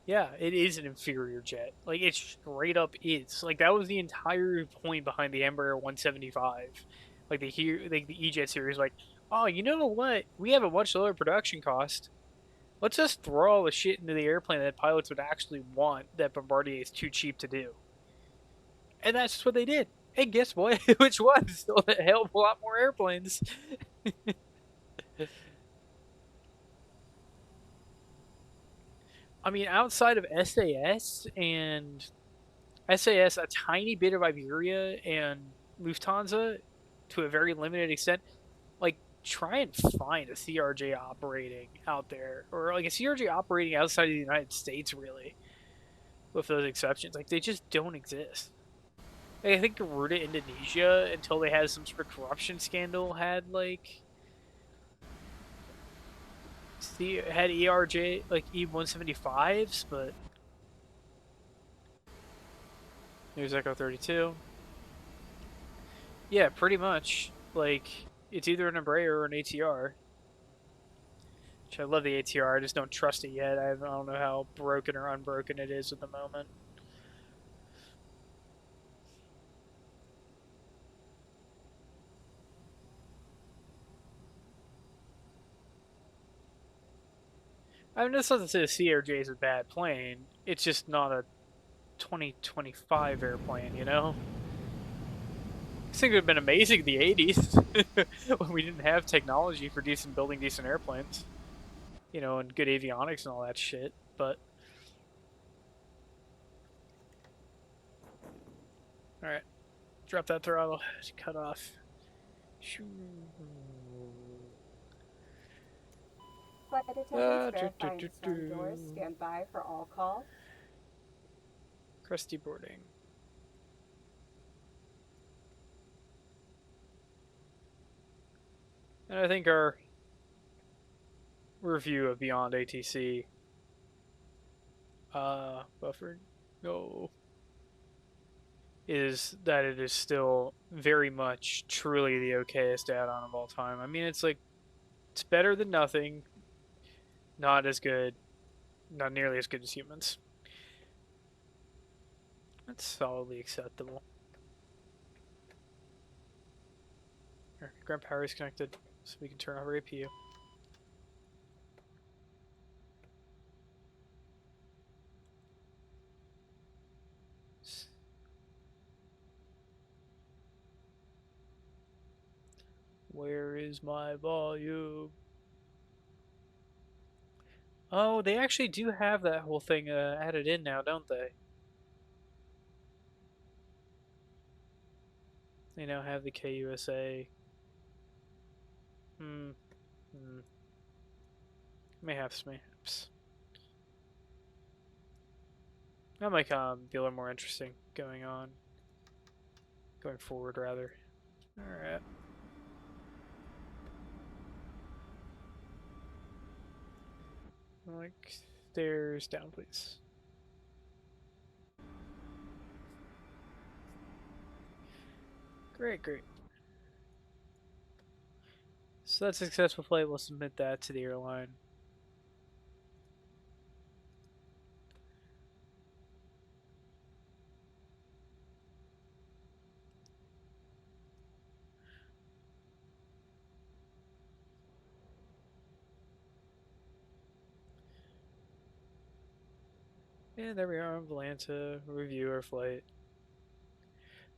Yeah, it is an inferior jet. Like it straight up is. Like that was the entire point behind the Embraer 175. Like the E-Jet series like, "Oh, you know what? We have a much lower production cost. Let's just throw all the shit into the airplane that pilots would actually want that Bombardier is too cheap to do." And that's just what they did. And guess what? Which was still a hell of a lot more airplanes. I mean, outside of SAS, a tiny bit of Iberia and Lufthansa, to a very limited extent, like try and find a CRJ operating out there, or like a CRJ operating outside of the United States, really, with those exceptions. Like they just don't exist. Like, I think Garuda Indonesia, until they had some sort of corruption scandal, had like had ERJ like E175s, but there's Echo 32. Yeah, pretty much. Like it's either an Embraer or an ATR. Which I love the ATR. I just don't trust it yet. I don't know how broken or unbroken it is at the moment. I mean, that's not to say the CRJ is a bad plane. It's just not a 2025 airplane, you know? This thing would have been amazing in the 80s when we didn't have technology for building decent airplanes, you know, and good avionics and all that shit. But all right, drop that throttle, cut off.
Flight attendants verifying stern doors. Stand by for all call.
Crusty boarding. And I think our review of BeyondATC buffered no is that it is still very much truly the okayest add-on of all time. I mean, it's like it's better than nothing, not as good, not nearly as good as humans. That's solidly acceptable. Our ground power is connected, so we can turn off our APU. Where is my volume? Oh, they actually do have that whole thing added in now, don't they? They now have the KUSA. Hmm. Mayhaps. That might be a little more interesting going forward rather. Alright. Like, stairs down, please. Great. So that's a successful flight. We'll submit that to the airline. And there we are on Atlanta. Review our flight.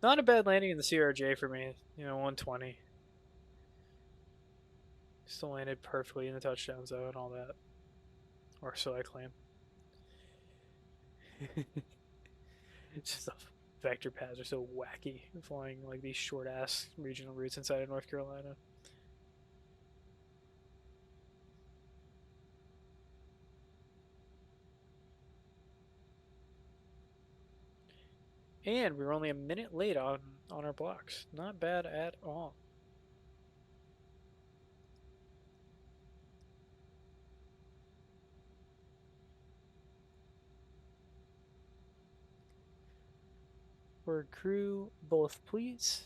Not a bad landing in the CRJ for me. 120. Still landed perfectly in the touchdown zone, all that. Or so I claim. It's just the vector paths are so wacky, flying like these short-ass regional routes inside of North Carolina. And we were only a minute late on our blocks. Not bad at all. For crew, both please.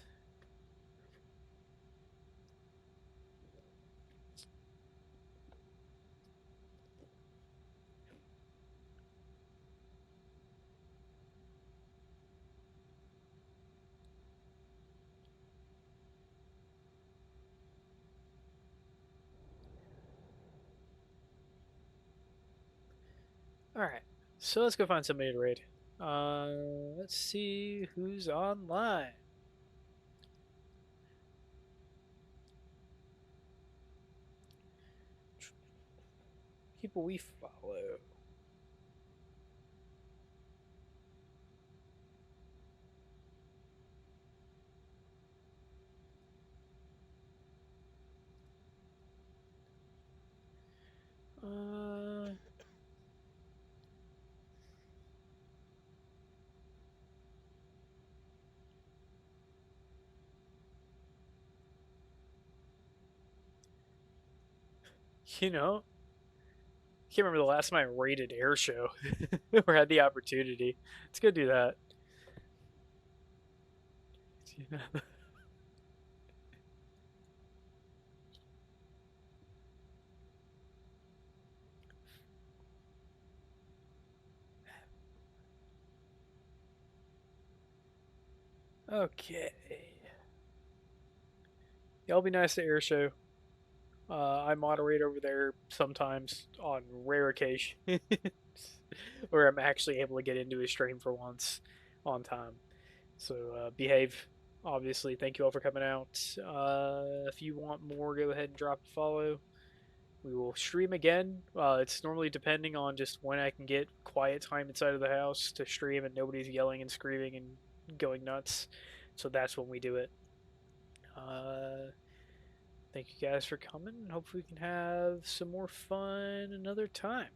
Alright, so let's go find somebody to raid. Let's see who's online. People we follow. You know, can't remember the last time I rated air show or had the opportunity. Let's go do that. Okay. Y'all be nice to air show. I moderate over there sometimes on rare occasions where I'm actually able to get into a stream for once on time. So behave, obviously. Thank you all for coming out. If you want more, go ahead and drop a follow. We will stream again. It's normally depending on just when I can get quiet time inside of the house to stream and nobody's yelling and screaming and going nuts. So that's when we do it. Thank you guys for coming. Hopefully we can have some more fun another time.